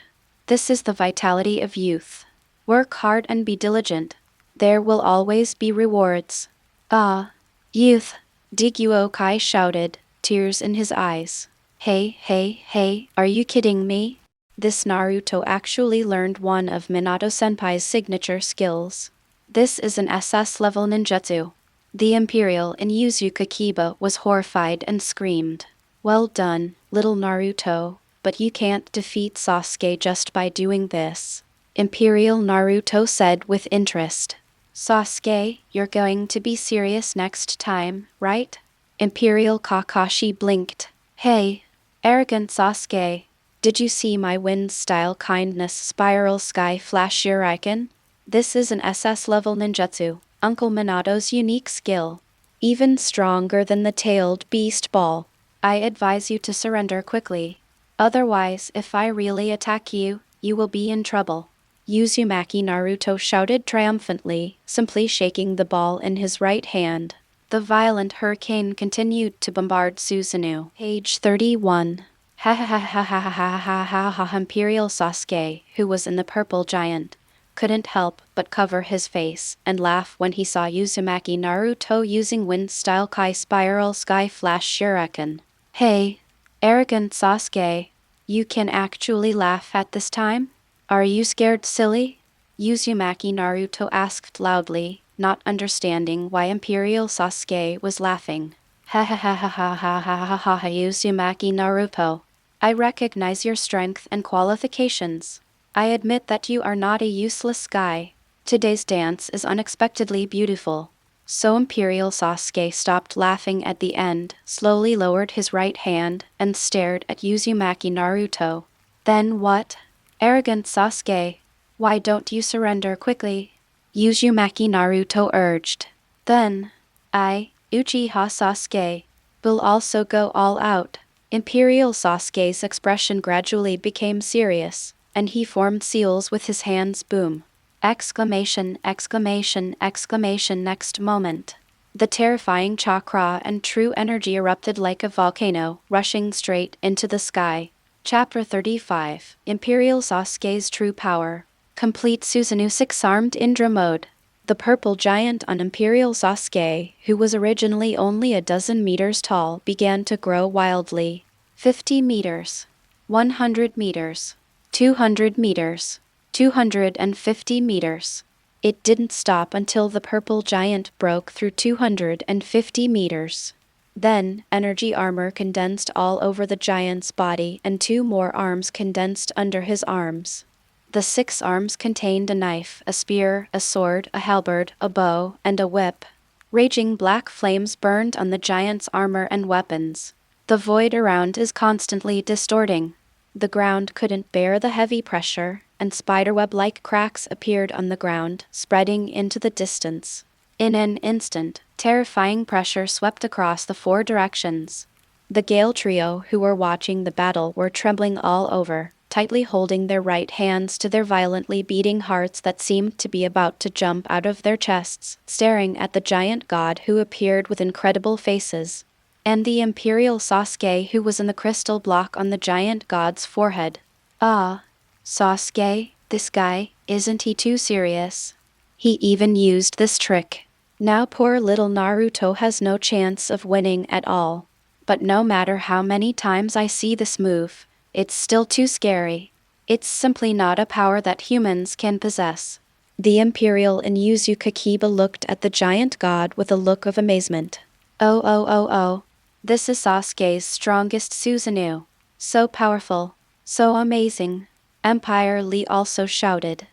This is the vitality of youth. Work hard and be diligent. There will always be rewards. Ah, youth, Digyo Kai shouted, tears in his eyes. Hey, are you kidding me? This Naruto actually learned one of Minato-senpai's signature skills. This is an SS-level ninjutsu. The Imperial in Uzumaki was horrified and screamed. Well done, little Naruto, but you can't defeat Sasuke just by doing this. Imperial Naruto said with interest. Sasuke, you're going to be serious next time, right? Imperial Kakashi blinked. Hey, arrogant Sasuke, did you see my wind-style kindness spiral sky flash shuriken? This is an SS-level ninjutsu, Uncle Minato's unique skill. Even stronger than the tailed beast ball. I advise you to surrender quickly. Otherwise, if I really attack you, you will be in trouble. Uzumaki Naruto shouted triumphantly, simply shaking the ball in his right hand. The violent hurricane continued to bombard Susanoo. Page 31. Ha ha ha ha ha ha ha ha ha. Imperial Sasuke, who was in the purple giant, couldn't help but cover his face and laugh when he saw Uzumaki Naruto using wind-style Kai Spiral Sky Flash Shuriken. Hey, arrogant Sasuke, you can actually laugh at this time? Are you scared, silly? Uzumaki Naruto asked loudly, not understanding why Imperial Sasuke was laughing. Ha ha ha ha ha ha ha ha ha ha. Uzumaki Naruto. I recognize your strength and qualifications. I admit that you are not a useless guy. Today's dance is unexpectedly beautiful. So Imperial Sasuke stopped laughing at the end, slowly lowered his right hand, and stared at Uzumaki Naruto. Then what? Arrogant Sasuke, why don't you surrender quickly? Uzumaki Naruto urged. Then, I, Uchiha Sasuke, will also go all out. Imperial Sasuke's expression gradually became serious, and he formed seals with his hands. Boom. Exclamation, exclamation, exclamation. Next moment, the terrifying chakra and true energy erupted like a volcano, rushing straight into the sky. Chapter 35, Imperial Sasuke's True Power. Complete Susanoo six-armed Indra mode. The purple giant on Imperial Sasuke, who was originally only a dozen meters tall, began to grow wildly. 50 meters. 100 meters. 200 meters. 250 meters. It didn't stop until the purple giant broke through 250 meters. Then, energy armor condensed all over the giant's body and 2 more arms condensed under his arms. The 6 arms contained a knife, a spear, a sword, a halberd, a bow, and a whip. Raging black flames burned on the giant's armor and weapons. The void around is constantly distorting. The ground couldn't bear the heavy pressure, and spiderweb-like cracks appeared on the ground, spreading into the distance. In an instant, terrifying pressure swept across the 4 directions. The Gale trio who were watching the battle were trembling all over, tightly holding their right hands to their violently beating hearts that seemed to be about to jump out of their chests, staring at the giant god who appeared with incredible faces. And the Imperial Sasuke who was in the crystal block on the giant god's forehead. Ah, Sasuke, this guy, isn't he too serious? He even used this trick. Now poor little Naruto has no chance of winning at all. But no matter how many times I see this move, it's still too scary. It's simply not a power that humans can possess. The Imperial in Uzumaki looked at the giant god with a look of amazement. Oh. This is Sasuke's strongest Susanoo. So powerful. So amazing. Empire Lee also shouted.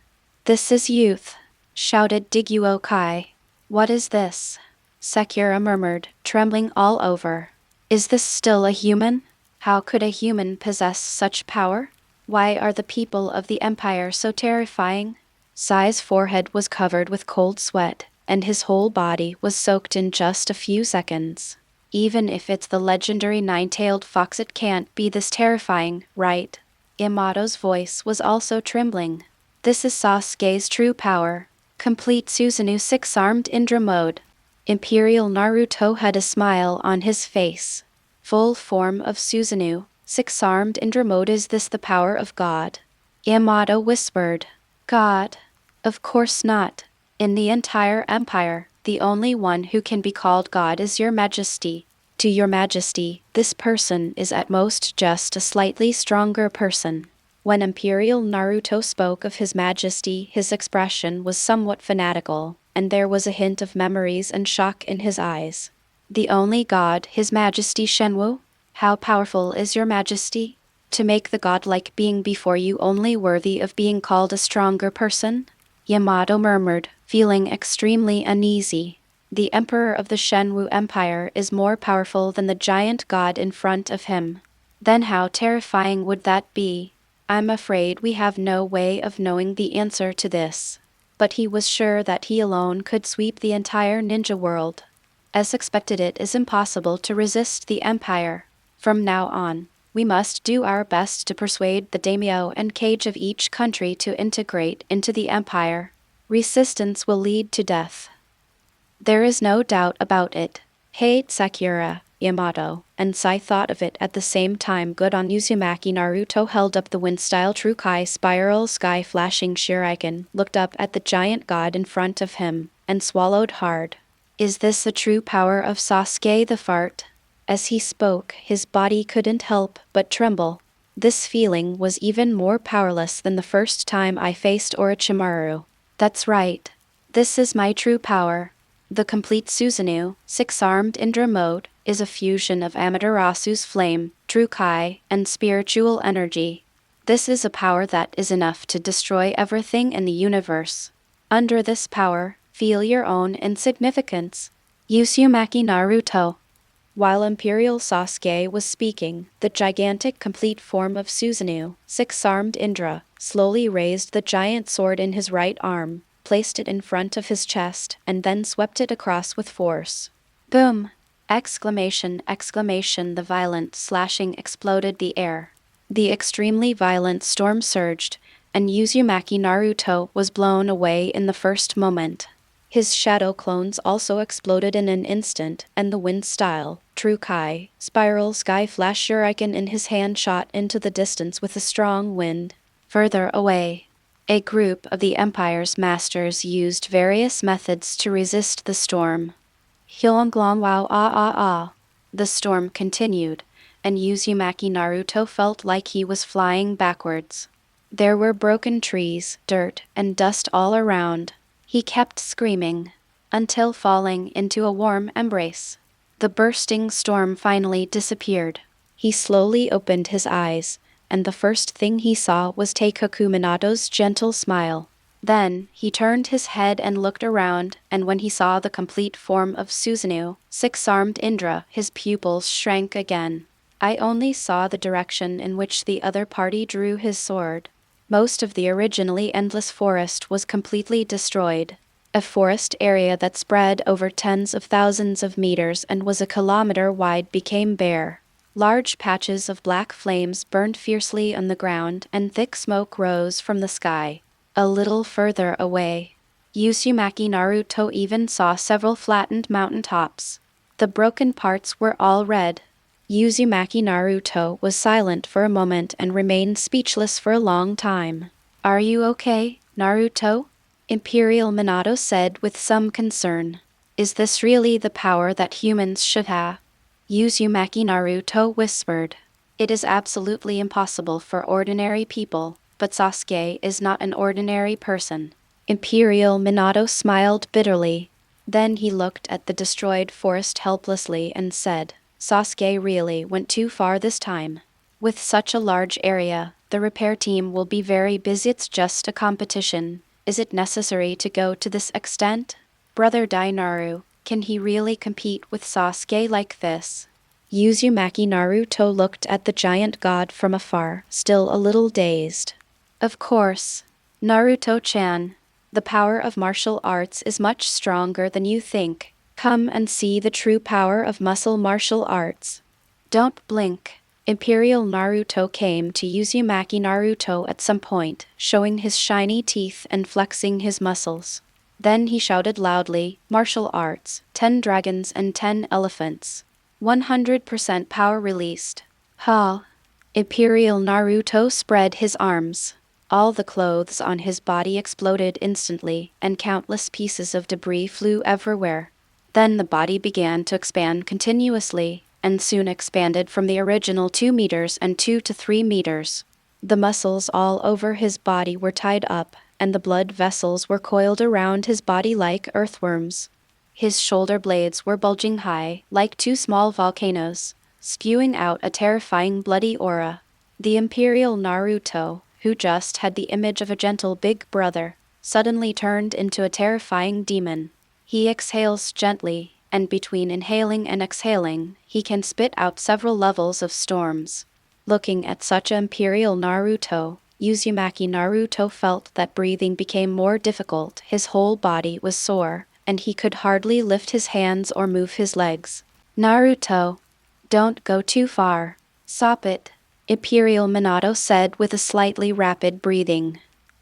This is youth, shouted Diguo Kai. What is this? Sakura murmured, trembling all over. Is this still a human? How could a human possess such power? Why are the people of the Empire so terrifying? Sai's forehead was covered with cold sweat, and his whole body was soaked in just a few seconds. Even if it's the legendary nine-tailed fox, it can't be this terrifying, right? Yamato's voice was also trembling. This is Sasuke's true power. Complete Susanoo six-armed Indra mode. Imperial Naruto had a smile on his face. Full form of Susanoo, six-armed Indra mode. Is this the power of God? Yamato whispered. God? Of course not. In the entire empire, the only one who can be called God is your majesty. To your majesty, this person is at most just a slightly stronger person. When Imperial Naruto spoke of his majesty, his expression was somewhat fanatical, and there was a hint of memories and shock in his eyes. The only god, his majesty Shenwu? How powerful is your majesty? To make the godlike being before you only worthy of being called a stronger person? Yamato murmured, feeling extremely uneasy. The emperor of the Shenwu Empire is more powerful than the giant god in front of him. Then how terrifying would that be? I'm afraid we have no way of knowing the answer to this. But he was sure that he alone could sweep the entire ninja world. As expected, it is impossible to resist the empire. From now on, we must do our best to persuade the daimyo and kage of each country to integrate into the empire. Resistance will lead to death. There is no doubt about it. Hey, Sakura, Yamato, and Sai thought of it at the same time. Good on Uzumaki. Naruto held up the wind-style Trukai spiral sky flashing shuriken, looked up at the giant god in front of him, and swallowed hard. Is this the true power of Sasuke the fart? As he spoke, his body couldn't help but tremble. This feeling was even more powerless than the first time I faced Orochimaru. That's right. This is my true power. The complete Susanoo, six-armed Indra mode, is a fusion of Amaterasu's flame, Trukai, and spiritual energy. This is a power that is enough to destroy everything in the universe. Under this power, feel your own insignificance. Uzumaki Naruto. While Imperial Sasuke was speaking, the gigantic complete form of Susanoo, six-armed Indra, slowly raised the giant sword in his right arm, placed it in front of his chest, and then swept it across with force. Boom! Exclamation, exclamation. The violent slashing exploded the air. The extremely violent storm surged, and Uzumaki Naruto was blown away in the first moment. His shadow clones also exploded in an instant, and the wind-style, Trukai, spiral sky flash shuriken in his hand shot into the distance with a strong wind. Further away, a group of the Empire's masters used various methods to resist the storm. Hyonglong wow ah ah ah. The storm continued, and Uzumaki Naruto felt like he was flying backwards. There were broken trees, dirt, and dust all around. He kept screaming, until falling into a warm embrace. The bursting storm finally disappeared. He slowly opened his eyes, and the first thing he saw was Teikoku Minato's gentle smile. Then, he turned his head and looked around, and when he saw the complete form of Susanoo, six-armed Indra, his pupils shrank again. I only saw the direction in which the other party drew his sword. Most of the originally endless forest was completely destroyed. A forest area that spread over tens of thousands of meters and was a kilometer wide became bare. Large patches of black flames burned fiercely on the ground, and thick smoke rose from the sky. A little further away, Uzumaki Naruto even saw several flattened mountain tops. The broken parts were all red. Uzumaki Naruto was silent for a moment and remained speechless for a long time. Are you okay, Naruto? Imperial Minato said with some concern. Is this really the power that humans should have? Uzumaki Naruto whispered. It is absolutely impossible for ordinary people, but Sasuke is not an ordinary person. Imperial Minato smiled bitterly. Then he looked at the destroyed forest helplessly and said, Sasuke really went too far this time. With such a large area, the repair team will be very busy. It's just a competition. Is it necessary to go to this extent? Brother Dainaru, can he really compete with Sasuke like this? Uzumaki Naruto looked at the giant god from afar, still a little dazed. Of course. Naruto-chan, the power of martial arts is much stronger than you think. Come and see the true power of muscle martial arts. Don't blink. Imperial Naruto came to Uzumaki Naruto at some point, showing his shiny teeth and flexing his muscles. Then he shouted loudly, martial arts, 10 dragons and 10 elephants. 100% power released. Ha! Imperial Naruto spread his arms. All the clothes on his body exploded instantly, and countless pieces of debris flew everywhere. Then the body began to expand continuously, and soon expanded from the original 2 meters and 2 to 3 meters. The muscles all over his body were tied up, and the blood vessels were coiled around his body like earthworms. His shoulder blades were bulging high, like 2 small volcanoes, spewing out a terrifying bloody aura. The Imperial Naruto, who just had the image of a gentle big brother, suddenly turned into a terrifying demon. He exhales gently, and between inhaling and exhaling, he can spit out several levels of storms. Looking at such an Imperial Naruto, Uzumaki Naruto felt that breathing became more difficult. His whole body was sore, and he could hardly lift his hands or move his legs. "Naruto, don't go too far. Stop it," Imperial Minato said with a slightly rapid breathing.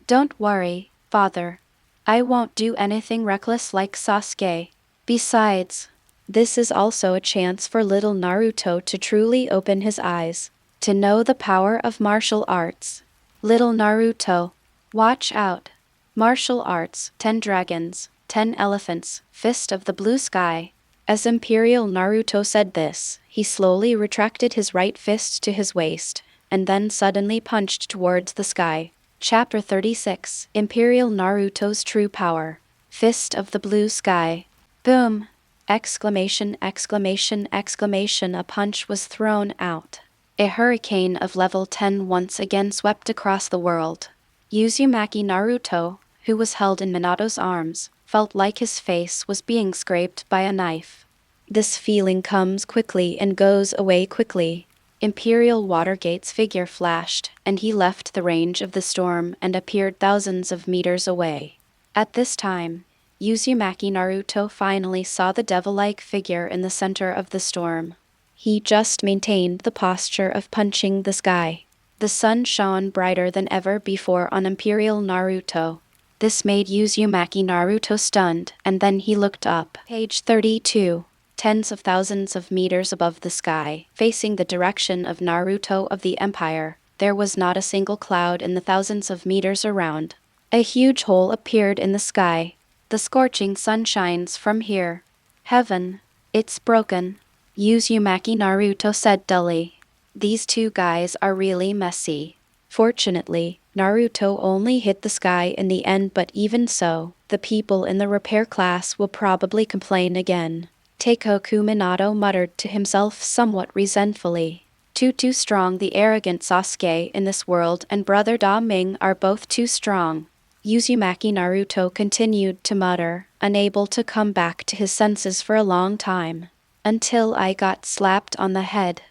"Don't worry, father. I won't do anything reckless like Sasuke. Besides, this is also a chance for little Naruto to truly open his eyes, to know the power of martial arts. Little Naruto, watch out. Martial arts, 10 dragons, 10 elephants, fist of the blue sky." As Imperial Naruto said this, he slowly retracted his right fist to his waist, and then suddenly punched towards the sky. Chapter 36, Imperial Naruto's True Power. Fist of the Blue Sky. Boom! Exclamation, exclamation, exclamation. A punch was thrown out. A hurricane of level 10 once again swept across the world. Uzumaki Naruto, who was held in Minato's arms, felt like his face was being scraped by a knife. This feeling comes quickly and goes away quickly. Imperial Watergate's figure flashed, and he left the range of the storm and appeared thousands of meters away. At this time, Uzumaki Naruto finally saw the devil-like figure in the center of the storm. He just maintained the posture of punching the sky. The sun shone brighter than ever before on Imperial Naruto. This made Uzumaki Naruto stunned, and then he looked up. Page 32. Tens of thousands of meters above the sky, facing the direction of Naruto of the Empire, there was not a single cloud in the thousands of meters around. A huge hole appeared in the sky. The scorching sun shines from here. Heaven, it's broken, Uzumaki Naruto said dully. These two guys are really messy. Fortunately, Naruto only hit the sky in the end, but even so, the people in the repair class will probably complain again. Teikoku Minato muttered to himself somewhat resentfully. Too strong. The arrogant Sasuke in this world and brother Da Ming are both too strong. Uzumaki Naruto continued to mutter, unable to come back to his senses for a long time. Until I got slapped on the head.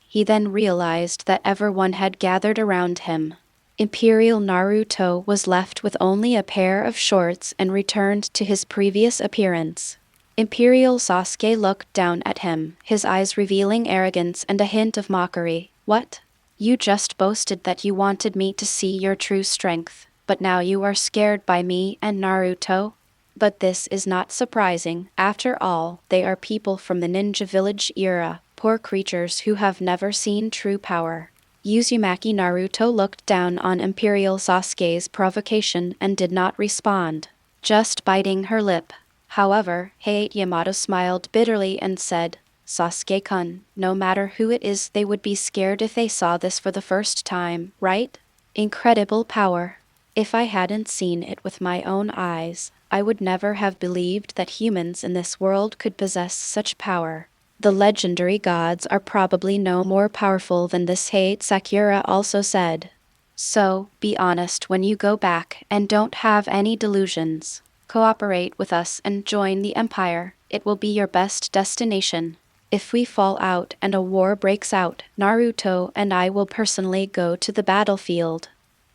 He then realized that everyone had gathered around him. Imperial Naruto was left with only a pair of shorts and returned to his previous appearance. Imperial Sasuke looked down at him, his eyes revealing arrogance and a hint of mockery. What? You just boasted that you wanted me to see your true strength, but now you are scared by me and Naruto? But this is not surprising. After all, they are people from the ninja village era, poor creatures who have never seen true power. Uzumaki Naruto looked down on Imperial Sasuke's provocation and did not respond, just biting her lip. However, Yamato smiled bitterly and said, "Sasuke-kun, no matter who it is, they would be scared if they saw this for the first time, right? Incredible power. If I hadn't seen it with my own eyes, I would never have believed that humans in this world could possess such power. The legendary gods are probably no more powerful than this." Sakura also said. "So, be honest when you go back and don't have any delusions. Cooperate with us and join the Empire. It will be your best destination. If we fall out and a war breaks out, Naruto and I will personally go to the battlefield.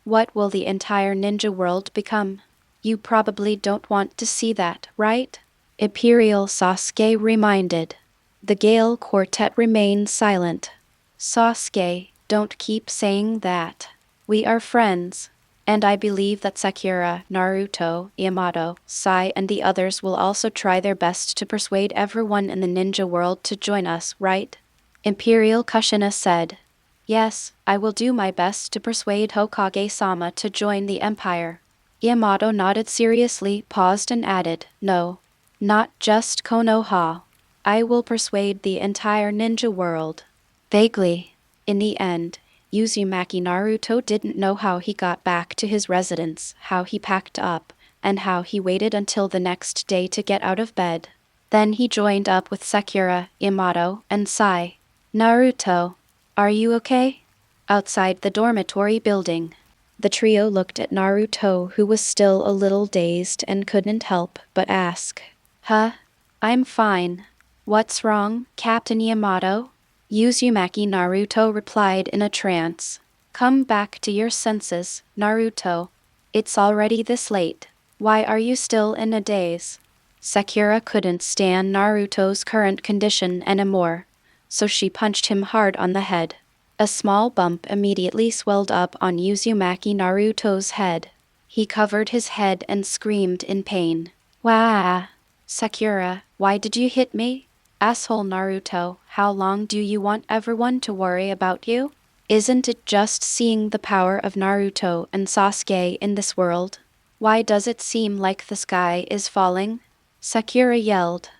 What will the entire ninja world become? You probably don't want to see that, right?" Imperial Sasuke reminded. The Gale Quartet remained silent. "Sasuke, don't keep saying that. We are friends. And I believe that Sakura, Naruto, Yamato, Sai and the others will also try their best to persuade everyone in the ninja world to join us, right?" Imperial Kushina said. "Yes, I will do my best to persuade Hokage-sama to join the Empire." Yamato nodded seriously, paused and added, "No, not just Konoha. I will persuade the entire ninja world. Vaguely. In the end, Uzumaki Naruto didn't know how he got back to his residence, how he packed up, and how he waited until the next day to get out of bed. Then he joined up with Sakura, Yamato, and Sai. Naruto, are you okay? Outside the dormitory building. The trio looked at Naruto, who was still a little dazed and couldn't help but ask. Huh? I'm fine. What's wrong, Captain Yamato? Uzumaki Naruto replied in a trance. Come back to your senses, Naruto. It's already this late. Why are you still in a daze? Sakura couldn't stand Naruto's current condition anymore, so she punched him hard on the head. A small bump immediately swelled up on Uzumaki Naruto's head. He covered his head and screamed in pain. Wah! Sakura, why did you hit me? Asshole Naruto, how long do you want everyone to worry about you? Isn't it just seeing the power of Naruto and Sasuke in this world? Why does it seem like the sky is falling? Sakura yelled.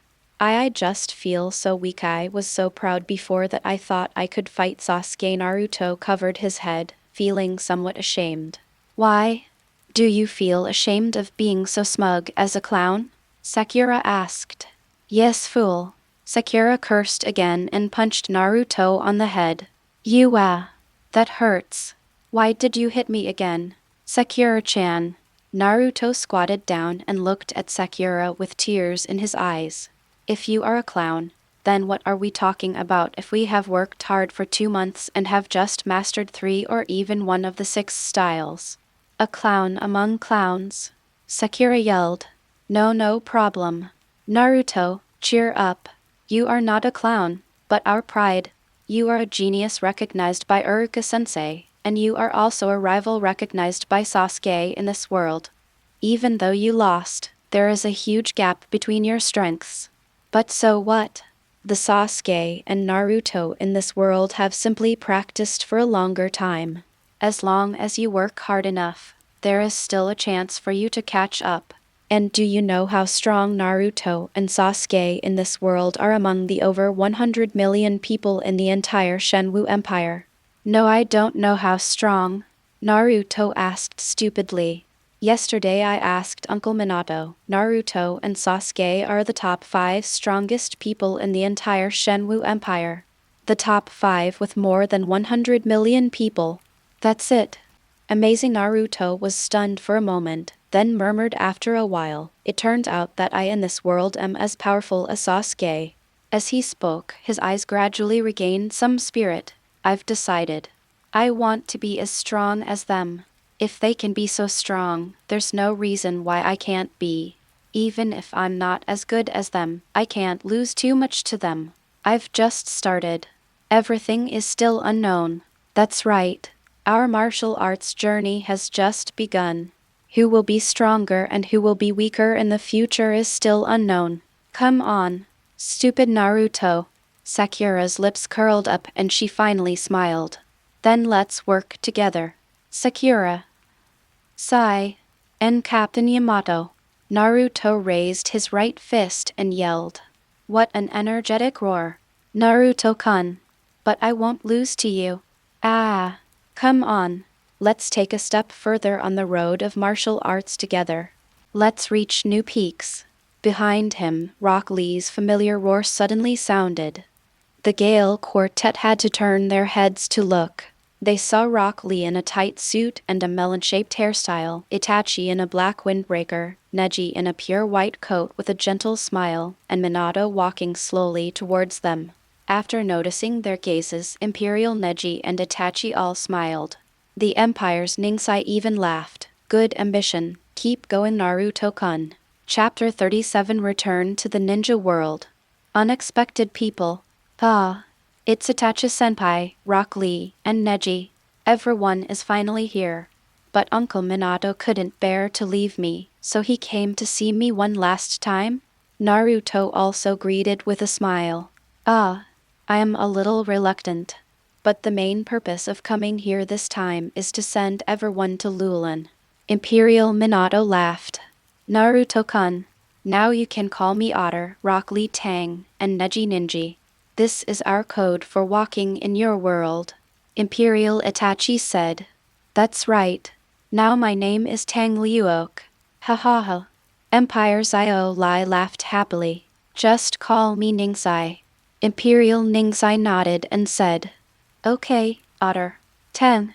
I just feel so weak. I was so proud before that I thought I could fight Sasuke. Naruto covered his head, feeling somewhat ashamed. Why? Do you feel ashamed of being so smug as a clown? Sakura asked. Yes, fool. Sakura cursed again and punched Naruto on the head. That hurts. Why did you hit me again? Sakura-chan. Naruto squatted down and looked at Sakura with tears in his eyes. If you are a clown, then what are we talking about if we have worked hard for 2 months and have just mastered 3 or even 1 of the 6 styles? A clown among clowns? Sakura yelled. No problem. Naruto, cheer up. You are not a clown, but our pride. You are a genius recognized by Uruka-sensei, and you are also a rival recognized by Sasuke in this world. Even though you lost, there is a huge gap between your strengths. But so what? The Sasuke and Naruto in this world have simply practiced for a longer time. As long as you work hard enough, there is still a chance for you to catch up. And do you know how strong Naruto and Sasuke in this world are among the over 100 million people in the entire Shenwu Empire? No, I don't know how strong. Naruto asked stupidly. Yesterday I asked Uncle Minato. Naruto and Sasuke are the top 5 strongest people in the entire Shenwu Empire. The top 5 with more than 100 million people. That's it. Amazing. Naruto was stunned for a moment, then murmured after a while, it turns out that I in this world am as powerful as Sasuke. As he spoke, his eyes gradually regained some spirit. I've decided. I want to be as strong as them. If they can be so strong, there's no reason why I can't be. Even if I'm not as good as them, I can't lose too much to them. I've just started. Everything is still unknown. That's right. Our martial arts journey has just begun. Who will be stronger and who will be weaker in the future is still unknown. Come on. Stupid Naruto. Sakura's lips curled up and she finally smiled. Then let's work together. Sakura. Sai. And Captain Yamato. Naruto raised his right fist and yelled. What an energetic roar. Naruto-kun. But I won't lose to you. Ah. Come on. Let's take a step further on the road of martial arts together. Let's reach new peaks. Behind him, Rock Lee's familiar roar suddenly sounded. The Gale Quartet had to turn their heads to look. They saw Rock Lee in a tight suit and a melon-shaped hairstyle, Itachi in a black windbreaker, Neji in a pure white coat with a gentle smile, and Minato walking slowly towards them. After noticing their gazes, Imperial Neji and Itachi all smiled. The Empire's Ningsai even laughed. Good ambition. Keep going, Naruto-kun. Chapter 37 Return to the Ninja World. Unexpected people. Ah. It's Itachi-senpai, Rock Lee, and Neji. Everyone is finally here. But Uncle Minato couldn't bear to leave me, so he came to see me one last time? Naruto also greeted with a smile. Ah. I am a little reluctant. But the main purpose of coming here this time is to send everyone to Lulin. Imperial Minato laughed. Naruto-kun. Now you can call me Otter, Rock Lee Tang, and Neji Ninji. This is our code for walking in your world. Imperial Itachi said. That's right. Now my name is Tang Liuok. Ha ha ha. Empire Zio Lai laughed happily. Just call me Ningsai. Imperial Ningsai nodded and said. Okay, Otter. 10.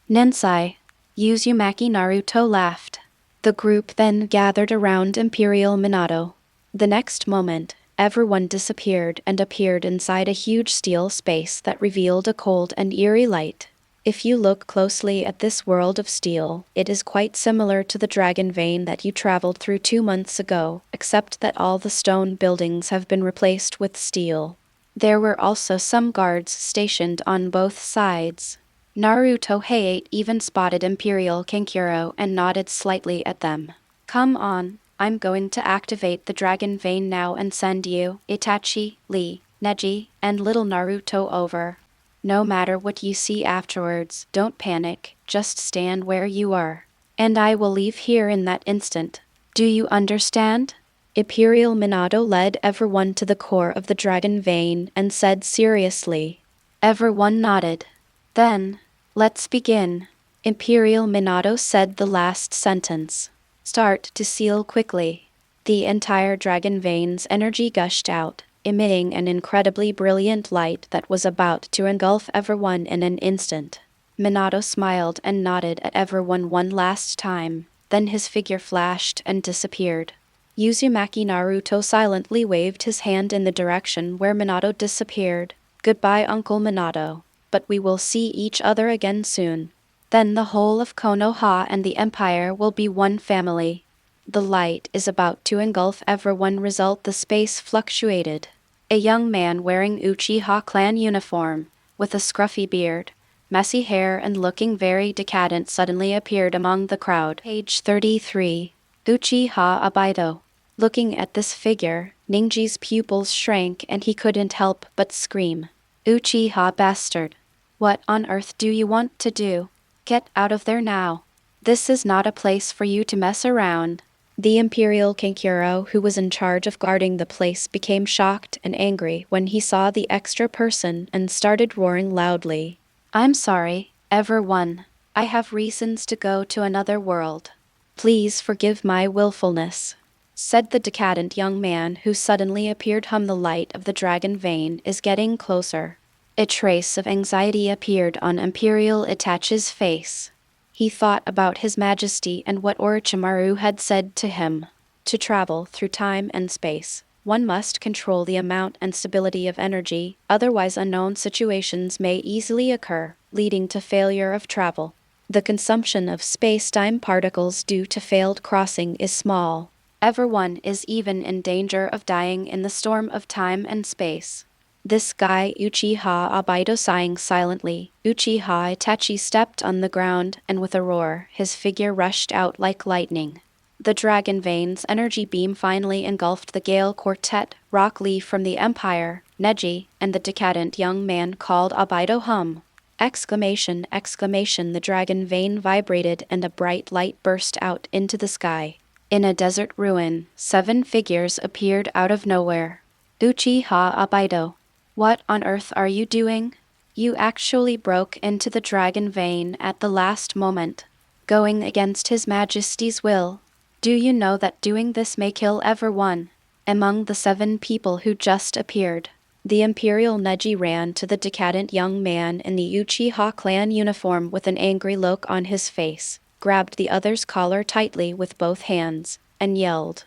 Ninsai. Uzumaki Naruto laughed. The group then gathered around Imperial Minato. The next moment, everyone disappeared and appeared inside a huge steel space that revealed a cold and eerie light. If you look closely at this world of steel, it is quite similar to the dragon vein that you traveled through 2 months ago, except that all the stone buildings have been replaced with steel. There were also some guards stationed on both sides. Naruto Height even spotted Imperial Kankuro and nodded slightly at them. Come on, I'm going to activate the dragon vein now and send you, Itachi, Lee, Neji, and little Naruto over. No matter what you see afterwards, don't panic, just stand where you are. And I will leave here in that instant. Do you understand? Imperial Minato led everyone to the core of the dragon vein and said seriously. Everyone nodded. Then, let's begin. Imperial Minato said the last sentence. Start to seal quickly. The entire dragon vein's energy gushed out, emitting an incredibly brilliant light that was about to engulf everyone in an instant. Minato smiled and nodded at everyone one last time, then his figure flashed and disappeared. Uzumaki Naruto silently waved his hand in the direction where Minato disappeared. Goodbye, Uncle Minato, but we will see each other again soon. Then the whole of Konoha and the Empire will be one family. The light is about to engulf everyone. The space fluctuated. A young man wearing Uchiha clan uniform, with a scruffy beard, messy hair and looking very decadent suddenly appeared among the crowd. Page 33. Uchiha Obaido. Looking at this figure, Ninji's pupils shrank and he couldn't help but scream. Uchiha bastard. What on earth do you want to do? Get out of there now. This is not a place for you to mess around. The Imperial Kankuro, who was in charge of guarding the place, became shocked and angry when he saw the extra person and started roaring loudly. I'm sorry, everyone. I have reasons to go to another world. Please forgive my willfulness, said the decadent young man who suddenly appeared. The light of the dragon vein is getting closer. A trace of anxiety appeared on Imperial Itachi's face. He thought about His Majesty and what Orochimaru had said to him. To travel through time and space, one must control the amount and stability of energy, otherwise unknown situations may easily occur, leading to failure of travel. The consumption of space-time particles due to failed crossing is small. Everyone is even in danger of dying in the storm of time and space. This guy Uchiha Obaido sighing silently. Uchiha Itachi stepped on the ground and with a roar, his figure rushed out like lightning. The dragon vein's energy beam finally engulfed the Gale Quartet, Rock Lee from the Empire, Neji, and the decadent young man called Obaido hum. Exclamation, exclamation, the dragon vein vibrated and a bright light burst out into the sky. In a desert ruin, 7 figures appeared out of nowhere. Uchiha Obaido. What on earth are you doing? You actually broke into the dragon vein at the last moment, going against His Majesty's will. Do you know that doing this may kill everyone? Among the 7 people who just appeared, the Imperial Neji ran to the decadent young man in the Uchiha clan uniform with an angry look on his face, grabbed the other's collar tightly with both hands, and yelled.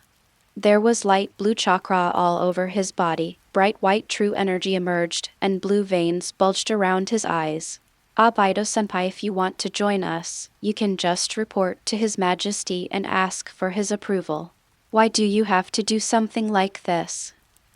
There was light blue chakra all over his body, bright white true energy emerged, and blue veins bulged around his eyes. Obaido-senpai, if you want to join us, you can just report to His Majesty and ask for his approval. Why do you have to do something like this?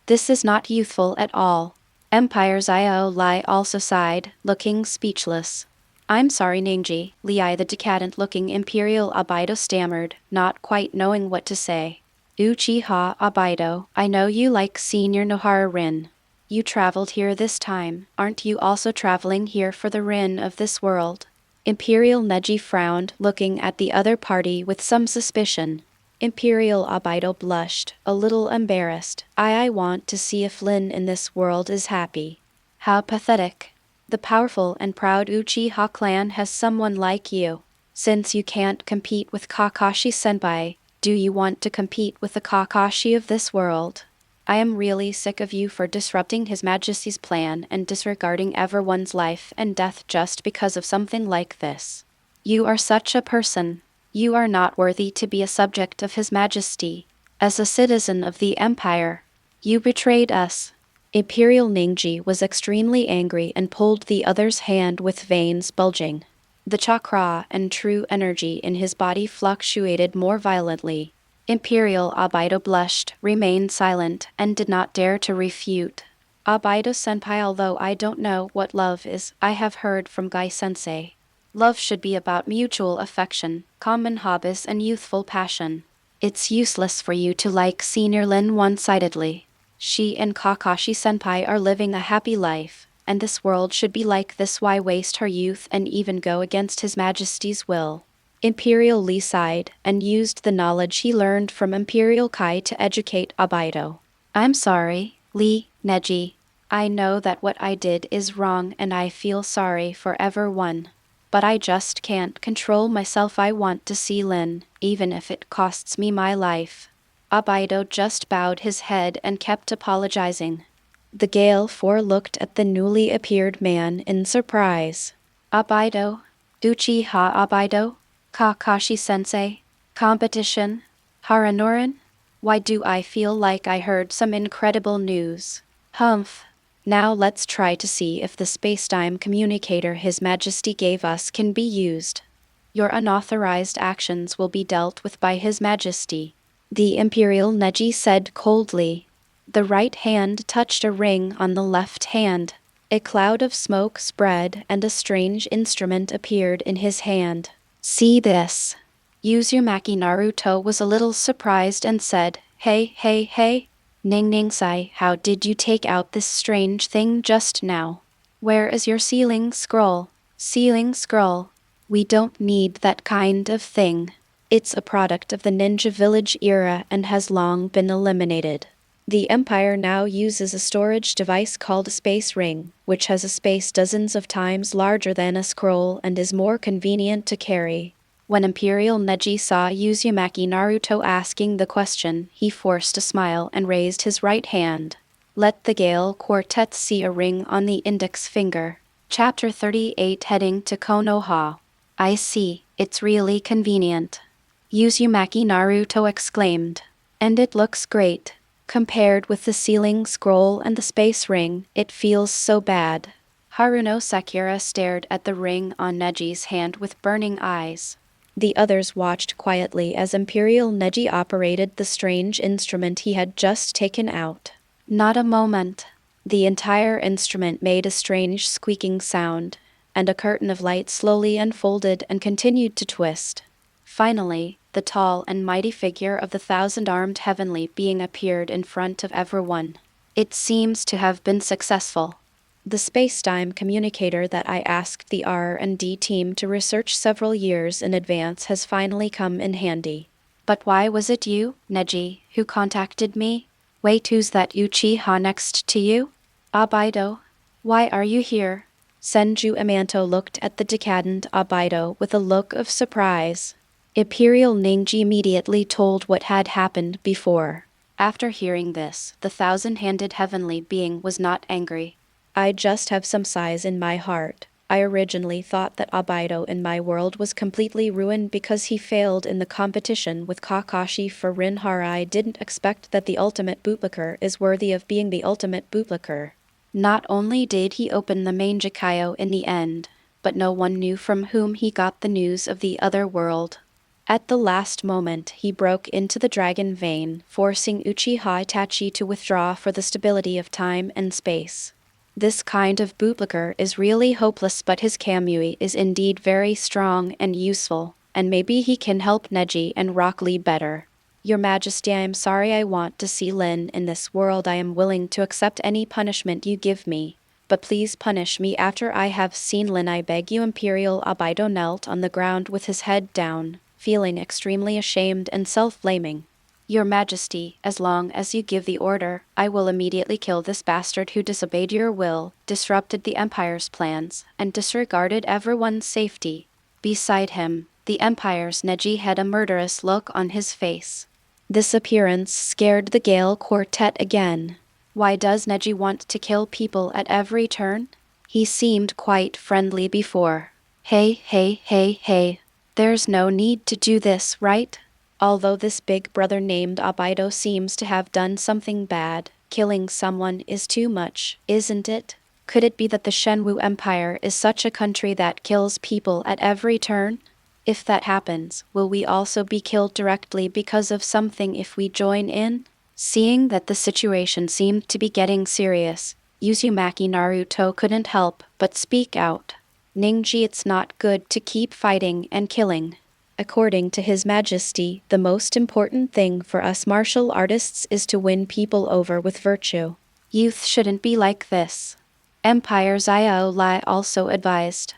This is not youthful at all. Empire's Io Lai also sighed, looking speechless. I'm sorry, Ninji, Lei the decadent-looking Imperial Obaido stammered, not quite knowing what to say. Uchiha Obaido, I know you like Senior Nohara Rin. You traveled here this time, aren't you also traveling here for the Rin of this world? Imperial Neji frowned, looking at the other party with some suspicion. Imperial Abido blushed, a little embarrassed. I want to see if Lin in this world is happy. How pathetic. The powerful and proud Uchiha clan has someone like you. Since you can't compete with Kakashi-senpai, do you want to compete with the Kakashi of this world? I am really sick of you for disrupting His Majesty's plan and disregarding everyone's life and death just because of something like this. You are such a person. You are not worthy to be a subject of His Majesty. As a citizen of the Empire, you betrayed us. Imperial Ningji was extremely angry and pulled the other's hand with veins bulging. The chakra and true energy in his body fluctuated more violently. Imperial Abido blushed, remained silent, and did not dare to refute. Abido-senpai, although I don't know what love is, I have heard from Gai-sensei. Love should be about mutual affection, common hobbies, and youthful passion. It's useless for you to like Senior Lin one-sidedly. She and Kakashi-senpai are living a happy life, and this world should be like this. Why waste her youth and even go against His Majesty's will? Imperial Lee sighed, and used the knowledge he learned from Imperial Kai to educate Abido. I'm sorry, Lee, Neji. I know that what I did is wrong and I feel sorry for everyone. But I just can't control myself. I want to see Lin, even if it costs me my life. Abido just bowed his head and kept apologizing. The Gale 4 looked at the newly appeared man in surprise. Abido? Uchiha Abido? Kakashi-sensei? Competition? Haranoran? Why do I feel like I heard some incredible news? Humph. Now let's try to see if the spacetime communicator His Majesty gave us can be used. Your unauthorized actions will be dealt with by His Majesty. The Imperial Neji said coldly. The right hand touched a ring on the left hand. A cloud of smoke spread and a strange instrument appeared in his hand. See this. Uzumaki Naruto was a little surprised and said, Hey. Ning-sai, how did you take out this strange thing just now? Where is your sealing scroll? Sealing scroll? We don't need that kind of thing. It's a product of the Ninja Village era and has long been eliminated. The Empire now uses a storage device called a space ring, which has a space dozens of times larger than a scroll and is more convenient to carry. When Imperial Neji saw Uzumaki Naruto asking the question, he forced a smile and raised his right hand. Let the Gale Quartet see a ring on the index finger. Chapter 38 Heading to Konoha. I see, it's really convenient. Uzumaki Naruto exclaimed. And it looks great. Compared with the sealing scroll and the space ring, it feels so bad. Haruno Sakura stared at the ring on Neji's hand with burning eyes. The others watched quietly as Imperial Neji operated the strange instrument he had just taken out. Not a moment. The entire instrument made a strange squeaking sound, and a curtain of light slowly unfolded and continued to twist. Finally, the tall and mighty figure of the thousand-armed heavenly being appeared in front of everyone. It seems to have been successful. The space-time communicator that I asked the R&D team to research several years in advance has finally come in handy. But why was it you, Neji, who contacted me? Wait, who's that Uchiha next to you? Abido. Why are you here? Senju Yamato looked at the decadent Abido with a look of surprise. Imperial Ningji immediately told what had happened before. After hearing this, the thousand-handed heavenly being was not angry. I just have some sighs in my heart. I originally thought that Abido in my world was completely ruined because he failed in the competition with Kakashi for Rinhara. I didn't expect that the ultimate bootlicker is worthy of being the ultimate bootlicker. Not only did he open the Mangekyo in the end, but no one knew from whom he got the news of the other world. At the last moment, he broke into the dragon vein, forcing Uchiha Itachi to withdraw for the stability of time and space. This kind of bootlicker is really hopeless, but his Kamui is indeed very strong and useful, and maybe he can help Neji and Rock Lee better. Your Majesty, I am sorry. I want to see Lin in this world. I am willing to accept any punishment you give me, but please punish me after I have seen Lin. I beg you. Imperial Abido knelt on the ground with his head down, feeling extremely ashamed and self-blaming. Your Majesty, as long as you give the order, I will immediately kill this bastard who disobeyed your will, disrupted the Empire's plans, and disregarded everyone's safety. Beside him, the Empire's Neji had a murderous look on his face. This appearance scared the Gale Quartet again. Why does Neji want to kill people at every turn? He seemed quite friendly before. Hey. There's no need to do this, right? Although this big brother named Abido seems to have done something bad, killing someone is too much, isn't it? Could it be that the Shenwu Empire is such a country that kills people at every turn? If that happens, will we also be killed directly because of something if we join in? Seeing that the situation seemed to be getting serious, Uzumaki Naruto couldn't help but speak out. Ningji, it's not good to keep fighting and killing. According to His Majesty, the most important thing for us martial artists is to win people over with virtue. Youth shouldn't be like this. Empire's Io Lai also advised.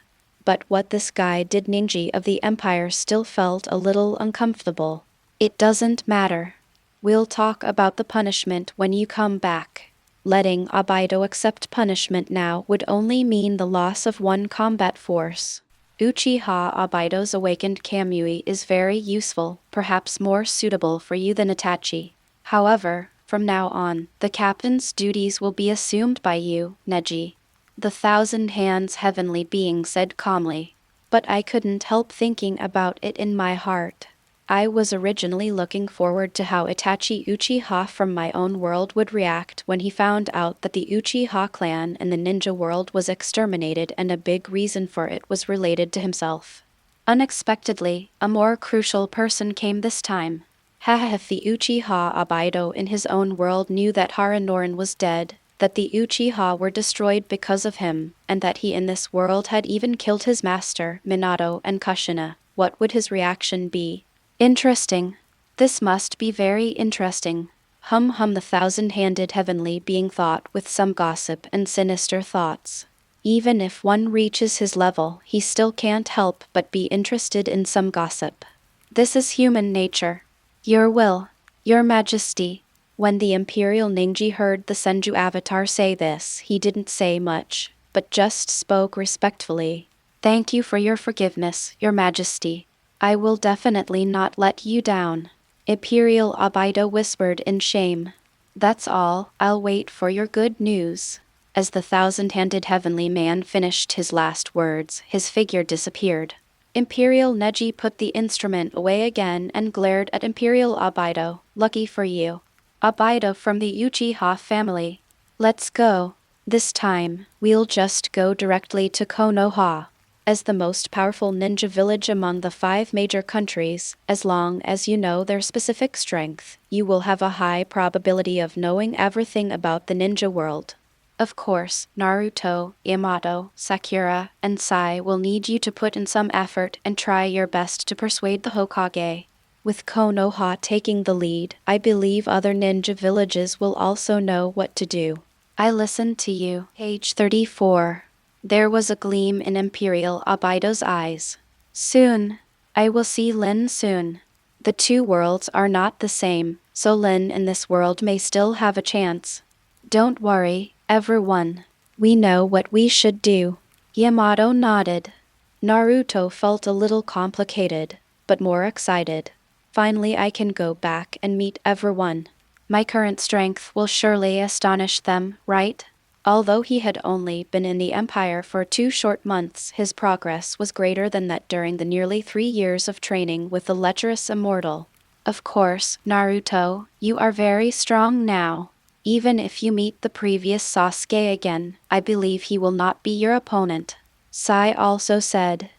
But what this guy did, Ningji of the Empire still felt a little uncomfortable. It doesn't matter. We'll talk about the punishment when you come back. Letting Abido accept punishment now would only mean the loss of one combat force. Uchiha Abido's awakened Kamui is very useful, perhaps more suitable for you than Itachi. However, from now on, the captain's duties will be assumed by you, Neji. The Thousand Hands heavenly being said calmly. But I couldn't help thinking about it in my heart. I was originally looking forward to how Itachi Uchiha from my own world would react when he found out that the Uchiha clan in the ninja world was exterminated, and a big reason for it was related to himself. Unexpectedly, a more crucial person came this time. If the Uchiha Abido in his own world knew that Haranoran was dead, that the Uchiha were destroyed because of him, and that he in this world had even killed his master, Minato and Kushina, what would his reaction be? Interesting. This must be very interesting. The thousand-handed heavenly being thought with some gossip and sinister thoughts. Even if one reaches his level, he still can't help but be interested in some gossip. This is human nature. Your will, Your Majesty. When the Imperial Ningji heard the Senju Avatar say this, he didn't say much, but just spoke respectfully. Thank you for your forgiveness, Your Majesty. I will definitely not let you down. Imperial Abido whispered in shame. That's all, I'll wait for your good news. As the thousand-handed heavenly man finished his last words, his figure disappeared. Imperial Neji put the instrument away again and glared at Imperial Abido. Lucky for you. Abido from the Uchiha family. Let's go. This time, we'll just go directly to Konoha. As the most powerful ninja village among the 5 major countries, as long as you know their specific strength, you will have a high probability of knowing everything about the ninja world. Of course, Naruto, Yamato, Sakura, and Sai will need you to put in some effort and try your best to persuade the Hokage. With Konoha taking the lead, I believe other ninja villages will also know what to do. I listen to you. Page 34. There was a gleam in Imperial Abido's eyes. Soon. I will see Lin soon. The 2 worlds are not the same, so Lin in this world may still have a chance. Don't worry, everyone. We know what we should do. Yamato nodded. Naruto felt a little complicated, but more excited. Finally, I can go back and meet everyone. My current strength will surely astonish them, right? Although he had only been in the Empire for 2 short months, his progress was greater than that during the nearly 3 years of training with the lecherous immortal. Of course, Naruto, you are very strong now. Even if you meet the previous Sasuke again, I believe he will not be your opponent. Sai also said.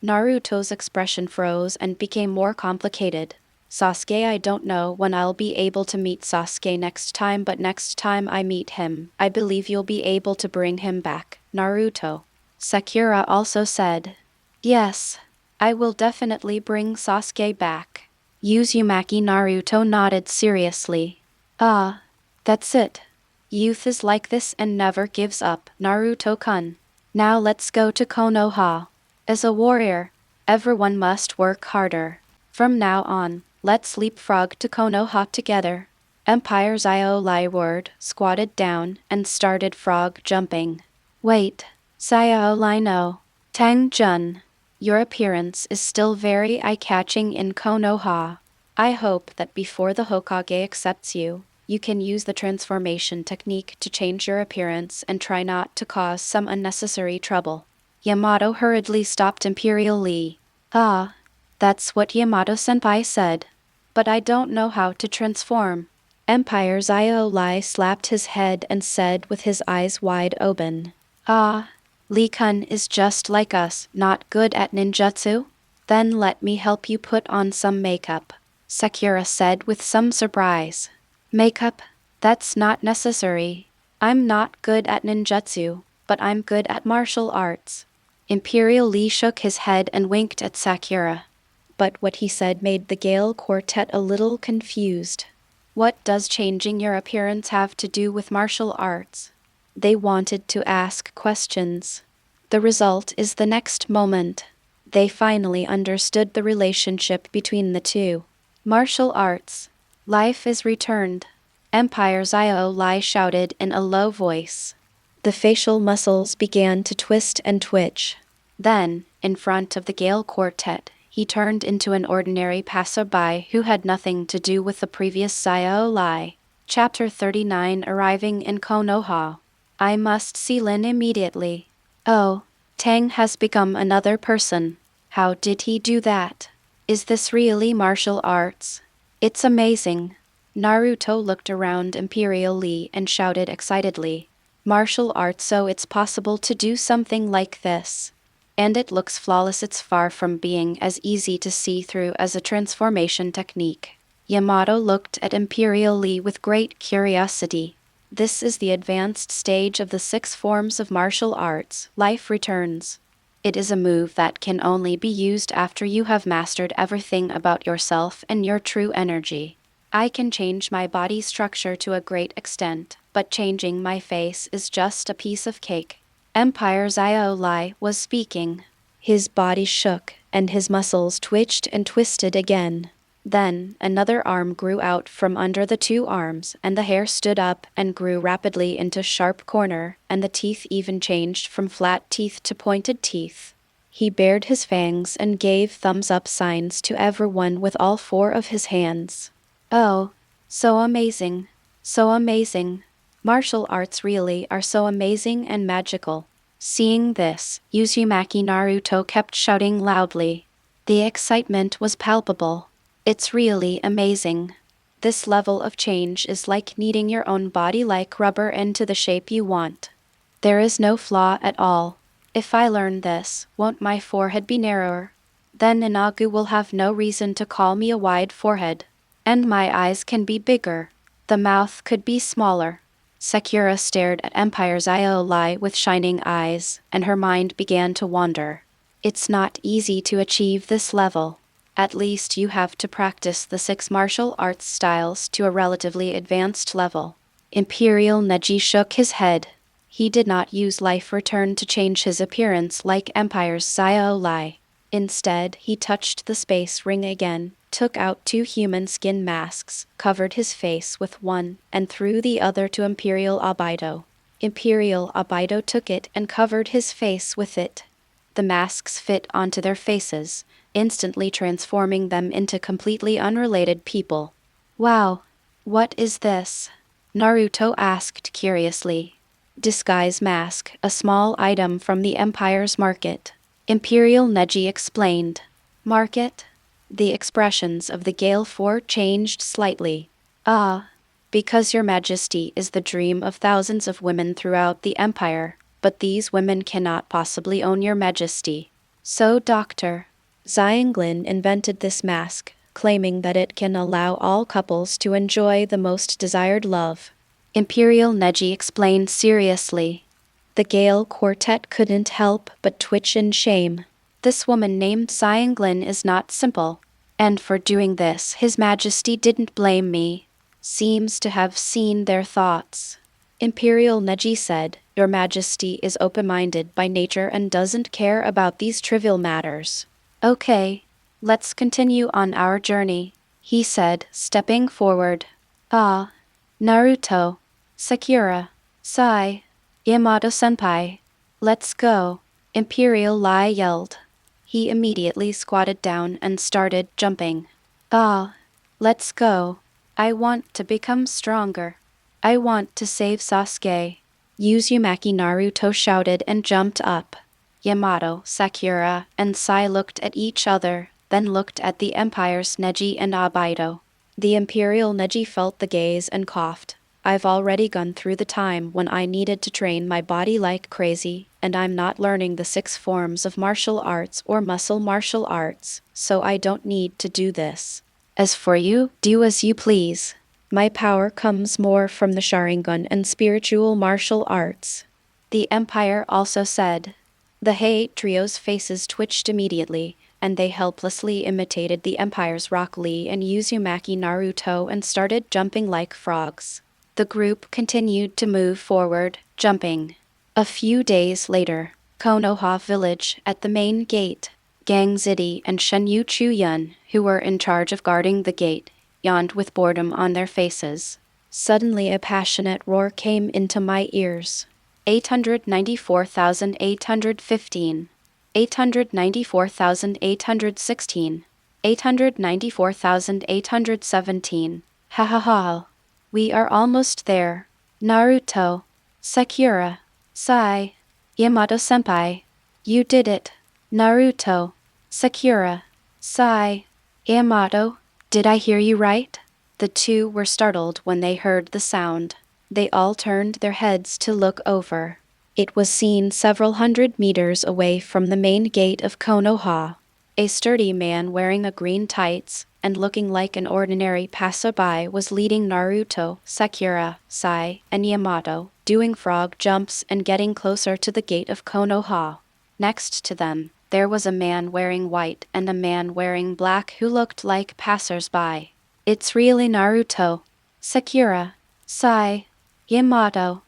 Naruto's expression froze and became more complicated. Sasuke, I don't know when I'll be able to meet Sasuke next time, but next time I meet him, I believe you'll be able to bring him back, Naruto. Sakura also said. Yes, I will definitely bring Sasuke back. Uzumaki Naruto nodded seriously. That's it. Youth is like this and never gives up, Naruto-kun. Now let's go to Konoha. As a warrior, everyone must work harder. From now on, let's leapfrog to Konoha together. Empire's Iolai word squatted down and started frog jumping. Wait, Iolai no. Tang Jun. Your appearance is still very eye-catching in Konoha. I hope that before the Hokage accepts you, you can use the transformation technique to change your appearance and try not to cause some unnecessary trouble. Yamato hurriedly stopped Imperial Lee. Ah, that's what Yamato-senpai said. But I don't know how to transform. Empire's Iolai slapped his head and said with his eyes wide open. Ah, Lee-kun is just like us, not good at ninjutsu? Then let me help you put on some makeup, Sakura said with some surprise. Makeup? That's not necessary. I'm not good at ninjutsu, but I'm good at martial arts. Imperial Lee shook his head and winked at Sakura. But what he said made the Gale Quartet a little confused. What does changing your appearance have to do with martial arts? They wanted to ask questions. The result is the next moment. They finally understood the relationship between the two. Martial arts. Life is returned. Empire's Iolai shouted in a low voice. The facial muscles began to twist and twitch. Then, in front of the Gale Quartet, he turned into an ordinary passerby who had nothing to do with the previous Iolai. Chapter 39. Arriving in Konoha. I must see Lin immediately. Oh, Tang has become another person. How did he do that? Is this really martial arts? It's amazing. Naruto looked around Imperial Lee and shouted excitedly. Martial arts, so it's possible to do something like this. And it looks flawless. It's far from being as easy to see through as a transformation technique. Yamato looked at Imperial Lee with great curiosity. This is the advanced stage of the 6 forms of martial arts, Life Returns. It is a move that can only be used after you have mastered everything about yourself and your true energy. I can change my body structure to a great extent, but changing my face is just a piece of cake. Empire's Iolai was speaking. His body shook, and his muscles twitched and twisted again. Then, another arm grew out from under the 2 arms, and the hair stood up and grew rapidly into sharp corner, and the teeth even changed from flat teeth to pointed teeth. He bared his fangs and gave thumbs-up signs to everyone with all 4 of his hands. Oh, so amazing. So amazing. Martial arts really are so amazing and magical. Seeing this, Uzumaki Naruto kept shouting loudly. The excitement was palpable. It's really amazing. This level of change is like kneading your own body like rubber into the shape you want. There is no flaw at all. If I learn this, won't my forehead be narrower? Then Inagu will have no reason to call me a wide forehead. And my eyes can be bigger. The mouth could be smaller. Sakura stared at Empire's Iolai with shining eyes, and her mind began to wander. It's not easy to achieve this level. At least you have to practice the 6 martial arts styles to a relatively advanced level. Imperial Neji shook his head. He did not use Life Return to change his appearance like Empire's Iolai. Instead, he touched the space ring again, took out 2 human skin masks, covered his face with one, and threw the other to Imperial Abido. Imperial Abido took it and covered his face with it. The masks fit onto their faces, instantly transforming them into completely unrelated people. Wow, what is this? Naruto asked curiously. Disguise mask, a small item from the Empire's market. Imperial Neji explained. Market? The expressions of the Gale Four changed slightly. Ah, because your majesty is the dream of thousands of women throughout the empire, but these women cannot possibly own your majesty. So Dr. Xianglin invented this mask, claiming that it can allow all couples to enjoy the most desired love. Imperial Neji explained seriously. The Gale Quartet couldn't help but twitch in shame. This woman named Xianglin is not simple. And for doing this, His Majesty didn't blame me. Seems to have seen their thoughts. Imperial Neji said, Your Majesty is open-minded by nature and doesn't care about these trivial matters. Okay, Let's continue on our journey, he said, stepping forward. Ah, Naruto, Sakura, Sai, Yamato-senpai. Let's go, Imperial Lai yelled. He immediately squatted down and started jumping. Ah, let's go. I want to become stronger. I want to save Sasuke. Uzumaki Naruto shouted and jumped up. Yamato, Sakura, and Sai looked at each other, then looked at the Empire's Neji and Obito. The Imperial Neji felt the gaze and coughed. I've already gone through the time when I needed to train my body like crazy, and I'm not learning the 6 forms of martial arts or muscle martial arts, so I don't need to do this. As for you, do as you please. My power comes more from the Sharingan and spiritual martial arts. The Empire also said. The Hei trio's faces twitched immediately, and they helplessly imitated the Empire's Rock Lee and Uzumaki Naruto and started jumping like frogs. The group continued to move forward, jumping. A few days later, Konoha village at the main gate, Gang Zidi and Senju Tianren, who were in charge of guarding the gate, yawned with boredom on their faces. Suddenly a passionate roar came into my ears. 894,815, 894,816, 894,817. Ha ha ha. We are almost there. Naruto, Sakura, Sai, Yamato-senpai. You did it. Naruto, Sakura, Sai, Yamato. Did I hear you right? The two were startled when they heard the sound. They all turned their heads to look over. It was seen several hundred meters away from the main gate of Konoha. A sturdy man wearing a green tights and looking like an ordinary passerby was leading Naruto, Sakura, Sai, and Yamato, doing frog jumps and getting closer to the gate of Konoha. Next to them, there was a man wearing white and a man wearing black who looked like passers-by. It's really Naruto, Sakura, Sai, Yamato.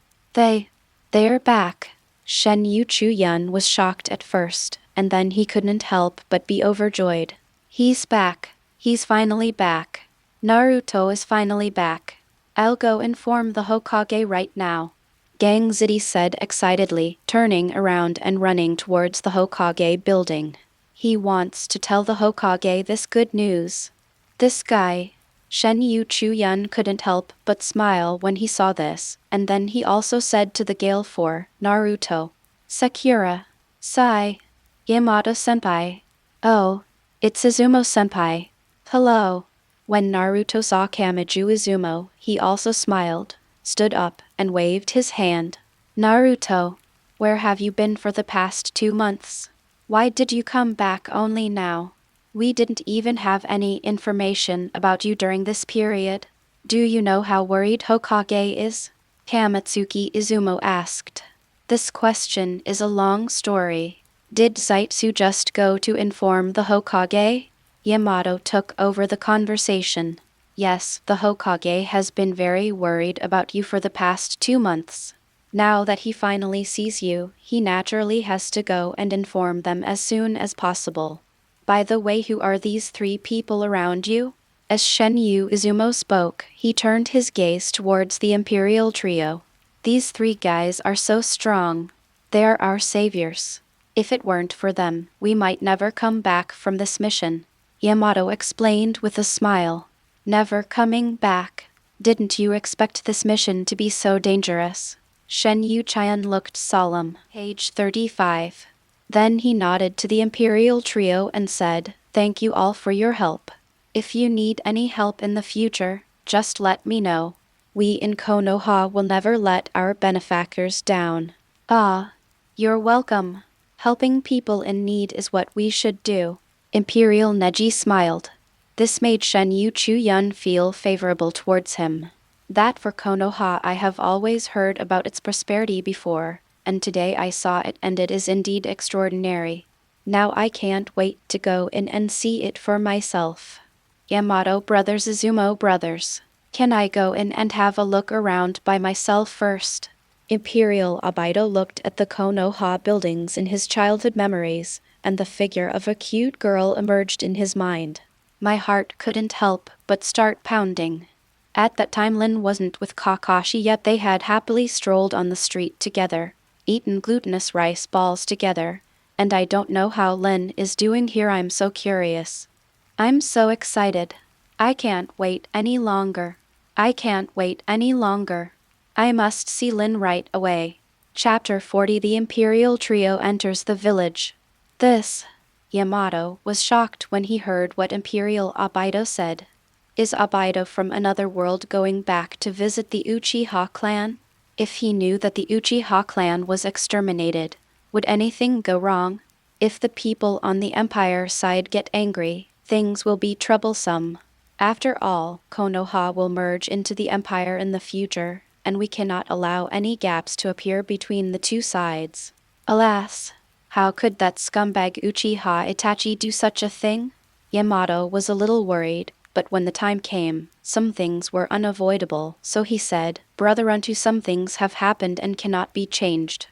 They're back. Senju Tianren was shocked at first, and then he couldn't help but be overjoyed. He's back. He's finally back. Naruto is finally back. I'll go inform the Hokage right now. Gang Zidi said excitedly, turning around and running towards the Hokage building. He wants to tell the Hokage this good news. This guy, Senju Tianren, couldn't help but smile when he saw this, and then he also said to the Gale 4, Naruto, Sakura, Sai, Yamato-senpai. Oh, it's Izumo-senpai. Hello. When Naruto saw Kamiju Izumo, he also smiled, stood up, and waved his hand. Naruto, where have you been for the past 2 months? Why did you come back only now? We didn't even have any information about you during this period. Do you know how worried Hokage is? Kamatsuki Izumo asked. This question is a long story. Did Zaitsu just go to inform the Hokage? Yamato took over the conversation. Yes, the Hokage has been very worried about you for the past 2 months. Now that he finally sees you, he naturally has to go and inform them as soon as possible. By the way, who are these 3 people around you? As Senju Izumo spoke, he turned his gaze towards the Imperial trio. These 3 guys are so strong. They're our saviors. If it weren't for them, we might never come back from this mission. Yamato explained with a smile. Never coming back. Didn't you expect this mission to be so dangerous? Senju Tianren looked solemn. Page 35. Then he nodded to the Imperial trio and said, Thank you all for your help. If you need any help in the future, just let me know. We in Konoha will never let our benefactors down. Ah, you're welcome. Helping people in need is what we should do. Imperial Neji smiled. This made Senju Tianren feel favorable towards him. That for Konoha I have always heard about its prosperity before, and today I saw it and it is indeed extraordinary. Now I can't wait to go in and see it for myself. Yamato brothers, Izumo brothers. Can I go in and have a look around by myself first? Imperial Obito looked at the Konoha buildings in his childhood memories, and the figure of a cute girl emerged in his mind. My heart couldn't help but start pounding. At that time Lin wasn't with Kakashi yet. They had happily strolled on the street together, eaten glutinous rice balls together, and I don't know how Lin is doing here. I'm so curious. I'm so excited. I can't wait any longer. I can't wait any longer. I must see Lin right away. Chapter 40. The Imperial Trio enters the village. Yamato was shocked when he heard what Imperial Abido said. Is Abido from another world going back to visit the Uchiha clan? If he knew that the Uchiha clan was exterminated, would anything go wrong? If the people on the Empire side get angry, things will be troublesome. After all, Konoha will merge into the Empire in the future, and we cannot allow any gaps to appear between the two sides. Alas, how could that scumbag Uchiha Itachi do such a thing? Yamato was a little worried, but when the time came, some things were unavoidable, so he said, "Brother, unto some things have happened and cannot be changed.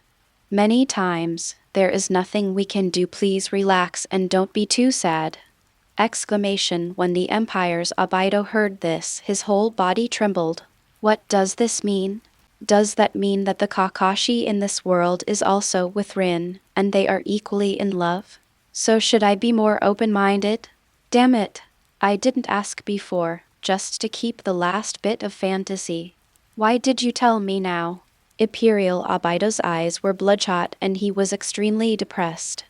Many times, there is nothing we can do. Please relax and don't be too sad." Exclamation. When the Empire's Abido heard this, his whole body trembled. What does this mean? Does that mean that the Kakashi in this world is also with Rin, and they are equally in love? So should I be more open-minded? Damn it! I didn't ask before, just to keep the last bit of fantasy. Why did you tell me now? Imperial Abido's eyes were bloodshot and he was extremely depressed.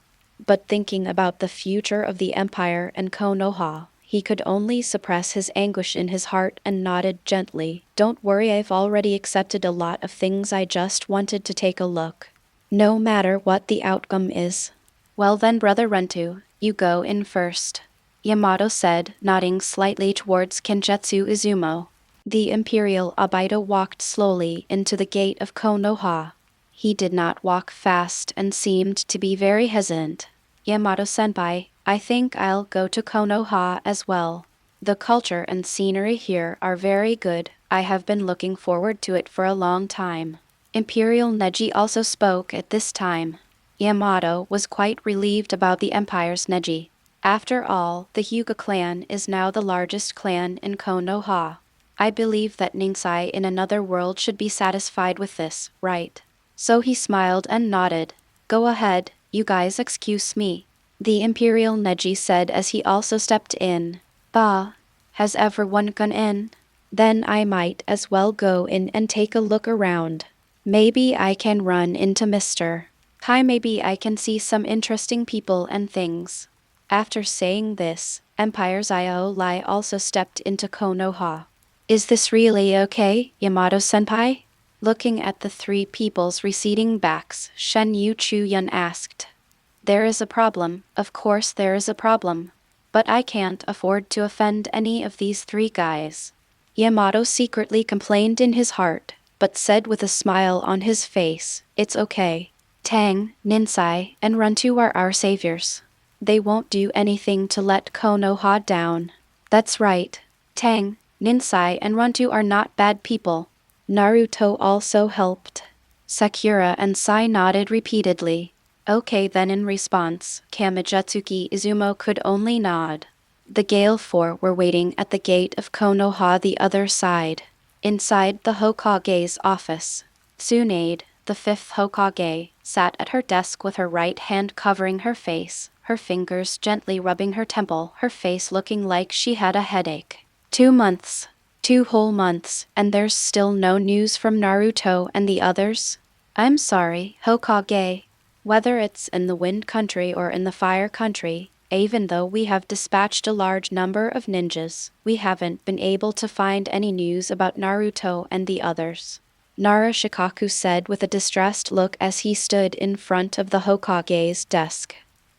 But thinking about the future of the Empire and Konoha, he could only suppress his anguish in his heart and nodded gently. Don't worry, I've already accepted a lot of things. I just wanted to take a look. No matter what the outcome is. Well then, Brother Rentu, you go in first. Yamato said, nodding slightly towards Kenjutsu Izumo. The Imperial Abido walked slowly into the gate of Konoha. He did not walk fast and seemed to be very hesitant. Yamato-senpai, I think I'll go to Konoha as well. The culture and scenery here are very good. I have been looking forward to it for a long time. Imperial Neji also spoke at this time. Yamato was quite relieved about the Empire's Neji. After all, the Hyuga clan is now the largest clan in Konoha. I believe that Ninsai in another world should be satisfied with this, right? So he smiled and nodded. Go ahead, you guys excuse me. The Imperial Neji said as he also stepped in. Bah, has everyone gone in? Then I might as well go in and take a look around. Maybe I can run into Mr. Kai. Maybe I can see some interesting people and things. After saying this, Empire's Iolai also stepped into Konoha. Is this really okay, Yamato-senpai? Looking at the three people's receding backs, Senju Tianren asked. There is a problem, of course there is a problem. But I can't afford to offend any of these three guys. Yamato secretly complained in his heart, but said with a smile on his face, it's okay. Tang, Ninsai, and Runtu are our saviors. They won't do anything to let Konoha down. That's right. Tang, Ninsai, and Runtu are not bad people. Naruto also helped. Sakura and Sai nodded repeatedly. Okay then. In response, Kamijutsuki Izumo could only nod. The Gale Four were waiting at the gate of Konoha the other side. Inside the Hokage's office, Tsunade, the fifth Hokage, sat at her desk with her right hand covering her face, her fingers gently rubbing her temple, her face looking like she had a headache. 2 months. 2 whole months, and there's still no news from Naruto and the others? I'm sorry, Hokage. Whether it's in the Wind Country or in the Fire Country, even though we have dispatched a large number of ninjas, we haven't been able to find any news about Naruto and the others. Nara Shikaku said with a distressed look as he stood in front of the Hokage's desk.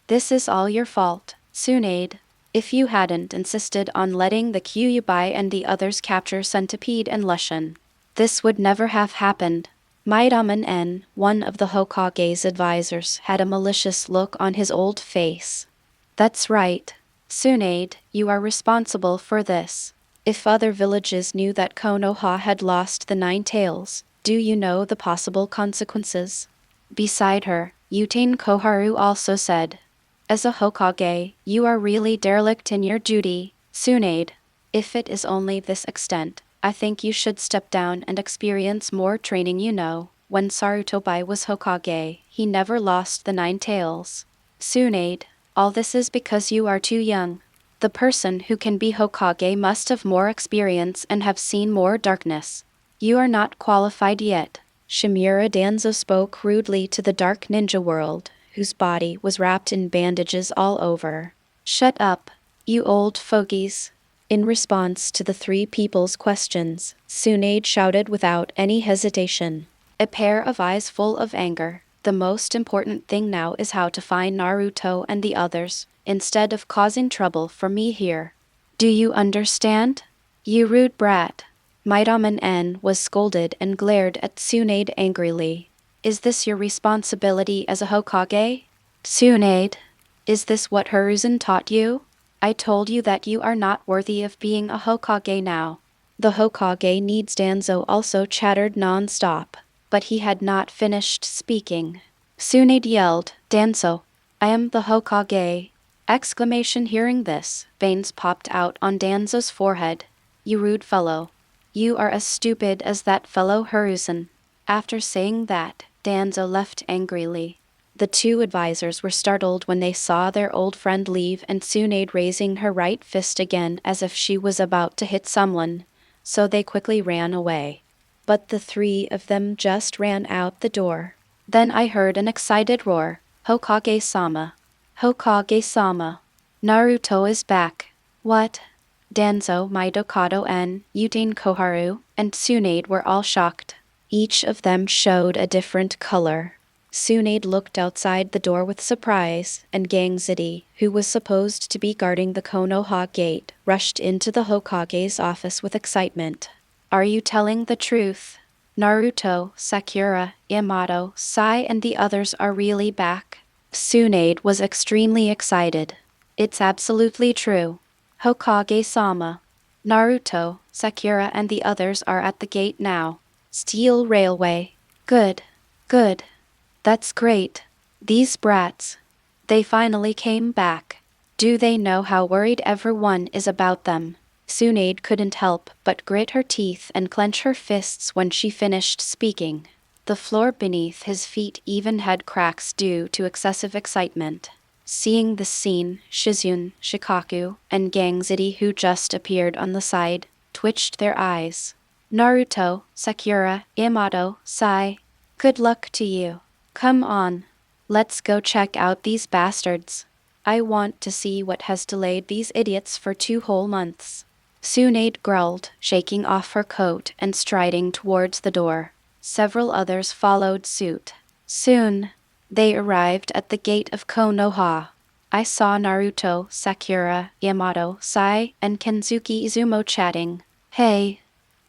This is all your fault, Tsunade. If you hadn't insisted on letting the Kyuubi and the others capture Centipede and Lushan, this would never have happened. Maidaman N, one of the Hokage's advisors, had a malicious look on his old face. That's right. Tsunade, you are responsible for this. If other villages knew that Konoha had lost the 9 tails, do you know the possible consequences? Beside her, Yutain Koharu also said. As a Hokage, you are really derelict in your duty, Tsunade. If it is only this extent, I think you should step down and experience more training. When Sarutobi was Hokage, he never lost the 9 tails. Tsunade, all this is because you are too young. The person who can be Hokage must have more experience and have seen more darkness. You are not qualified yet. Shimura Danzo spoke rudely to the dark ninja world, whose body was wrapped in bandages all over. Shut up, you old fogies. In response to the three people's questions, Tsunade shouted without any hesitation. A pair of eyes full of anger. The most important thing now is how to find Naruto and the others, instead of causing trouble for me here. Do you understand? You rude brat. Maidaman N was scolded and glared at Tsunade angrily. Is this your responsibility as a Hokage? Tsunade, is this what Hiruzen taught you? I told you that you are not worthy of being a Hokage now. The Hokage needs Danzo also chattered non-stop, but he had not finished speaking. Tsunade yelled, Danzo, I am the Hokage! Exclamation. Hearing this, veins popped out on Danzo's forehead. You rude fellow. You are as stupid as that fellow Hiruzen. After saying that, Danzo left angrily. The two advisors were startled when they saw their old friend leave and Tsunade raising her right fist again as if she was about to hit someone, so they quickly ran away. But the three of them just ran out the door. Then I heard an excited roar, Hokage-sama. Hokage-sama. Naruto is back. What? Danzo, Midokado N, Uten Koharu, and Tsunade were all shocked. Each of them showed a different color. Tsunade looked outside the door with surprise, and Gangzidi, who was supposed to be guarding the Konoha gate, rushed into the Hokage's office with excitement. Are you telling the truth? Naruto, Sakura, Yamato, Sai and the others are really back? Tsunade was extremely excited. It's absolutely true. Hokage-sama. Naruto, Sakura and the others are at the gate now. Steel Railway. Good. Good. That's great. These brats. They finally came back. Do they know how worried everyone is about them? Tsunade couldn't help but grit her teeth and clench her fists when she finished speaking. The floor beneath his feet even had cracks due to excessive excitement. Seeing this scene, Shizune, Shikaku, and Gangzidi, who just appeared on the side, twitched their eyes. Naruto, Sakura, Yamato, Sai. Good luck to you. Come on. Let's go check out these bastards. I want to see what has delayed these idiots for 2 whole months. Tsunade growled, shaking off her coat and striding towards the door. Several others followed suit. Soon, they arrived at the gate of Konoha. I saw Naruto, Sakura, Yamato, Sai, and Kensuke Izumo chatting. Hey,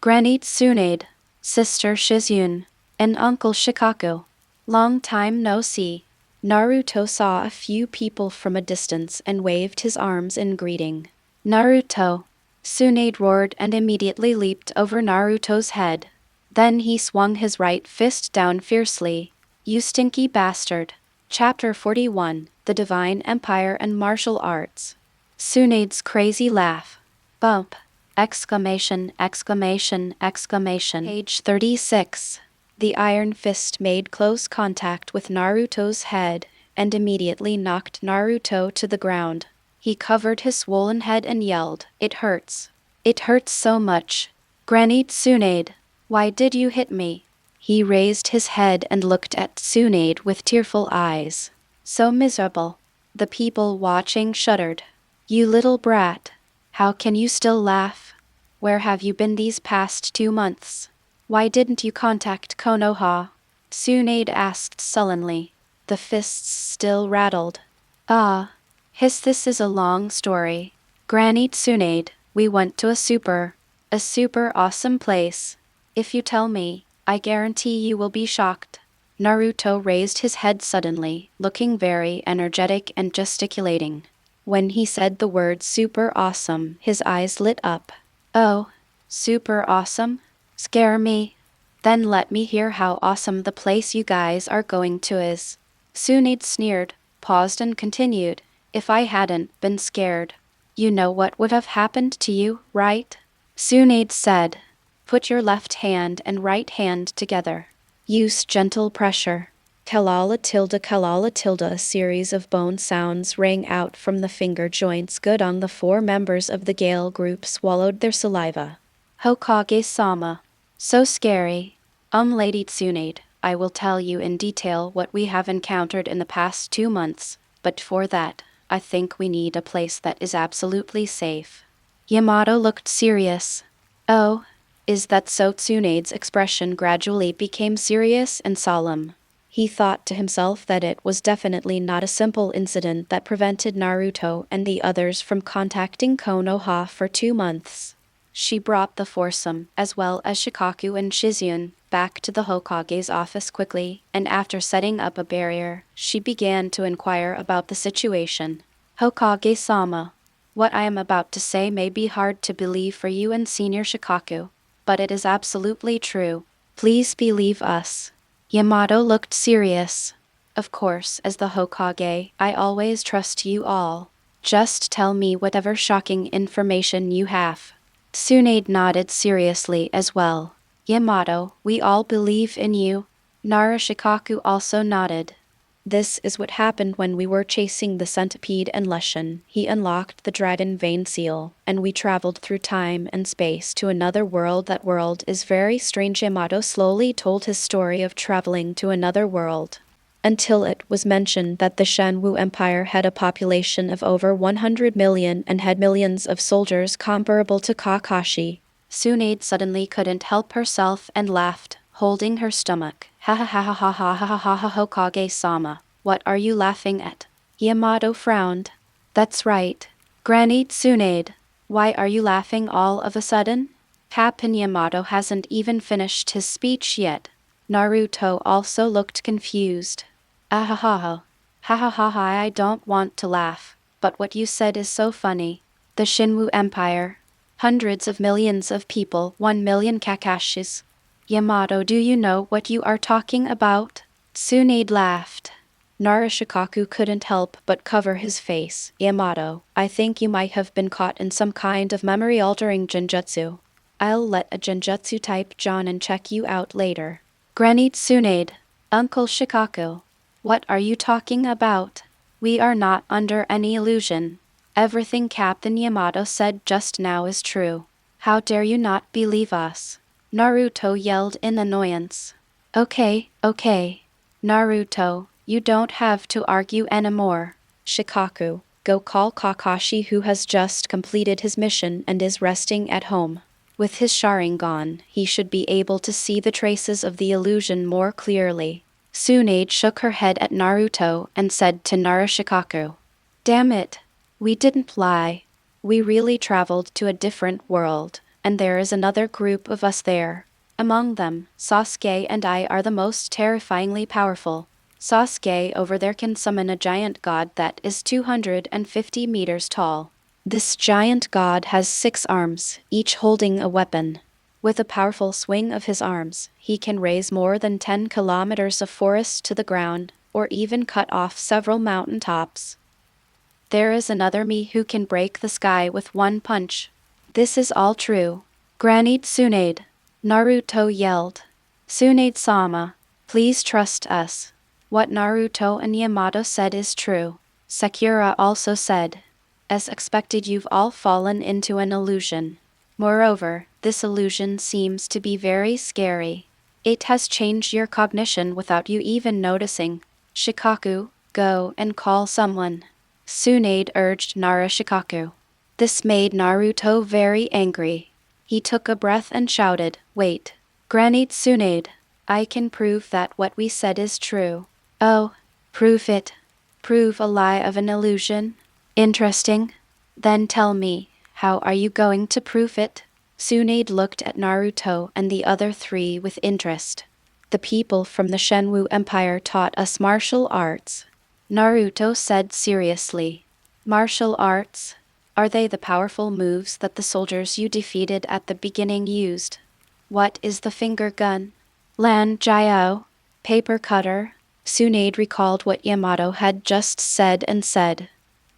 Granny Tsunade, Sister Shizune, and Uncle Shikaku. Long time no see. Naruto saw a few people from a distance and waved his arms in greeting. Naruto. Tsunade roared and immediately leaped over Naruto's head. Then he swung his right fist down fiercely. You stinky bastard. Chapter 41, The Divine Empire and Martial Arts. Tsunade's crazy laugh. Bump. Exclamation, exclamation, exclamation. Page 36. The iron fist made close contact with Naruto's head and immediately knocked Naruto to the ground. He covered his swollen head and yelled, It hurts. It hurts so much. Granny Tsunade, why did you hit me? He raised his head and looked at Tsunade with tearful eyes. So miserable. The people watching shuddered. You little brat. How can you still laugh? Where have you been these past 2 months? Why didn't you contact Konoha? Tsunade asked sullenly. The fists still rattled. Ah. This is a long story. Granny Tsunade, we went to a super awesome place. If you tell me, I guarantee you will be shocked. Naruto raised his head suddenly, looking very energetic and gesticulating. When he said the word super awesome, his eyes lit up. Oh, super awesome? Scare me. Then let me hear how awesome the place you guys are going to is. Tsunade sneered, paused and continued. If I hadn't been scared, you know what would have happened to you, right? Tsunade said. Put your left hand and right hand together. Use gentle pressure. Kalala tilde. A series of bone sounds rang out from the finger joints. Good on the four members of the Gale group swallowed their saliva. Hokage-sama. So scary. Lady Tsunade, I will tell you in detail what we have encountered in the past 2 months, but for that, I think we need a place that is absolutely safe. Yamato looked serious. Oh, is that so? Tsunade's expression gradually became serious and solemn. He thought to himself that it was definitely not a simple incident that prevented Naruto and the others from contacting Konoha for 2 months. She brought the foursome, as well as Shikaku and Shizune, back to the Hokage's office quickly, and after setting up a barrier, she began to inquire about the situation. Hokage-sama, what I am about to say may be hard to believe for you and Senior Shikaku, but it is absolutely true. Please believe us. Yamato looked serious. Of course, as the Hokage, I always trust you all. Just tell me whatever shocking information you have. Tsunade nodded seriously as well. Yamato, we all believe in you. Narashikaku also nodded. This is what happened when we were chasing the centipede and Lushan. He unlocked the dragon vein seal, and we traveled through time and space to another world. That world is very strange. Yamato slowly told his story of traveling to another world, until it was mentioned that the Shenwu Empire had a population of over 100 million and had millions of soldiers comparable to Kakashi. Tsunade suddenly couldn't help herself and laughed, holding her stomach. Ha ha ha ha ha ha ha ha ha Hokage-sama. What are you laughing at? Yamato frowned. That's right. Granny Tsunade. Why are you laughing all of a sudden? Captain Yamato hasn't even finished his speech yet. Naruto also looked confused. Ahahaha. Ha ha ha ha. I don't want to laugh, but what you said is so funny. The Shinwu Empire. Hundreds of millions of people, 1 million Kakashis. Yamato, do you know what you are talking about? Tsunade laughed. Narashikaku couldn't help but cover his face. Yamato, I think you might have been caught in some kind of memory-altering genjutsu. I'll let a genjutsu type Jonin check you out later. Granny Tsunade. Uncle Shikaku. What are you talking about? We are not under any illusion. Everything Captain Yamato said just now is true. How dare you not believe us? Naruto yelled in annoyance. Okay. Naruto, you don't have to argue anymore. Shikaku, go call Kakashi, who has just completed his mission and is resting at home. With his Sharingan, he should be able to see the traces of the illusion more clearly. Tsunade shook her head at Naruto and said to Narashikaku, Damn it, we didn't lie. We really traveled to a different world, and there is another group of us there. Among them, Sasuke and I are the most terrifyingly powerful. Sasuke over there can summon a giant god that is 250 meters tall. This giant god has 6 arms, each holding a weapon. With a powerful swing of his arms, he can raise more than 10 kilometers of forest to the ground, or even cut off several mountain tops. There is another me who can break the sky with one punch. This is all true. Granny Tsunade. Naruto yelled. Tsunade-sama, please trust us. What Naruto and Yamato said is true. Sakura also said. As expected, you've all fallen into an illusion. Moreover, this illusion seems to be very scary. It has changed your cognition without you even noticing. Shikaku, go and call someone. Tsunade urged Narashikaku. This made Naruto very angry. He took a breath and shouted, Wait, Granny Tsunade, I can prove that what we said is true. Oh, prove it. Prove a lie of an illusion? Interesting. Then tell me, how are you going to prove it? Tsunade looked at Naruto and the other 3 with interest. The people from the Shenwu Empire taught us martial arts. Naruto said seriously. Martial arts? Are they the powerful moves that the soldiers you defeated at the beginning used? What is the finger gun? Lan Jiao? Paper cutter? Tsunade recalled what Yamato had just said and said.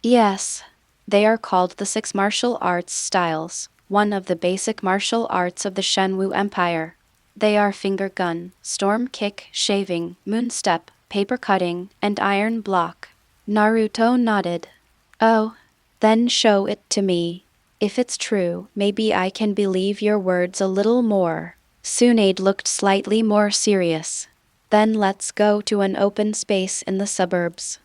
Yes. They are called the six martial arts styles, one of the basic martial arts of the Shenwu Empire. They are finger gun, storm kick, shaving, moon step, paper cutting, and iron block. Naruto nodded. Oh, then show it to me. If it's true, maybe I can believe your words a little more. Tsunade looked slightly more serious. Then let's go to an open space in the suburbs.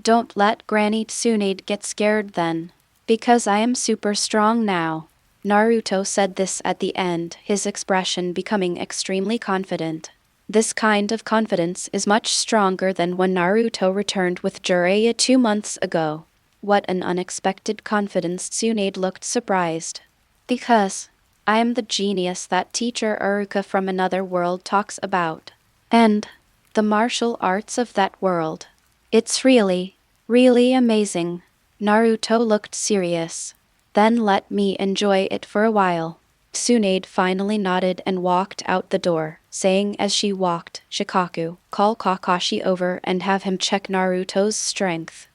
Don't let Granny Tsunade get scared then. Because I am super strong now. Naruto said this at the end, his expression becoming extremely confident. This kind of confidence is much stronger than when Naruto returned with Jiraiya 2 months ago. What an unexpected confidence. Tsunade looked surprised. Because I am the genius that teacher Uruka from another world talks about. And the martial arts of that world. It's really, really amazing. Naruto looked serious. Then let me enjoy it for a while. Tsunade finally nodded and walked out the door, saying as she walked, Shikaku, call Kakashi over and have him check Naruto's strength.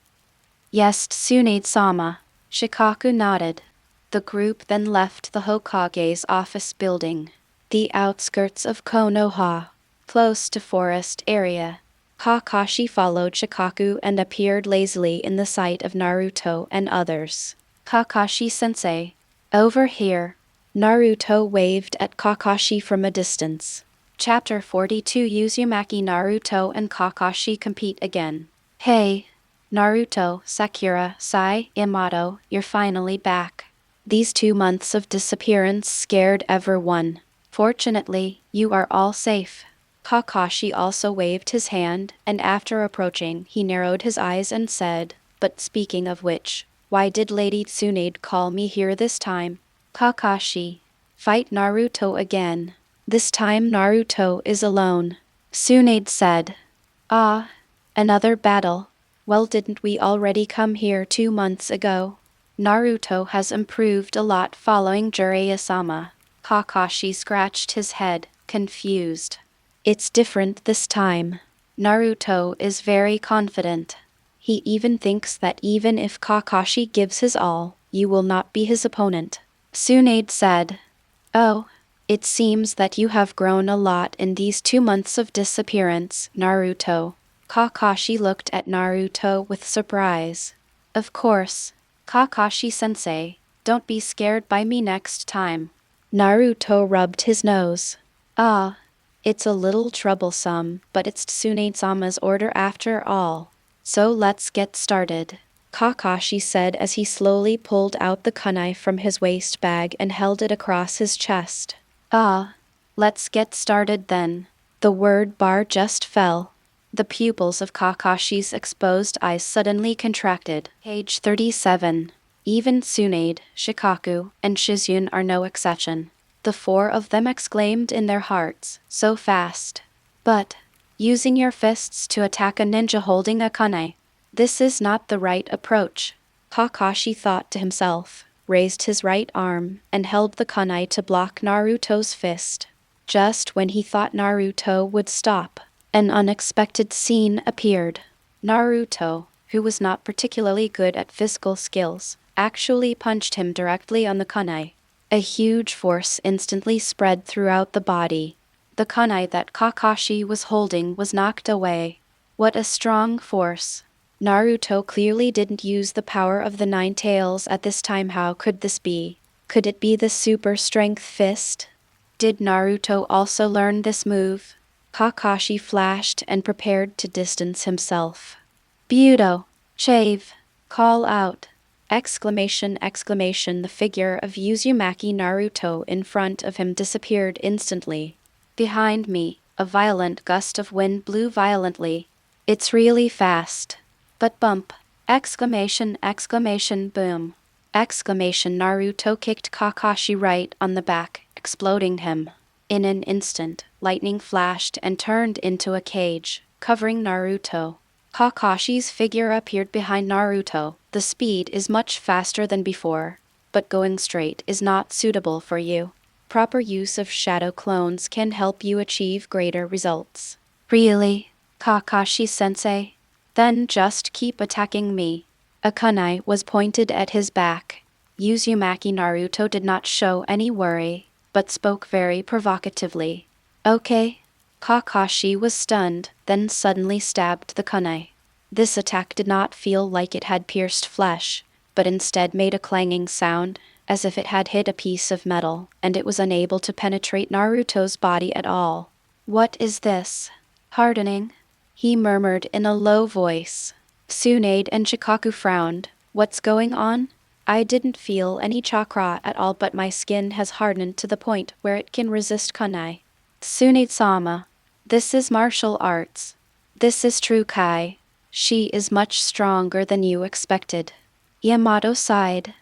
Yes, Tsunade-sama. Shikaku nodded. The group then left the Hokage's office building. The outskirts of Konoha, close to forest area. Kakashi followed Shikaku and appeared lazily in the sight of Naruto and others. Kakashi-sensei. Over here. Naruto waved at Kakashi from a distance. Chapter 42 Uzumaki Naruto and Kakashi compete again. Hey, Naruto, Sakura, Yamato, you're finally back. These 2 months of disappearance scared everyone. Fortunately, you are all safe. Kakashi also waved his hand, and after approaching, he narrowed his eyes and said, but speaking of which, why did Lady Tsunade call me here this time? Kakashi. Fight Naruto again. This time Naruto is alone. Tsunade said. Ah, another battle. Well, didn't we already come here 2 months ago? Naruto has improved a lot following Jiraiya-sama. Kakashi scratched his head, confused. It's different this time. Naruto is very confident. He even thinks that even if Kakashi gives his all, you will not be his opponent. Tsunade said. Oh, it seems that you have grown a lot in these 2 months of disappearance, Naruto. Kakashi looked at Naruto with surprise. Of course. Kakashi-sensei, don't be scared by me next time. Naruto rubbed his nose. Ah, it's a little troublesome, but it's Tsunade-sama's order after all. So let's get started. Kakashi said as he slowly pulled out the kunai from his waist bag and held it across his chest. Ah, let's get started then. The word bar just fell. The pupils of Kakashi's exposed eyes suddenly contracted. Page 37. Even Tsunade, Shikaku, and Shizune are no exception. The 4 of them exclaimed in their hearts, so fast. But, using your fists to attack a ninja holding a kunai, this is not the right approach. Kakashi thought to himself, raised his right arm, and held the kunai to block Naruto's fist. Just when he thought Naruto would stop, an unexpected scene appeared. Naruto, who was not particularly good at physical skills, actually punched him directly on the kunai. A huge force instantly spread throughout the body. The kunai that Kakashi was holding was knocked away. What a strong force. Naruto clearly didn't use the power of the 9 tails at this time. How could this be? Could it be the super strength fist? Did Naruto also learn this move? Kakashi flashed and prepared to distance himself. Budo, shave, call out. Exclamation, exclamation. The figure of Uzumaki Naruto in front of him disappeared instantly. Behind me, a violent gust of wind blew violently. It's really fast. But bump. Exclamation, exclamation, boom. Exclamation. Naruto kicked Kakashi right on the back, exploding him. In an instant, lightning flashed and turned into a cage, covering Naruto. Kakashi's figure appeared behind Naruto. The speed is much faster than before, but going straight is not suitable for you. Proper use of shadow clones can help you achieve greater results. Really? Kakashi-sensei? Then just keep attacking me. A kunai was pointed at his back. Uzumaki Naruto did not show any worry, but spoke very provocatively. Okay. Kakashi was stunned, then suddenly stabbed the kunai. This attack did not feel like it had pierced flesh, but instead made a clanging sound, as if it had hit a piece of metal, and it was unable to penetrate Naruto's body at all. What is this? Hardening? He murmured in a low voice. Tsunade and Shikaku frowned. What's going on? I didn't feel any chakra at all, but my skin has hardened to the point where it can resist kunai. Tsunade-sama. This is martial arts. This is true Kai. She is much stronger than you expected. Yamato sighed.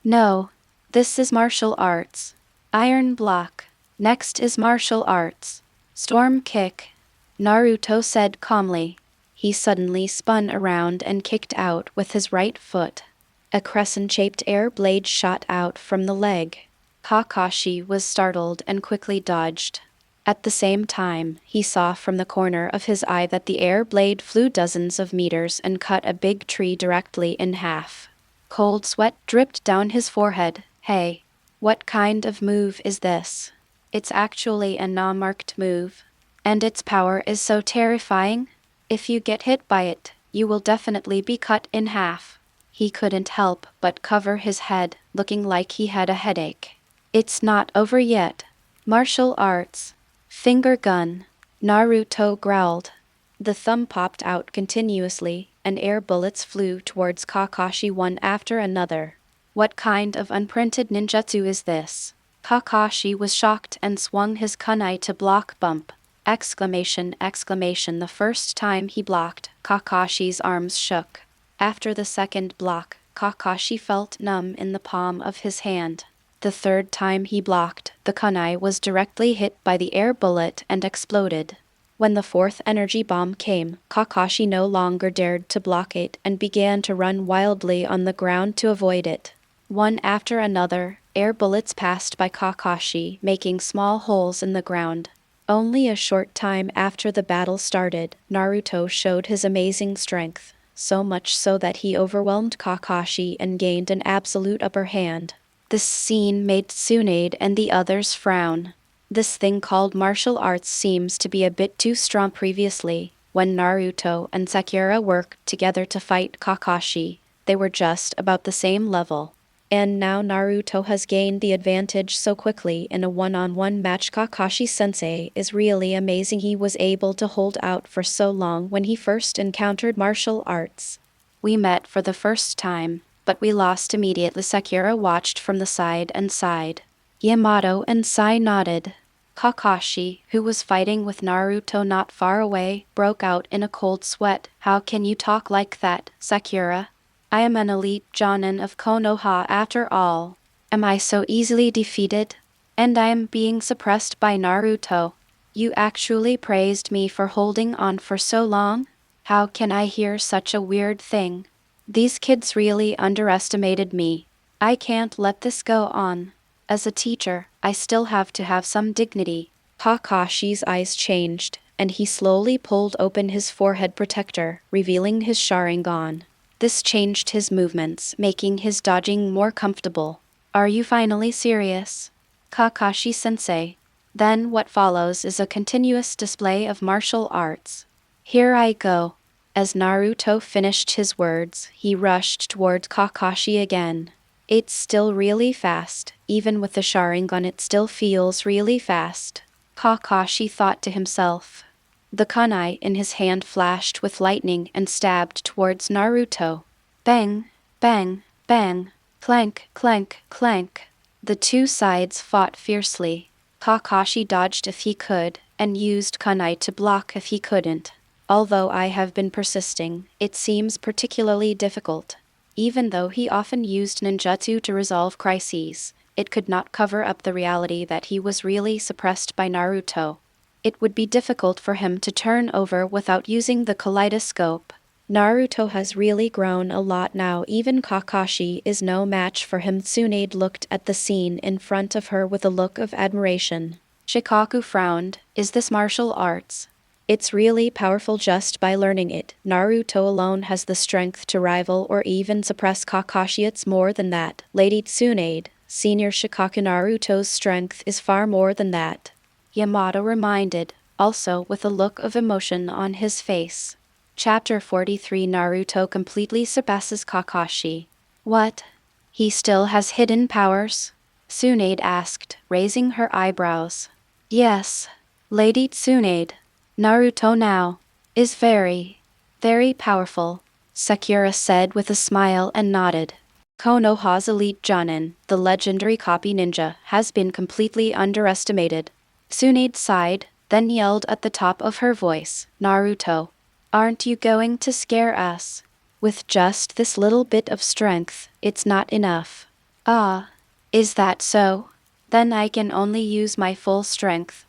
No. This is martial arts. Iron block. Next is martial arts. Storm kick. Naruto said calmly. He suddenly spun around and kicked out with his right foot. A crescent-shaped air blade shot out from the leg. Kakashi was startled and quickly dodged. At the same time, he saw from the corner of his eye that the air blade flew dozens of meters and cut a big tree directly in half. Cold sweat dripped down his forehead. Hey, what kind of move is this? It's actually a non-marked move. And its power is so terrifying. If you get hit by it, you will definitely be cut in half. He couldn't help but cover his head, looking like he had a headache. It's not over yet. Martial arts. Finger gun. Naruto growled. The thumb popped out continuously, and air bullets flew towards Kakashi one after another. What kind of unprinted ninjutsu is this? Kakashi was shocked and swung his kunai to block bump. Exclamation, exclamation. The first time he blocked, Kakashi's arms shook. After the second block, Kakashi felt numb in the palm of his hand. The third time he blocked, the kunai was directly hit by the air bullet and exploded. When the fourth energy bomb came, Kakashi no longer dared to block it and began to run wildly on the ground to avoid it. One after another, air bullets passed by Kakashi, making small holes in the ground. Only a short time after the battle started, Naruto showed his amazing strength, so much so that he overwhelmed Kakashi and gained an absolute upper hand. This scene made Tsunade and the others frown. This thing called martial arts seems to be a bit too strong. Previously, when Naruto and Sakura worked together to fight Kakashi, they were just about the same level. And now Naruto has gained the advantage so quickly in a one-on-one match. Kakashi-sensei is really amazing. He was able to hold out for so long when he first encountered martial arts. We met for the first time, but we lost immediately. Sakura watched from the side and sighed. Yamato and Sai nodded. Kakashi, who was fighting with Naruto not far away, broke out in a cold sweat. How can you talk like that, Sakura? I am an elite Jonin of Konoha after all. Am I so easily defeated? And I am being suppressed by Naruto. You actually praised me for holding on for so long? How can I hear such a weird thing? These kids really underestimated me. I can't let this go on. As a teacher, I still have to have some dignity. Kakashi's eyes changed, and he slowly pulled open his forehead protector, revealing his Sharingan. This changed his movements, making his dodging more comfortable. Are you finally serious? Kakashi-sensei. Then what follows is a continuous display of martial arts. Here I go. As Naruto finished his words, he rushed toward Kakashi again. It's still really fast. Even with the Sharingan it still feels really fast. Kakashi thought to himself. The kunai in his hand flashed with lightning and stabbed towards Naruto. Bang, bang, bang, clank, clank, clank. The two sides fought fiercely. Kakashi dodged if he could, and used kunai to block if he couldn't. Although I have been persisting, it seems particularly difficult. Even though he often used ninjutsu to resolve crises, it could not cover up the reality that he was really suppressed by Naruto. It would be difficult for him to turn over without using the kaleidoscope. Naruto has really grown a lot now. Even Kakashi is no match for him. Tsunade looked at the scene in front of her with a look of admiration. Shikaku frowned. Is this martial arts? It's really powerful just by learning it. Naruto alone has the strength to rival or even suppress Kakashi. It's more than that. Lady Tsunade, Senior Shikaku, Naruto's strength is far more than that. Yamato reminded, also with a look of emotion on his face. Chapter 43. Naruto completely surpasses Kakashi. What? He still has hidden powers? Tsunade asked, raising her eyebrows. Yes, Lady Tsunade. Naruto now is very, very powerful, Sakura said with a smile and nodded. Konoha's elite Jonin, the legendary copy ninja, has been completely underestimated. Tsunade sighed, then yelled at the top of her voice, Naruto, aren't you going to scare us? With just this little bit of strength, it's not enough. Ah, is that so? Then I can only use my full strength.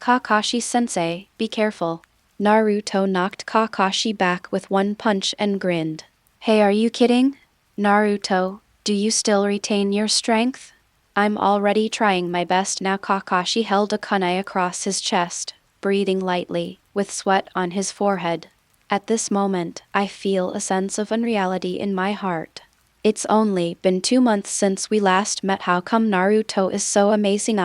Kakashi-sensei, be careful. Naruto knocked Kakashi back with one punch and grinned. Hey, are you kidding? Naruto, do you still retain your strength? I'm already trying my best now. Kakashi held a kunai across his chest, breathing lightly, with sweat on his forehead. At this moment, I feel a sense of unreality in my heart. It's only been 2 months since we last met. How come Naruto is so amazing?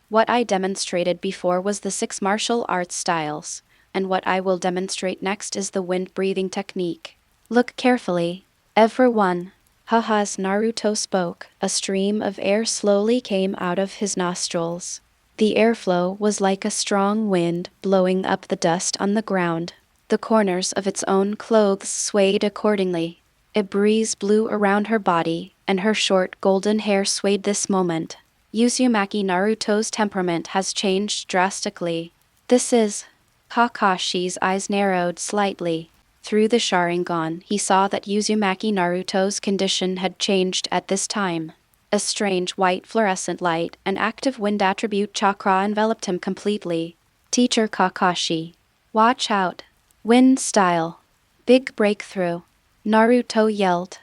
What I demonstrated before was the 6 martial arts styles, and what I will demonstrate next is the wind-breathing technique. Look carefully, everyone. Haha, as Naruto spoke, a stream of air slowly came out of his nostrils. The airflow was like a strong wind blowing up the dust on the ground. The corners of its own clothes swayed accordingly. A breeze blew around her body, and her short golden hair swayed. This moment, Uzumaki Naruto's temperament has changed drastically. This is... Kakashi's eyes narrowed slightly. Through the Sharingan, he saw that Uzumaki Naruto's condition had changed at this time. A strange white fluorescent light, an active wind attribute chakra, enveloped him completely. Teacher Kakashi, watch out. Wind style. Big breakthrough. Naruto yelled.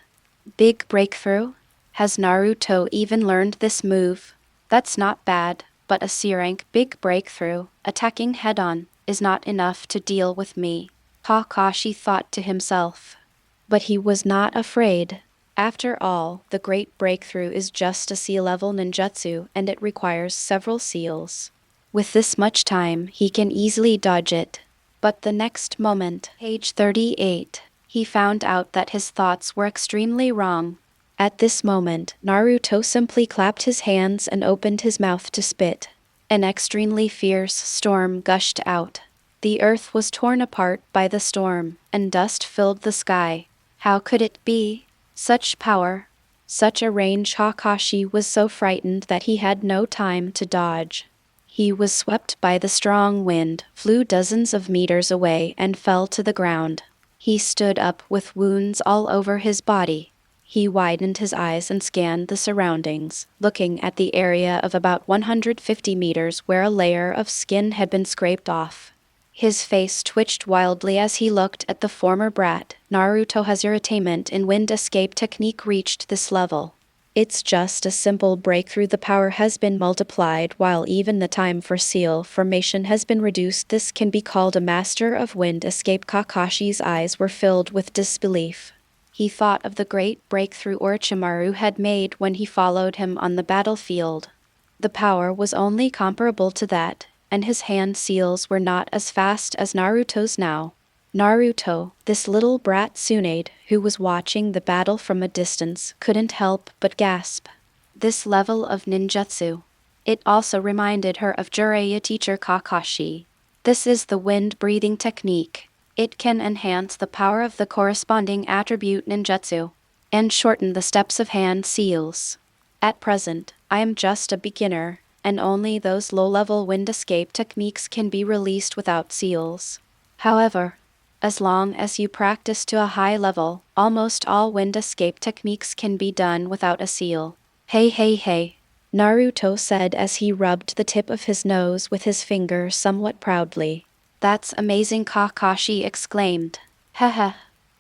Big breakthrough? Has Naruto even learned this move? That's not bad, but a C-rank big breakthrough, attacking head-on, is not enough to deal with me, Kakashi thought to himself. But he was not afraid. After all, the great breakthrough is just a sea-level ninjutsu, and it requires several seals. With this much time, he can easily dodge it. But the next moment, page 38, he found out that his thoughts were extremely wrong. At this moment, Naruto simply clapped his hands and opened his mouth to spit. An extremely fierce storm gushed out. The earth was torn apart by the storm, and dust filled the sky. How could it be? Such power, such a range! Kakashi was so frightened that he had no time to dodge. He was swept by the strong wind, flew dozens of meters away, and fell to the ground. He stood up with wounds all over his body. He widened his eyes and scanned the surroundings, looking at the area of about 150 meters where a layer of skin had been scraped off. His face twitched wildly as he looked at the former brat. Naruto has your attainment in wind escape technique reached this level. It's just a simple breakthrough. The power has been multiplied while even the time for seal formation has been reduced. This can be called a master of wind escape. Kakashi's eyes were filled with disbelief. He thought of the great breakthrough Orochimaru had made when he followed him on the battlefield. The power was only comparable to that, and his hand seals were not as fast as Naruto's now. Naruto, this little brat Tsunade, who was watching the battle from a distance, couldn't help but gasp. This level of ninjutsu. It also reminded her of Jiraiya teacher Kakashi. This is the wind-breathing technique. It can enhance the power of the corresponding attribute ninjutsu, and shorten the steps of hand seals. At present, I am just a beginner, and only those low-level wind escape techniques can be released without seals. However, as long as you practice to a high level, almost all wind escape techniques can be done without a seal. Hey, Naruto said as he rubbed the tip of his nose with his finger somewhat proudly. That's amazing, Kakashi exclaimed. Haha,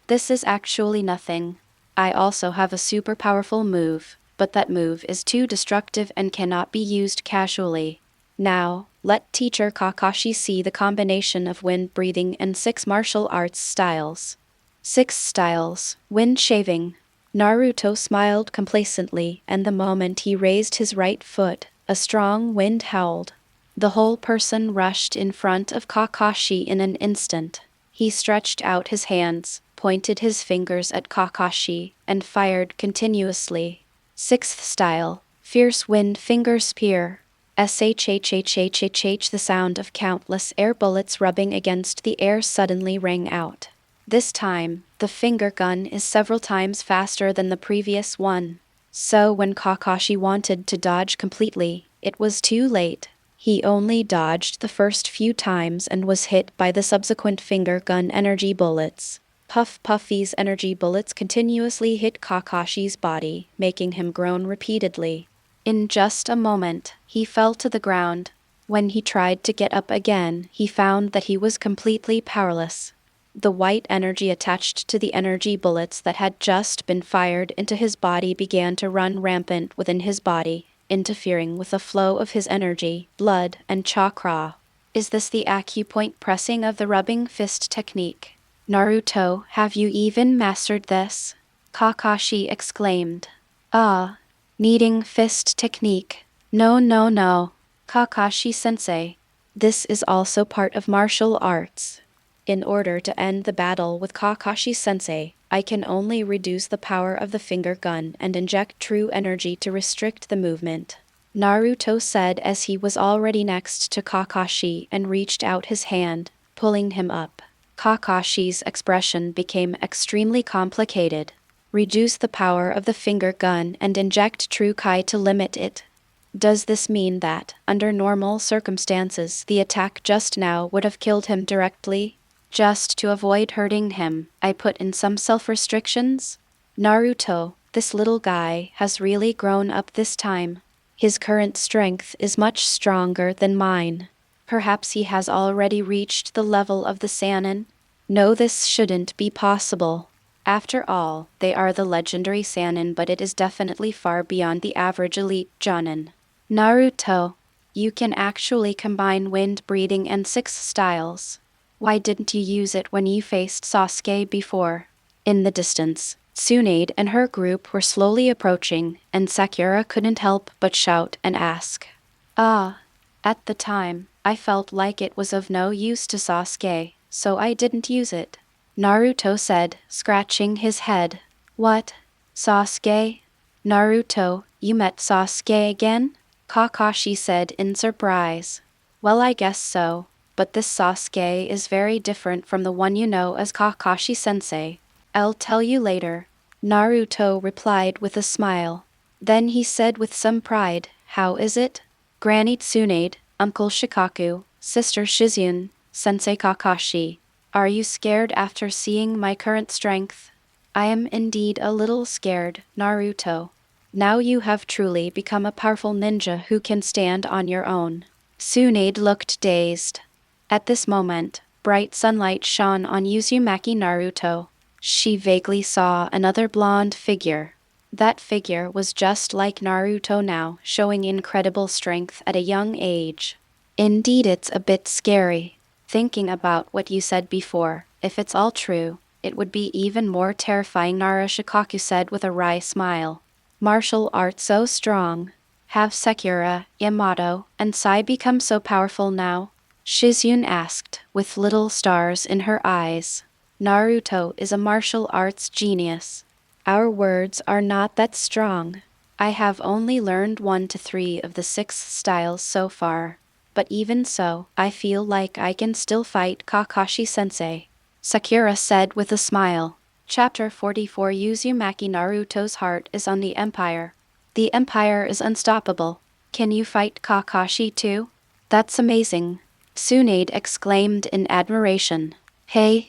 this is actually nothing. I also have a super powerful move, but that move is too destructive and cannot be used casually. Now, let teacher Kakashi see the combination of wind breathing and 6 martial arts styles. 6 styles. Wind shaving. Naruto smiled complacently, and the moment he raised his right foot, a strong wind howled. The whole person rushed in front of Kakashi in an instant. He stretched out his hands, pointed his fingers at Kakashi, and fired continuously. 6th style. Fierce wind finger spear. Shhhhhhh, the sound of countless air bullets rubbing against the air suddenly rang out. This time, the finger gun is several times faster than the previous one. So when Kakashi wanted to dodge completely, it was too late. He only dodged the first few times and was hit by the subsequent finger gun energy bullets. Puff Puffy's energy bullets continuously hit Kakashi's body, making him groan repeatedly. In just a moment, he fell to the ground. When he tried to get up again, he found that he was completely powerless. The white energy attached to the energy bullets that had just been fired into his body began to run rampant within his body, interfering with the flow of his energy, blood, and chakra. Is this the acupoint pressing of the rubbing fist technique? Naruto, have you even mastered this? Kakashi exclaimed. Kneading fist technique. No. Kakashi-sensei. This is also part of martial arts. In order to end the battle with Kakashi-sensei, I can only reduce the power of the finger gun and inject true energy to restrict the movement. Naruto said as he was already next to Kakashi and reached out his hand, pulling him up. Kakashi's expression became extremely complicated. Reduce the power of the finger gun and inject true Kai to limit it. Does this mean that, under normal circumstances, the attack just now would have killed him directly? Just to avoid hurting him, I put in some self-restrictions? Naruto, this little guy, has really grown up this time. His current strength is much stronger than mine. Perhaps he has already reached the level of the Sannin? No, this shouldn't be possible. After all, they are the legendary Sannin, but it is definitely far beyond the average elite Jonin. Naruto, you can actually combine wind breathing and 6 styles. Why didn't you use it when you faced Sasuke before? In the distance, Tsunade and her group were slowly approaching, and Sakura couldn't help but shout and ask. At the time, I felt like it was of no use to Sasuke, so I didn't use it. Naruto said, scratching his head. What? Sasuke? Naruto, you met Sasuke again? Kakashi said in surprise. Well, I guess so, but this Sasuke is very different from the one you know as Kakashi-sensei. I'll tell you later. Naruto replied with a smile. Then he said with some pride, how is it? Granny Tsunade, Uncle Shikaku, Sister Shizune, Sensei Kakashi. Are you scared after seeing my current strength? I am indeed a little scared, Naruto. Now you have truly become a powerful ninja who can stand on your own. Tsunade looked dazed. At this moment, bright sunlight shone on Uzumaki Naruto. She vaguely saw another blonde figure. That figure was just like Naruto now, showing incredible strength at a young age. Indeed, it's a bit scary. Thinking about what you said before, if it's all true, it would be even more terrifying, Narashikaku said with a wry smile. Martial arts so strong. Have Sakura, Yamato, and Sai become so powerful now? Shizune asked, with little stars in her eyes. Naruto is a martial arts genius. Our words are not that strong. I have only learned 1 to 3 of the 6 styles so far. But even so, I feel like I can still fight Kakashi-sensei. Sakura said with a smile. Chapter 44 Uzumaki Naruto's heart is on the Empire. The Empire is unstoppable. Can you fight Kakashi too? That's amazing. Tsunade exclaimed in admiration. Hey.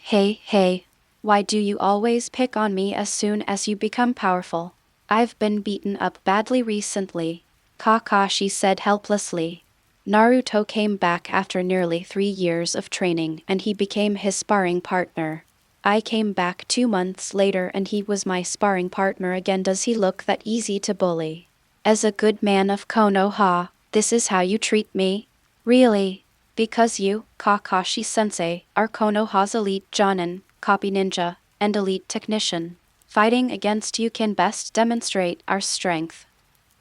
Why do you always pick on me as soon as you become powerful? I've been beaten up badly recently. Kakashi said helplessly. Naruto came back after nearly 3 years of training and he became his sparring partner. I came back 2 months later and he was my sparring partner again. Does he look that easy to bully? As a good man of Konoha, this is how you treat me? Really? Because you, Kakashi-sensei, are Konoha's elite Jonin, copy ninja, and elite technician. Fighting against you can best demonstrate our strength.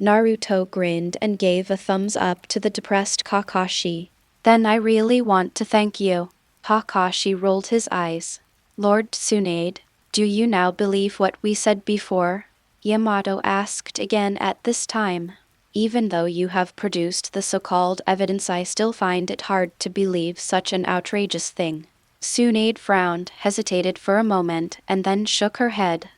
Naruto grinned and gave a thumbs up to the depressed Kakashi. Then I really want to thank you. Kakashi rolled his eyes. Lord Tsunade, do you now believe what we said before? Yamato asked again at this time. Even though you have produced the so-called evidence, I still find it hard to believe such an outrageous thing. Tsunade frowned, hesitated for a moment, and then shook her head.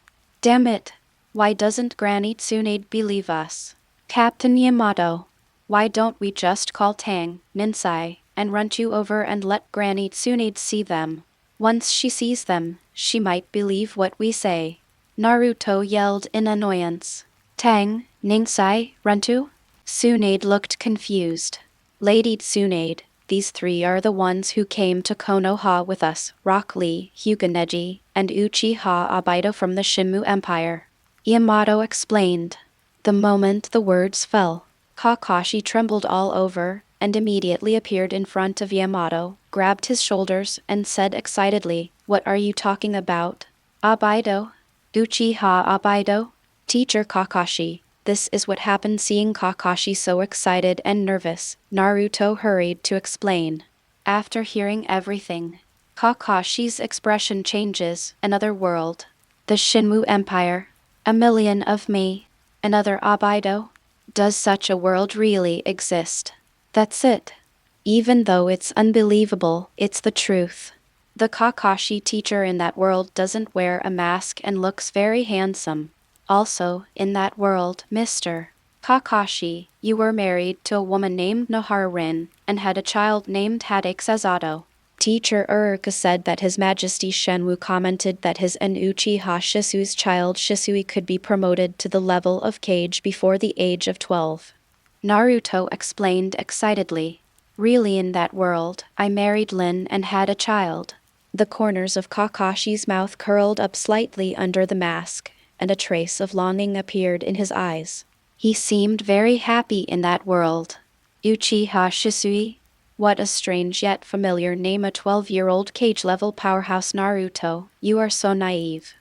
Damn it! Why doesn't Granny Tsunade believe us? Captain Yamato, why don't we just call Tang, Ninsai, and run you over and let Granny Tsunade see them? Once she sees them, she might believe what we say. Naruto yelled in annoyance. Tang, Ninsai, Runtu? Tsunade looked confused. Lady Tsunade, these three are the ones who came to Konoha with us, Rock Lee, Hyuga, and Uchiha Obito from the Shinmu Empire. Yamato explained. The moment the words fell, Kakashi trembled all over, and immediately appeared in front of Yamato, grabbed his shoulders, and said excitedly, What are you talking about? Obito? Uchiha Obito? Teacher Kakashi. This is what happened. Seeing Kakashi so excited and nervous, Naruto hurried to explain. After hearing everything, Kakashi's expression changes. Another world. The Shinmu Empire. 1,000,000 of me. Another Obito. Does such a world really exist? That's it. Even though it's unbelievable, it's the truth. The Kakashi teacher in that world doesn't wear a mask and looks very handsome. Also, in that world, Mr. Kakashi, you were married to a woman named Noharin and had a child named Hadasazato. Teacher Uruka said that His Majesty Shenwu commented that his and Uchiha Shisui's child Shisui could be promoted to the level of Kage before the age of 12. Naruto explained excitedly. Really, in that world, I married Lin and had a child. The corners of Kakashi's mouth curled up slightly under the mask, and a trace of longing appeared in his eyes. He seemed very happy in that world. Uchiha Shisui? What a strange yet familiar name. A 12-year-old Kage-level powerhouse. Naruto, you are so naive.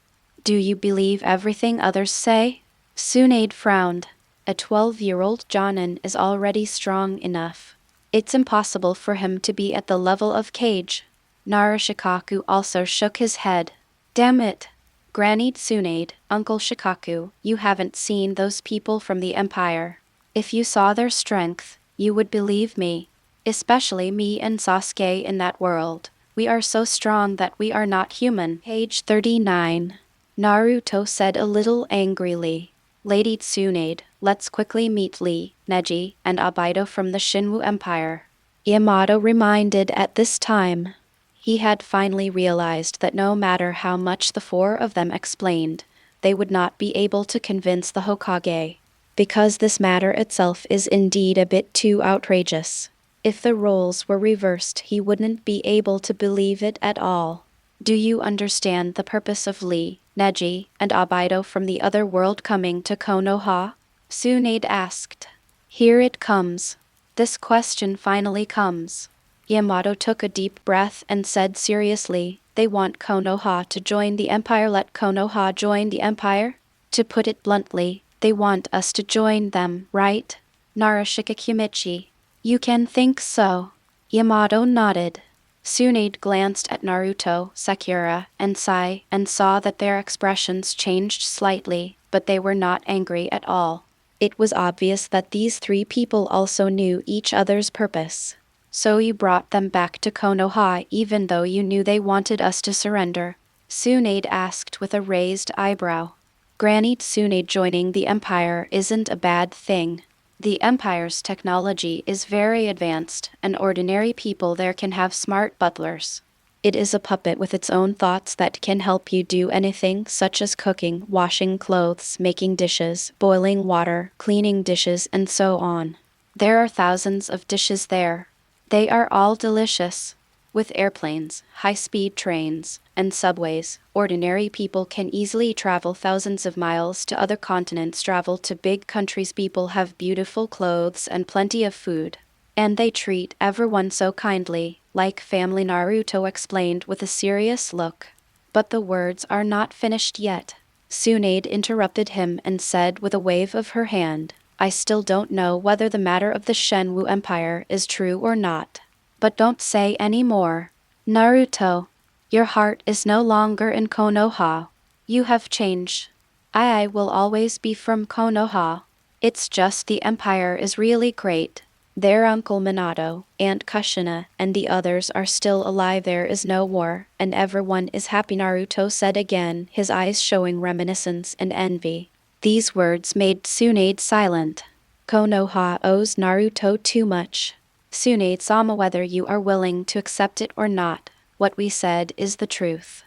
Do you believe everything others say? Tsunade frowned. A 12-year-old Jonin is already strong enough. It's impossible for him to be at the level of Kage. Narashikaku also shook his head. Damn it! Granny Tsunade, Uncle Shikaku, you haven't seen those people from the Empire. If you saw their strength, you would believe me. Especially me and Sasuke in that world. We are so strong that we are not human. Page 39. Naruto said a little angrily. Lady Tsunade, let's quickly meet Lee, Neji, and Obito from the Shinwu Empire. Yamato reminded at this time. He had finally realized that no matter how much the four of them explained, they would not be able to convince the Hokage. Because this matter itself is indeed a bit too outrageous. If the roles were reversed, he wouldn't be able to believe it at all. Do you understand the purpose of Lee, Neji, and Obito from the other world coming to Konoha? Tsunade asked. Here it comes. This question finally comes. Yamato took a deep breath and said seriously, they want Konoha to join the Empire. Let Konoha join the Empire? To put it bluntly, they want us to join them, right? Narashika. You can think so. Yamato nodded. Tsunade glanced at Naruto, Sakura, and Sai, and saw that their expressions changed slightly, but they were not angry at all. It was obvious that these three people also knew each other's purpose. So you brought them back to Konoha even though you knew they wanted us to surrender? Tsunade asked with a raised eyebrow. Granny Tsunade joining the Empire isn't a bad thing. The Empire's technology is very advanced, and ordinary people there can have smart butlers. It is a puppet with its own thoughts that can help you do anything such as cooking, washing clothes, making dishes, boiling water, cleaning dishes, and so on. There are thousands of dishes there. They are all delicious. With airplanes, high-speed trains, and subways, ordinary people can easily travel thousands of miles to other continents. Travel to big countries. People have beautiful clothes and plenty of food. And they treat everyone so kindly, like family, Naruto explained with a serious look. But the words are not finished yet. Tsunade interrupted him and said with a wave of her hand, I still don't know whether the matter of the Shenwu Empire is true or not. But don't say any more. Naruto, your heart is no longer in Konoha. You have changed. I will always be from Konoha. It's just the Empire is really great. Their Uncle Minato, Aunt Kushina, and the others are still alive. There is no war, and everyone is happy, Naruto said again, his eyes showing reminiscence and envy. These words made Tsunade silent. Konoha owes Naruto too much. Tsunade-sama, whether you are willing to accept it or not, what we said is the truth.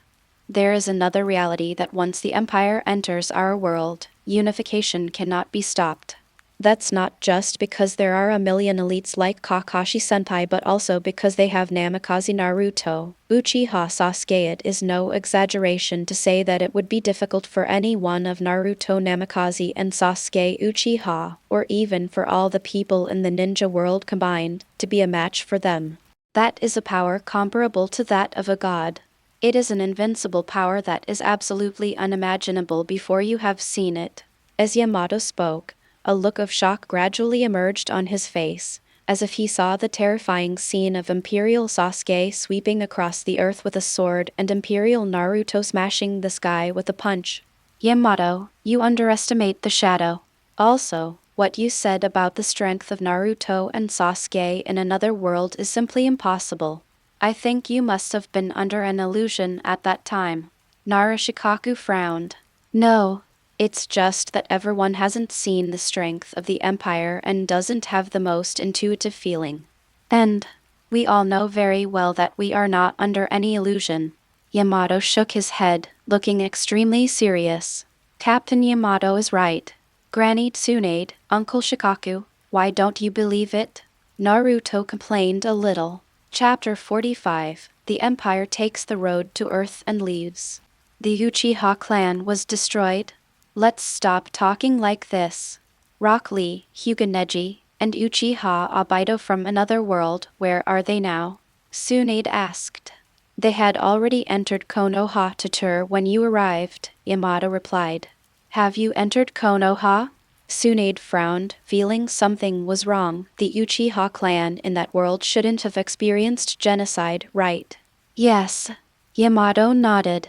There is another reality that once the Empire enters our world, unification cannot be stopped. That's not just because there are a million elites like Kakashi-senpai, but also because they have Namikaze Naruto, Uchiha Sasuke. It is no exaggeration to say that it would be difficult for any one of Naruto, Namikaze, and Sasuke Uchiha, or even for all the people in the ninja world combined, to be a match for them. That is a power comparable to that of a god. It is an invincible power that is absolutely unimaginable before you have seen it. As Yamato spoke, a look of shock gradually emerged on his face, as if he saw the terrifying scene of Imperial Sasuke sweeping across the earth with a sword and Imperial Naruto smashing the sky with a punch. Yamato, you underestimate the shadow. Also, what you said about the strength of Naruto and Sasuke in another world is simply impossible. I think you must have been under an illusion at that time. Narashikaku frowned. No. It's just that everyone hasn't seen the strength of the Empire and doesn't have the most intuitive feeling. And we all know very well that we are not under any illusion. Yamato shook his head, looking extremely serious. Captain Yamato is right. Granny Tsunade, Uncle Shikaku, why don't you believe it? Naruto complained a little. Chapter 45, The Empire Takes the Road to Earth and Leaves. The Uchiha clan was destroyed. Let's stop talking like this. Rock Lee, Hyuga Neji, and Uchiha Obito from another world, where are they now? Tsunade asked. They had already entered Konoha to tour when you arrived, Yamato replied. Have you entered Konoha? Tsunade frowned, feeling something was wrong. The Uchiha clan in that world shouldn't have experienced genocide, right? Yes. Yamato nodded.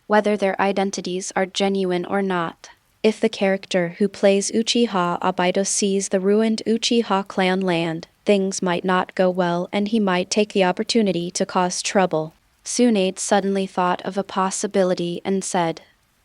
Whether their identities are genuine or not. If the character who plays Uchiha Obito sees the ruined Uchiha clan land, things might not go well and he might take the opportunity to cause trouble. Tsunade suddenly thought of a possibility and said,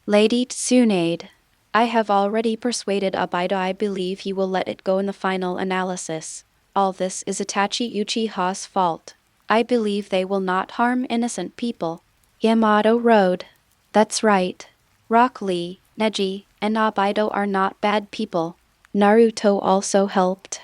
Lady Tsunade, I have already persuaded Obito. I believe he will let it go in the final analysis. All this is Itachi Uchiha's fault. I believe they will not harm innocent people. Yamato rode. That's right. Rock Lee, Neji, and Obito are not bad people. Naruto also helped.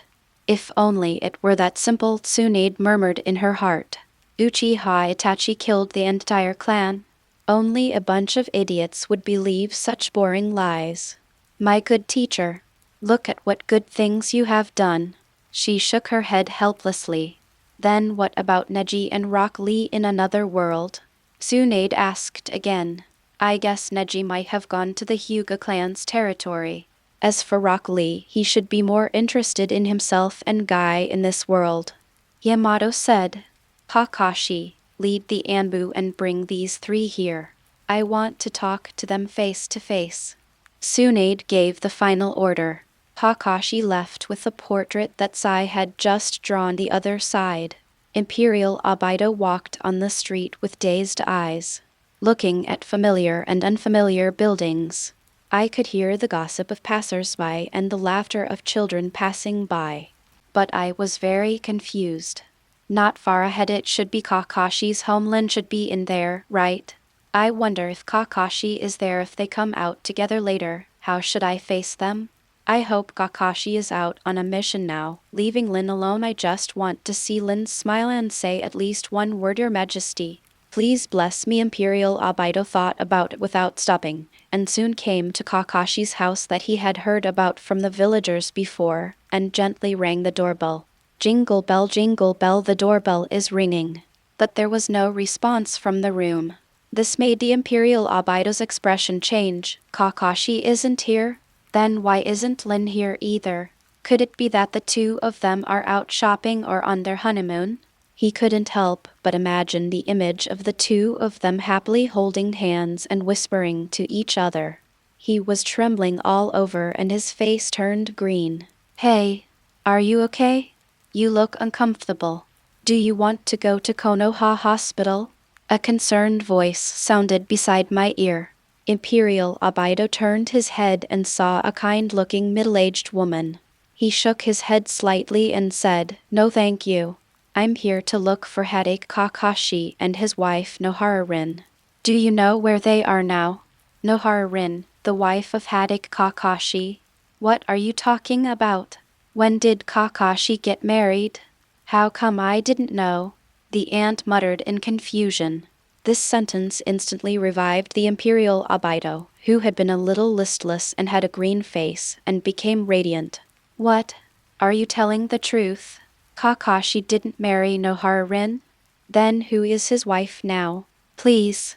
If only it were that simple, Tsunade murmured in her heart. Uchiha Itachi killed the entire clan. Only a bunch of idiots would believe such boring lies. My good teacher, look at what good things you have done. She shook her head helplessly. Then what about Neji and Rock Lee in another world? Tsunade asked again. I guess Neji might have gone to the Hyuga clan's territory. As for Rock Lee, he should be more interested in himself and Guy in this world. Yamato said, Kakashi, lead the Anbu and bring these three here. I want to talk to them face to face. Tsunade gave the final order. Kakashi left with the portrait that Sai had just drawn the other side. Imperial Obito walked on the street with dazed eyes, looking at familiar and unfamiliar buildings. I could hear the gossip of passers-by and the laughter of children passing by. But I was very confused. Not far ahead, it should be Kakashi's homeland, should be in there, right? I wonder if Kakashi is there. If they come out together later, how should I face them? I hope Kakashi is out on a mission now, leaving Lin alone. I just want to see Lin smile and say at least one word, Your Majesty. Please bless me. Imperial Obito thought about it without stopping, and soon came to Kakashi's house that he had heard about from the villagers before, and gently rang the doorbell. Jingle bell, the doorbell is ringing. But there was no response from the room. This made the Imperial Abido's expression change. Kakashi isn't here? Then why isn't Lin here either? Could it be that the two of them are out shopping or on their honeymoon? He couldn't help but imagine the image of the two of them happily holding hands and whispering to each other. He was trembling all over and his face turned green. Hey, are you okay? You look uncomfortable. Do you want to go to Konoha Hospital? A concerned voice sounded beside my ear. Imperial Abido turned his head and saw a kind-looking middle-aged woman. He shook his head slightly and said, "No thank you. I'm here to look for Hadake Kakashi and his wife Nohara Rin. Do you know where they are now?" Nohara Rin, the wife of Hadake Kakashi? What are you talking about? When did Kakashi get married? How come I didn't know? The aunt muttered in confusion. This sentence instantly revived the Imperial Abido, who had been a little listless and had a green face, and became radiant. What? Are you telling the truth? Kakashi didn't marry Nohara Rin? Then who is his wife now? Please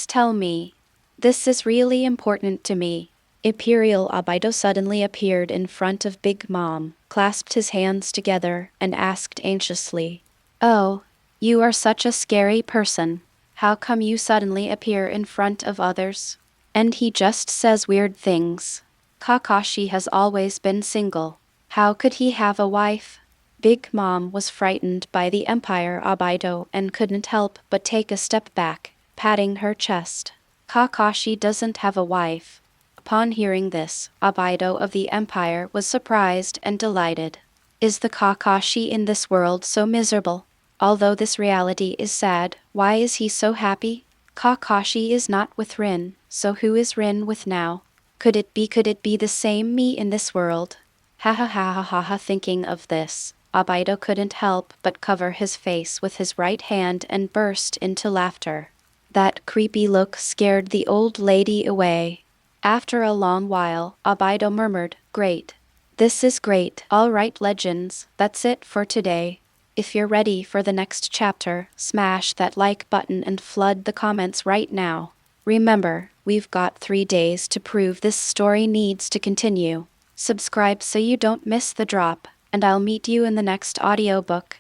tell me. This is really important to me. Imperial Abido suddenly appeared in front of Big Mom, clasped his hands together, and asked anxiously, "Oh, you are such a scary person. How come you suddenly appear in front of others? And he just says weird things. Kakashi has always been single. How could he have a wife?" Big Mom was frightened by the Empire Abido and couldn't help but take a step back, patting her chest. Kakashi doesn't have a wife. Upon hearing this, Abido of the Empire was surprised and delighted. Is the Kakashi in this world so miserable? Although this reality is sad, why is he so happy? Kakashi is not with Rin, so who is Rin with now? Could it be the same me in this world? Ha ha ha ha ha ha. Thinking of this, Abido couldn't help but cover his face with his right hand and burst into laughter. That creepy look scared the old lady away. After a long while, Abido murmured, "Great. This is great. All right, legends, that's it for today. If you're ready for the next chapter, smash that like button and flood the comments right now. Remember, we've got 3 days to prove this story needs to continue. Subscribe so you don't miss the drop, and I'll meet you in the next audiobook.